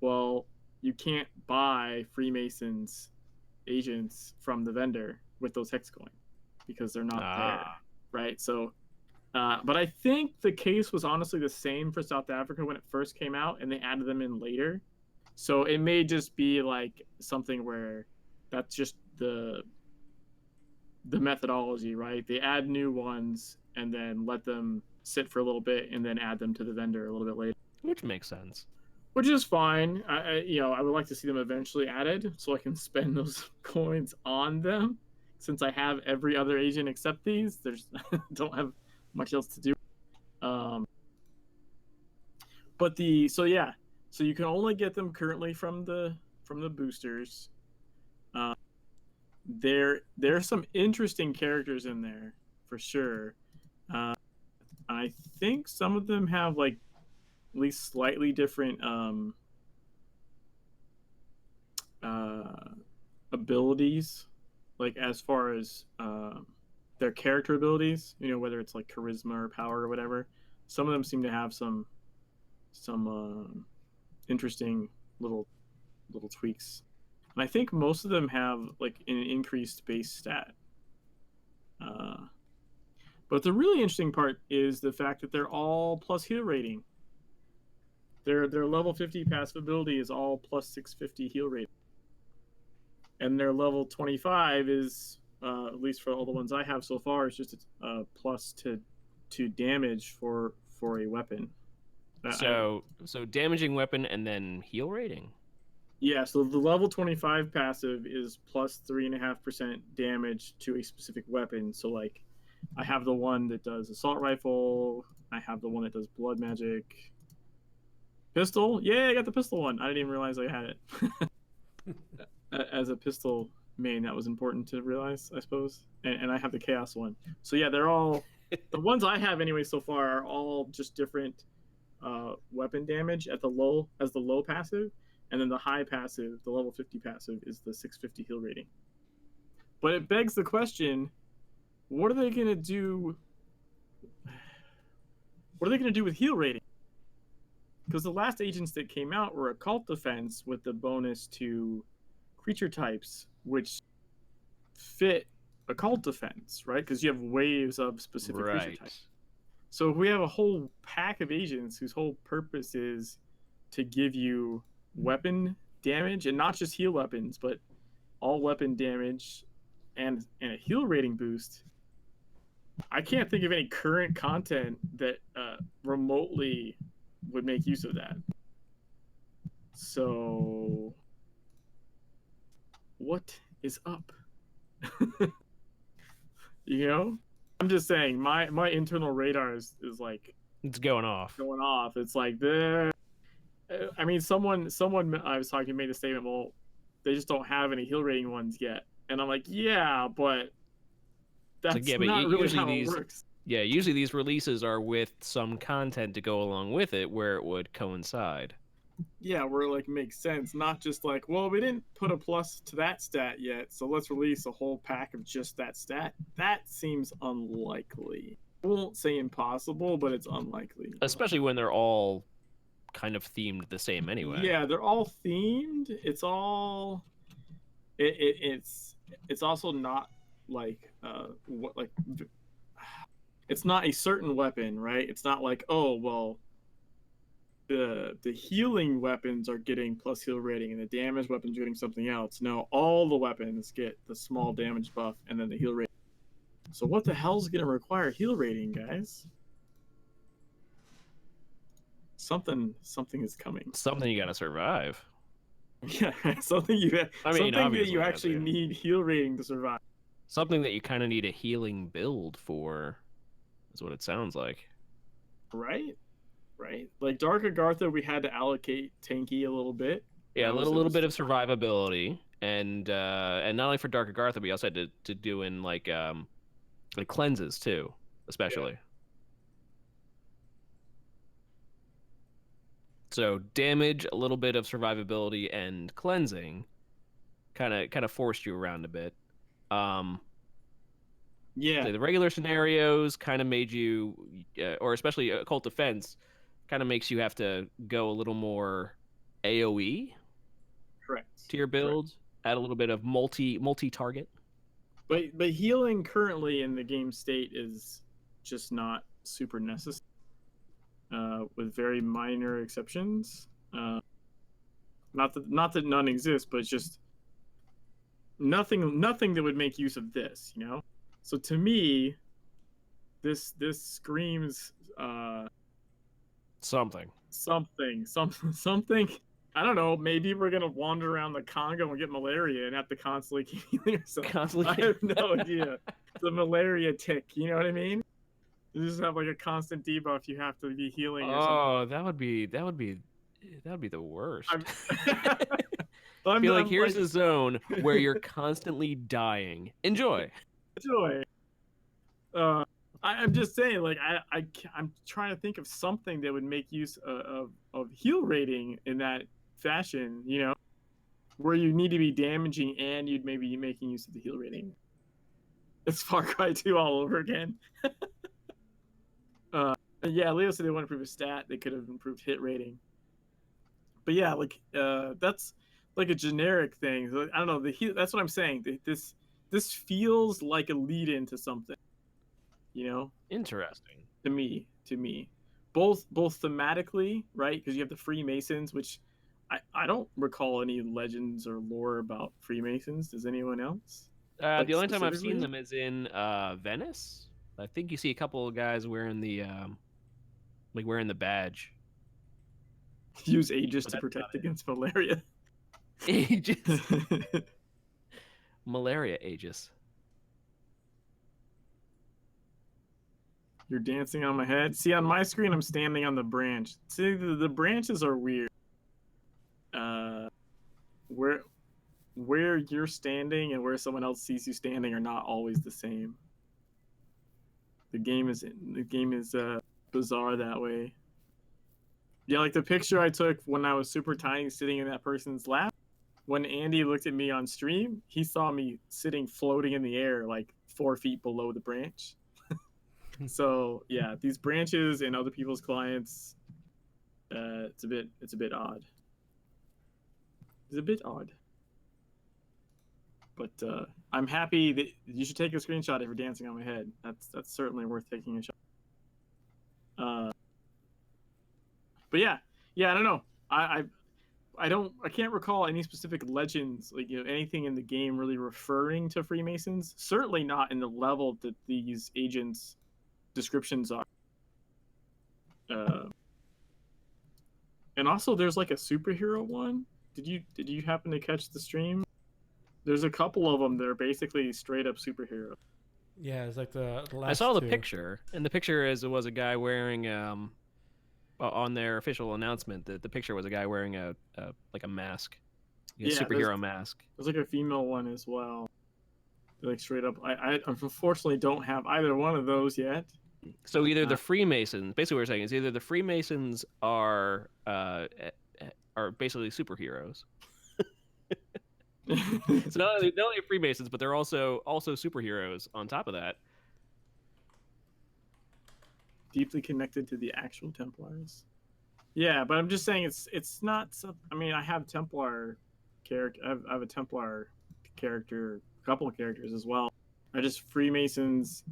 Well, you can't buy Freemasons agents from the vendor with those hex coins because they're not there, right? So, but I think the case was honestly the same for South Africa when it first came out, and they added them in later. So it may just be like something where that's just the methodology, right? They add new ones and then let them sit for a little bit and then add them to the vendor a little bit later, Which makes sense. which is fine. I would like to see them eventually added so I can spend those coins on them. Since I have every other agent except these, there's don't have much else to do. So you can only get them currently from the boosters. There's some interesting characters in there for sure. I think some of them have like at least slightly different abilities, like as far as their character abilities. Whether it's like charisma or power or whatever. Some of them seem to have some interesting little tweaks. And I think most of them have like an increased base stat. But the really interesting part is the fact that they're all plus heal rating. Their level 50 passive ability is all plus 650 heal rating. And their level 25 is, at least for all the ones I have so far, is just a plus to damage for a weapon. So damaging weapon and then heal rating. Yeah, so the level 25 passive is plus 3.5% damage to a specific weapon. So like, I have the one that does assault rifle. I have the one that does blood magic. Pistol? Yeah, I got the pistol one. I didn't even realize I had it. As a pistol main, that was important to realize, I suppose. And I have the chaos one. So yeah, they're all the ones I have anyway so far are all just different weapon damage at the low passive, and then the high passive, the level 50 passive, is the 650 heal rating. But it begs the question, what are they gonna do? What are they gonna do with heal rating? Because the last agents that came out were occult defense with the bonus to creature types, which fit occult defense, right? Because you have waves of specific creature types. So if we have a whole pack of agents whose whole purpose is to give you weapon damage, and not just heal weapons, but all weapon damage and a heal rating boost, I can't think of any current content that remotely would make use of that. So what is up? I'm just saying my internal radar is like, it's going off. It's like the I mean, someone I was talking to made the statement, well, they just don't have any heal rating ones yet. And I'm like, yeah, but that's like, yeah, not but really how it works. Yeah, usually these releases are with some content to go along with it where it would coincide. Yeah, where it like makes sense, not just like, well, we didn't put a plus to that stat yet, so let's release a whole pack of just that stat. That seems unlikely. I won't say impossible, but it's unlikely. Especially when they're all kind of themed the same anyway. Yeah, they're all themed. It's all it's also not like what like it's not a certain weapon, right? It's not like, oh well, the healing weapons are getting plus heal rating and the damage weapons are getting something else. No, all the weapons get the small damage buff and then the heal rating. So what the hell's gonna require heal rating, guys? Something is coming. Something you gotta survive. Yeah, something I mean, something that obviously, you yeah, actually yeah. need heal rating to survive. Something that you kind of need a healing build for, is what it sounds like. Right? Right? Like Dark Agartha, we had to allocate tanky a little bit. Yeah, a That was little bit of survivability, and not only for Dark Agartha, we also had to do in like cleanses too, especially. So damage, a little bit of survivability, and cleansing, kind of forced you around a bit. Yeah. So the regular scenarios kind of made you, or especially occult defense, kind of makes you have to go a little more AOE Correct. to your build. Correct. Add a little bit of multi target. But healing currently in the game state is just not super necessary, with very minor exceptions. Not that none exist, but it's just nothing that would make use of this, you know. So to me, this screams Something. something. I don't know. Maybe we're gonna wander around the Congo and get malaria and have to constantly keep healing ourselves. Constantly. I have no idea. The malaria tick. You know what I mean? You just have like a constant debuff. You have to be healing. Or something. Oh, that would be the worst. I'm Feel like here's like, a zone where you're constantly dying. Enjoy. joy. I'm just saying, like, I'm trying to think of something that would make use of heal rating in that fashion, you know, where you need to be damaging and you'd maybe be making use of the heal rating. It's Far Cry 2 all over again. Yeah, Leo said they want to improve a stat. They could have improved hit rating. But yeah, like that's like a generic thing. So, I don't know. That's what I'm saying. This feels like a lead into something. You know, Interesting. to me, both thematically, right? Because you have the Freemasons, which I don't recall any legends or lore about Freemasons. Does anyone else? Like, The only time I've seen specifically? them is in Venice. I think you see a couple of guys wearing the wearing the badge. Use Aegis But to that's protect about it. against malaria. Aegis. Malaria Aegis. You're dancing on my head. See, on my screen, I'm standing on the branch. See, the branches are weird. Where you're standing and where someone else sees you standing are not always the same. The game is bizarre that way. Yeah, like the picture I took when I was super tiny, sitting in that person's lap. When Andy looked at me on stream, he saw me sitting floating in the air, like 4 feet below the branch. So yeah, these branches and other people's clients, it's a bit odd. It's a bit odd. But I'm happy that you should take a screenshot if you're dancing on my head. That's certainly worth taking a shot. But yeah, I don't know. I can't recall any specific legends, like, you know, anything in the game really referring to Freemasons. Certainly not in the level that these agents' descriptions are. And also, there's like a superhero one. Did you happen to catch the stream? There's a couple of them that are basically straight up superheroes. Yeah, it's like the last I saw the two. picture, and the picture was a guy wearing on their official announcement that the picture was a guy wearing a mask, a superhero mask. There's like a female one as well. They're like straight up. I unfortunately don't have either one of those yet. So either the Freemasons, basically what we're saying is either the Freemasons are are basically superheroes. So not only Freemasons, but they're also superheroes on top of that. Deeply connected to the actual Templars. Yeah, but I'm just saying it's not. I mean, I have Templar character. I have a Templar character, a couple of characters as well. I just Freemasons,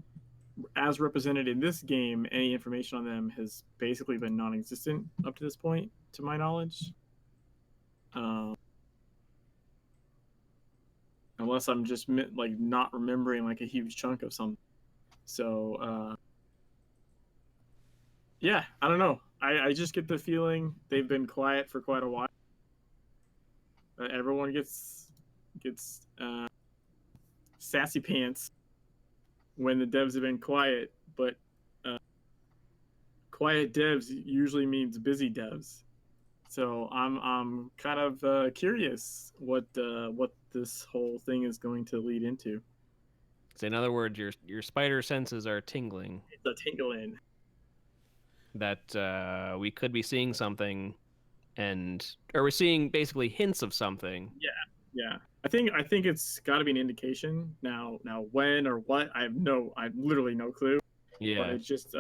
as represented in this game, any information on them has basically been non-existent up to this point, to my knowledge. Unless I'm just like not remembering like a huge chunk of something. So yeah, I don't know. I just get the feeling they've been quiet for quite a while. Everyone gets sassy pants when the devs have been quiet, but quiet devs usually means busy devs. So I'm kind of curious what this whole thing is going to lead into. So in other words, your spider senses are tingling. It's a tingling. That we could be seeing something, or we're seeing basically hints of something. Yeah. I think it's got to be an indication. Now when or what, I literally no clue. Yeah. But it's just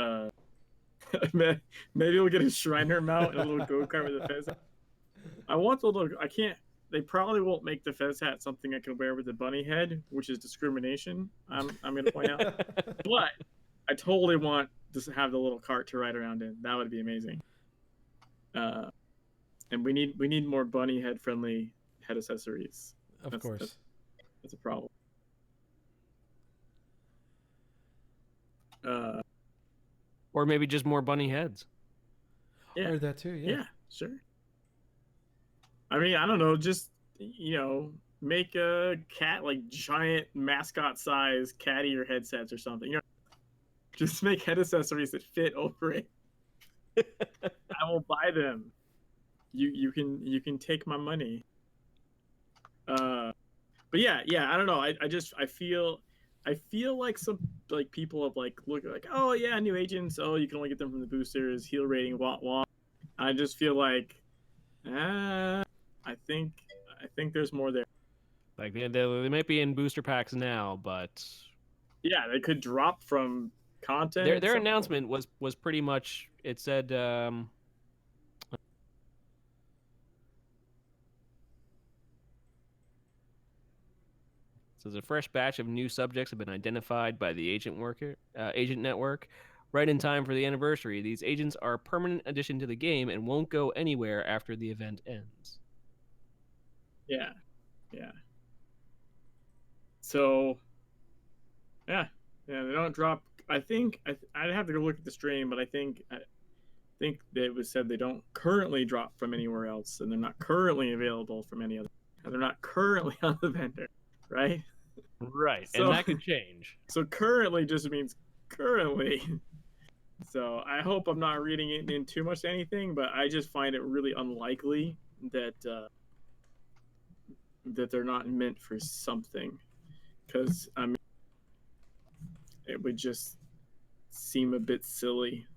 maybe we'll get a Shriner mount and a little go-kart with a fez. I want the little. I can't. They probably won't make the fez hat something I can wear with a bunny head, which is discrimination. I'm going to point out. But I totally want to have the little cart to ride around in. That would be amazing. And we need more bunny head friendly head accessories. Of course. That's a problem. Or maybe just more bunny heads. Yeah. Or that too, yeah. Yeah, sure. I mean, I don't know, just, make a cat, like, giant mascot size cat ear headsets or something. Just make head accessories that fit over it. I will buy them. You can take my money. But yeah, I don't know. I feel like some like people have like look like, oh yeah, new agents. Oh, you can only get them from the boosters. Heal rating, wah. I just feel like, I think there's more there. Like they might be in booster packs now, but yeah, they could drop from content. Their announcement was pretty much, it said says a fresh batch of new subjects have been identified by the agent network right in time for the anniversary. These agents are a permanent addition to the game and won't go anywhere after the event ends. Yeah. So, yeah, they don't drop. I think I'd have to go look at the stream, but I think it was said they don't currently drop from anywhere else, and they're not currently available from any other. They're not currently on the vendor, right? Right, so, and that could change. So currently just means currently. So I hope I'm not reading it in too much anything, but I just find it really unlikely that they're not meant for something, because I mean, it would just seem a bit silly.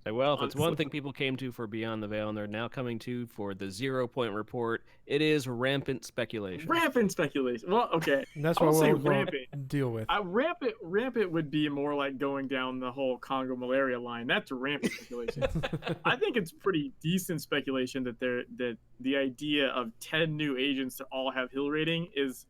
Well, if it's one thing people came to for Beyond the Veil, and they're now coming to for the 0 Point Report, it is rampant speculation. Rampant speculation. Well, okay. And that's what we're going to deal with. Rampant would be more like going down the whole Congo malaria line. That's rampant speculation. I think it's pretty decent speculation that the idea of 10 new agents to all have heal rating is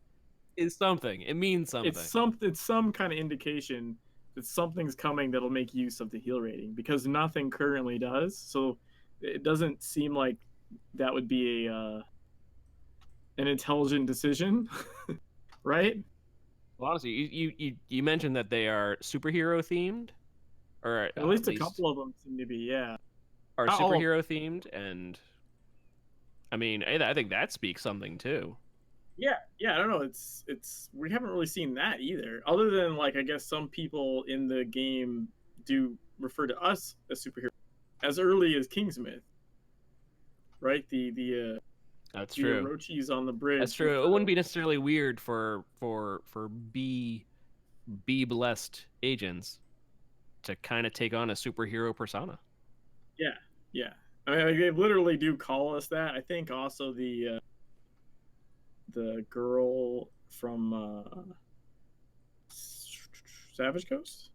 something. It means something. It's some kind of indication that something's coming that'll make use of the heal rating, because nothing currently does. So it doesn't seem like that would be an intelligent decision, right? Well, honestly, you mentioned that they are superhero themed, or at least a couple of them seem to be, yeah. Are superhero themed, and I mean, I think that speaks something too. Yeah, I don't know. It's we haven't really seen that either, other than like I guess some people in the game do refer to us as superheroes as early as Kingsmith, right? The that's true. Orochis on the bridge. That's true. It wouldn't be necessarily weird for B blessed agents to kind of take on a superhero persona. Yeah. I mean, like, they literally do call us that. I think also the girl from Savage Coast,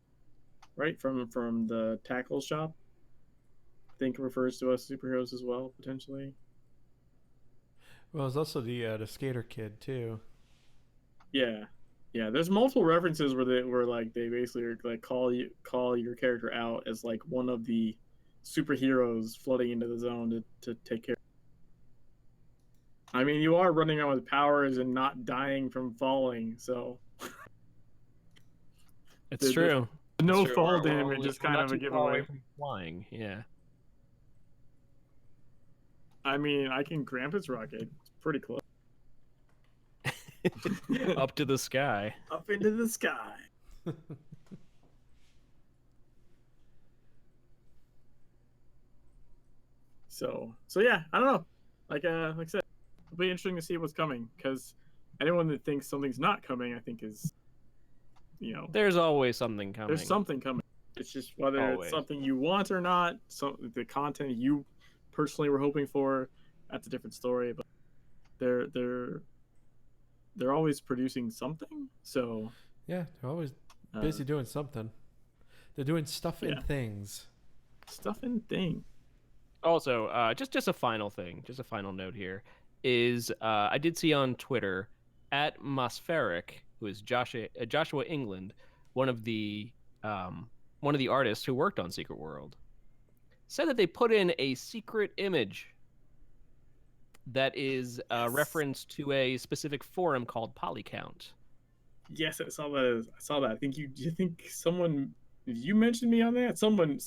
right? From the tackle shop, I think refers to us superheroes as well, potentially. Well, there's also the skater kid too. Yeah, yeah. There's multiple references where like they basically are, like call your character out as like one of the superheroes flooding into the zone to take care. I mean, you are running around with powers and not dying from falling, so It's the true. no It's true. fall We're damage is we're kind not of a too far away giveaway. from flying. Yeah. I mean, I can Krampus rocket. It's pretty close. Up to the sky. Up into the sky. So yeah, I don't know. Like I said, it'll be interesting to see what's coming, because anyone that thinks something's not coming, I think is, There's always something coming. there's something coming. It's just whether Always. it's something you want or not. So the content you personally were hoping for, that's a different story. But they're always producing something. So Yeah, they're always busy doing something. They're doing stuff yeah. and things. Stuff and thing. Also, just a final thing, just a final note here is I did see on Twitter at Mospheric, who is Joshua England, one of the artists who worked on Secret World, said that they put in a secret image that is a reference to a specific forum called Polycount. Yes, I saw that. I saw that. I think you think someone, you mentioned me on that. Someone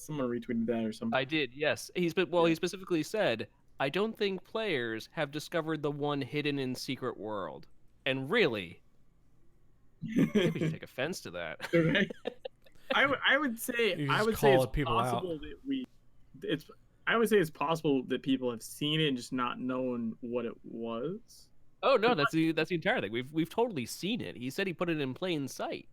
retweeted that or something. I did, yes. He specifically said, "I don't think players have discovered the one hidden in Secret World." And really, maybe we should take offense to that. Okay. I would say You I just would say call it's people out. possible it's possible that people have seen it and just not known what it was. Oh no, that's the entire thing. We've totally seen it. He said he put it in plain sight.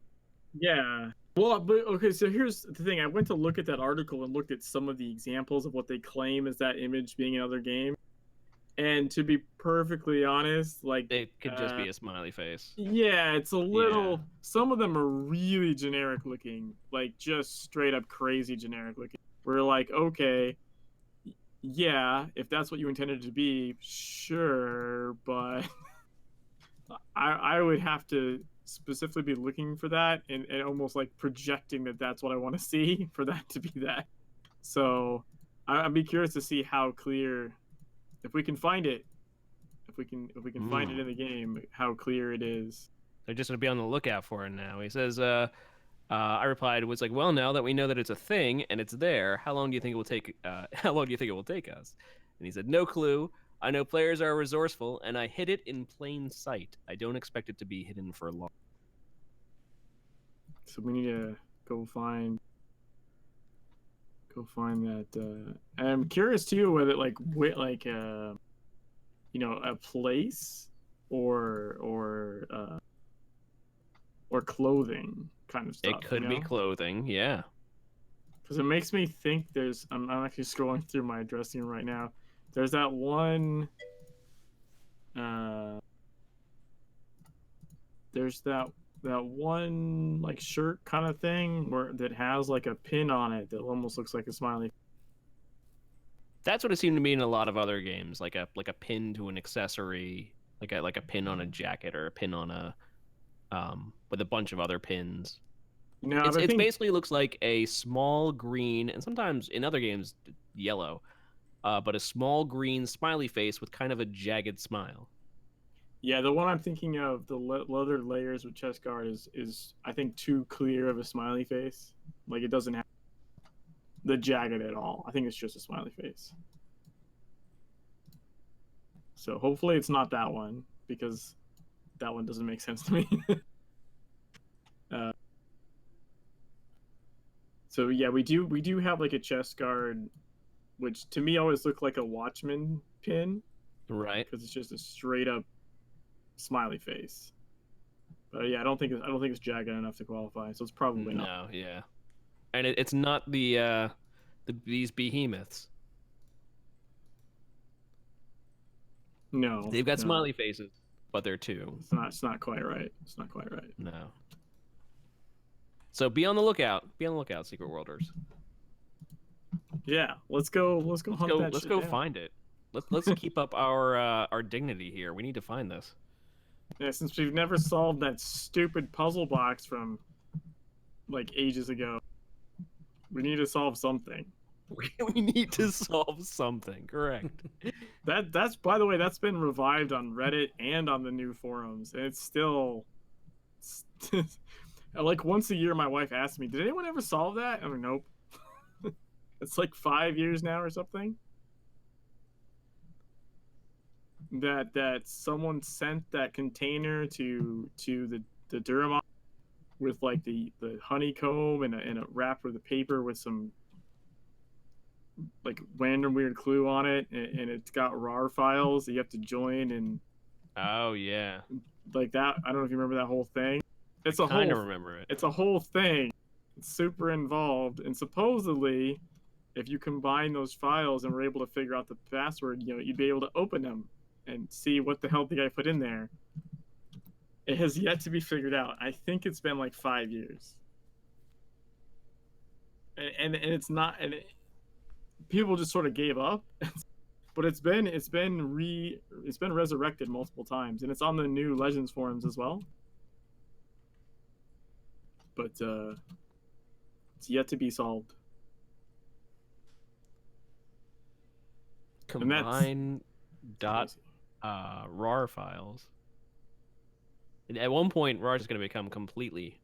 Yeah. Well, but okay, so here's the thing. I went to look at that article and looked at some of the examples of what they claim as that image being another game. And to be perfectly honest, like, It could just be a smiley face. yeah, it's a little. Some of them are really generic looking, like just straight up crazy generic looking. We're like, okay, yeah, if that's what you intended to be, sure, but I would have to specifically be looking for that and almost like projecting that that's what I want to see for that to be that. So I'd be curious to see how clear, if we can find it, if we can find it in the game, how clear it is. They're just gonna be on the lookout for it now. He says, I replied, was like, well, now that we know that it's a thing and it's there, how long do you think it will take? How long do you think it will take us? And he said, no clue. I know players are resourceful, and I hid it in plain sight. I don't expect it to be hidden for long. So we need to go find that. I'm curious too whether a place or clothing kind of stuff. It could be clothing, yeah. Because it makes me think there's. I'm actually scrolling through my dressing room right now. There's that one. There's that one like shirt kind of thing that has like a pin on it that almost looks like a smiley. That's what it seemed to me in a lot of other games, like a pin to an accessory, like a pin on a jacket or a pin on a with a bunch of other pins. No, it basically looks like a small green, and sometimes in other games yellow, but a small green smiley face with kind of a jagged smile. Yeah, the one I'm thinking of, the leather layers with chest guard is I think too clear of a smiley face. Like it doesn't have the jagged at all. I think it's just a smiley face. So hopefully it's not that one, because that one doesn't make sense to me. So yeah, we do have like a chest guard, which to me always looked like a Watchman pin, right? Because it's just a straight up smiley face. But yeah, I don't think it's jagged enough to qualify, so it's probably not. No, yeah, and it's not the these behemoths. No, They've got no. smiley faces, but they're two. It's not quite right. It's not quite right. No. So be on the lookout. Be on the lookout, Secret Worlders. Yeah, let's go hunt that Let's shit go down. find it. Let's keep up our dignity here. We need to find this. Yeah, since we've never solved that stupid puzzle box from like ages ago, we need to solve something. We need to solve something. Correct. That's by the way, that's been revived on Reddit and on the new forums, and it's still like once a year my wife asks me, did anyone ever solve that? I'm like, nope. It's like 5 years now or something. That someone sent that container to the Durham with like the honeycomb and a wrapper of the paper with some like random weird clue on it, and it's got RAR files that you have to join, and Oh yeah. like that. I don't know if you remember that whole thing. It's a Kind whole of remember it. it's a whole thing. It's super involved, and supposedly if you combine those files and were able to figure out the password, you know, you'd be able to open them and see what the hell the guy put in there. It has yet to be figured out. I think it's been like 5 years, and it's not, and people just sort of gave up. But it's been resurrected multiple times, and it's on the new Legends forums as well. But it's yet to be solved. Combine dot RAR files. And at one point, RAR is going to become completely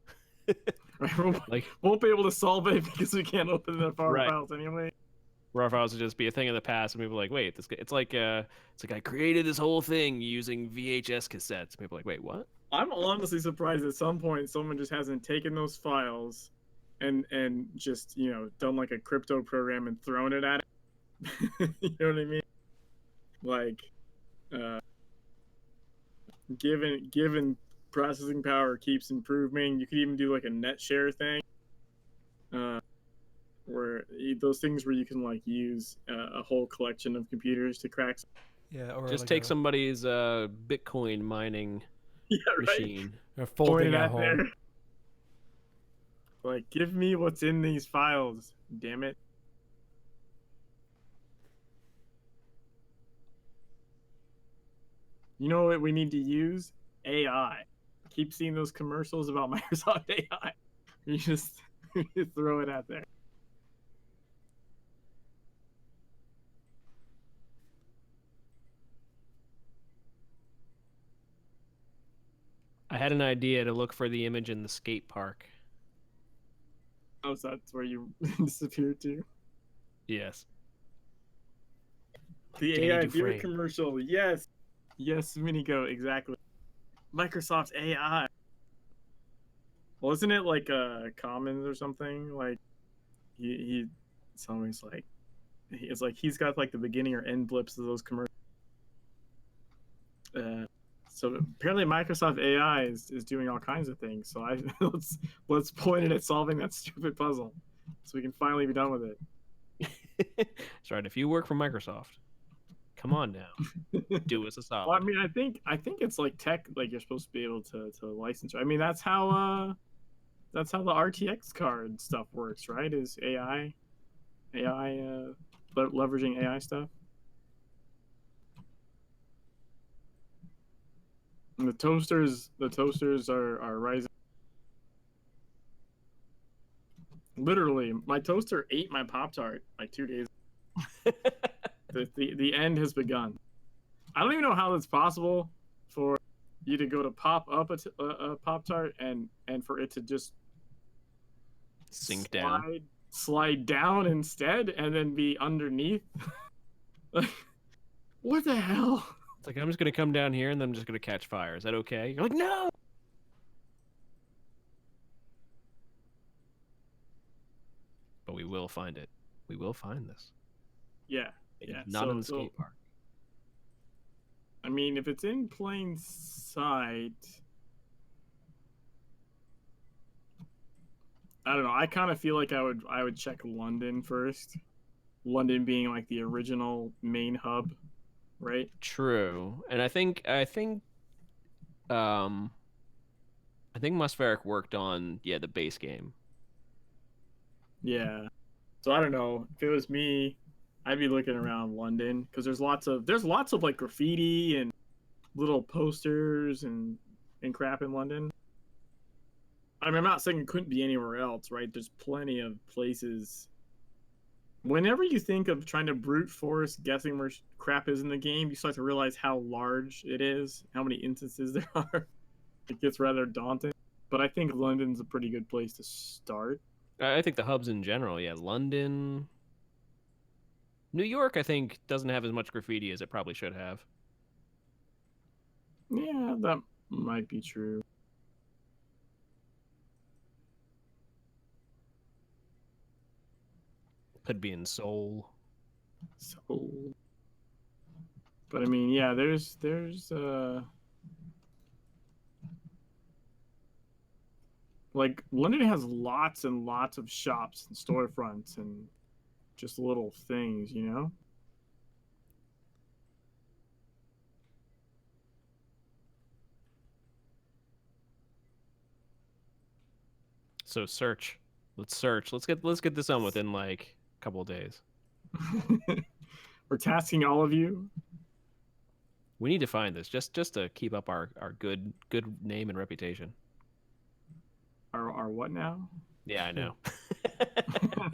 Like won't be able to solve it because we can't open the Right. files anyway. RAR files would just be a thing of the past, and people are like, wait, this it's like I created this whole thing using VHS cassettes. People are like, wait, what? I'm honestly surprised at some point someone just hasn't taken those files and just, you know, done like a crypto program and thrown it at it. You know what I mean? Like given processing power keeps improving, you could even do like a net share thing. Where those things where you can like use a whole collection of computers to crack. Yeah, or Just like take somebody's Bitcoin mining machine. Or folding at at home. there. Like, give me what's in these files, damn it. You know what we need to use? AI. Keep seeing those commercials about Microsoft AI. You just throw it out there. I had an idea to look for the image in the skate park. Oh, so that's where you disappeared to? Yes. The Danny AI beer Dufresne. commercial. Yes. Yes, Minigo, exactly. Microsoft AI. Well, isn't it like Commons or something? Like he it's always like it's like he's got like the beginning or end blips of those commercials. So apparently Microsoft AI is doing all kinds of things. So let's point it at solving that stupid puzzle, so we can finally be done with it. That's right. If you work for Microsoft, come on now, do us a solid. Well, I mean, I think it's like tech, like you're supposed to be able to license. I mean, that's how the RTX card stuff works, right? Is AI leveraging AI stuff. And the toasters are rising. Literally, my toaster ate my Pop-Tart like 2 days. The end has begun. I don't even know how that's possible for you to go to pop up a Pop-Tart and for it to just slide down instead and then be underneath. Like, what the hell? It's like, I'm just going to come down here and then I'm just going to catch fire. Is that okay? You're like, no! But we will find it. We will find this. Yeah. Not in the skate park. I mean, if it's in plain sight, I don't know. I kind of feel like I would check London first, London being like the original main hub, right? True. And um I think Musfarek worked on the base game. Yeah. So I don't know. If it was me, I'd be looking around London because there's lots of like graffiti and little posters and crap in London. I mean, I'm not saying it couldn't be anywhere else, right? There's plenty of places. Whenever you think of trying to brute force guessing where crap is in the game, you start to realize how large it is, how many instances there are. It gets rather daunting. But I think London's a pretty good place to start. I think the hubs in general, London, New York, I think doesn't have as much graffiti as it probably should have. Yeah, that might be true. Could be in Seoul. So, but I mean, yeah, there's like London has lots and lots of shops and storefronts and just little things, you know? So search. Let's search. Let's get this on within like a couple of days. We're tasking all of you. We need to find this just to keep up our good name and reputation. Our what now? Yeah, I know.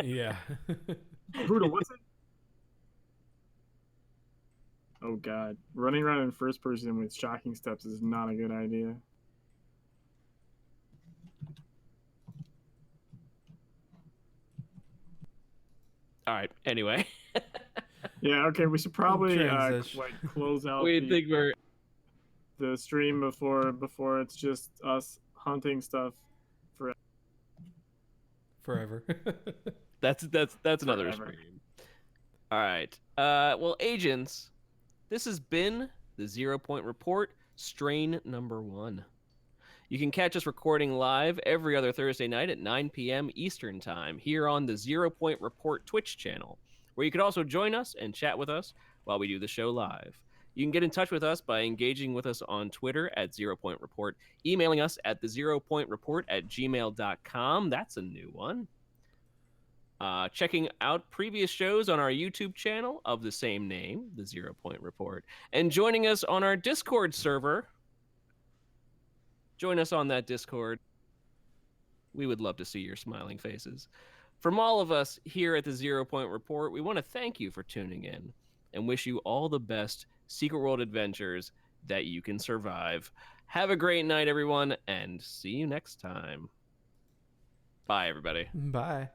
Yeah. Brutal, what's it? Oh god. Running around in first person with shocking steps is not a good idea. All right. Anyway, Yeah, okay, we should probably Transition. like close out we think we're the stream before it's just us hunting stuff for Forever. that's another Forever. stream. All right. Well, agents, this has been the 0 Point Report, strain number 1. You can catch us recording live every other Thursday night at 9 p.m. Eastern Time here on the 0 Point Report Twitch channel, where you can also join us and chat with us while we do the show live. You can get in touch with us by engaging with us on Twitter at 0 Point Report, emailing us at the 0 Point Report at gmail.com. That's a new one. Checking out previous shows on our YouTube channel of the same name, the 0 Point Report, and joining us on our Discord server. Join us on that Discord. We would love to see your smiling faces. From all of us here at the 0 Point Report, we want to thank you for tuning in and wish you all the best Secret World adventures that you can survive. Have a great night, everyone, and see you next time. Bye, everybody. Bye.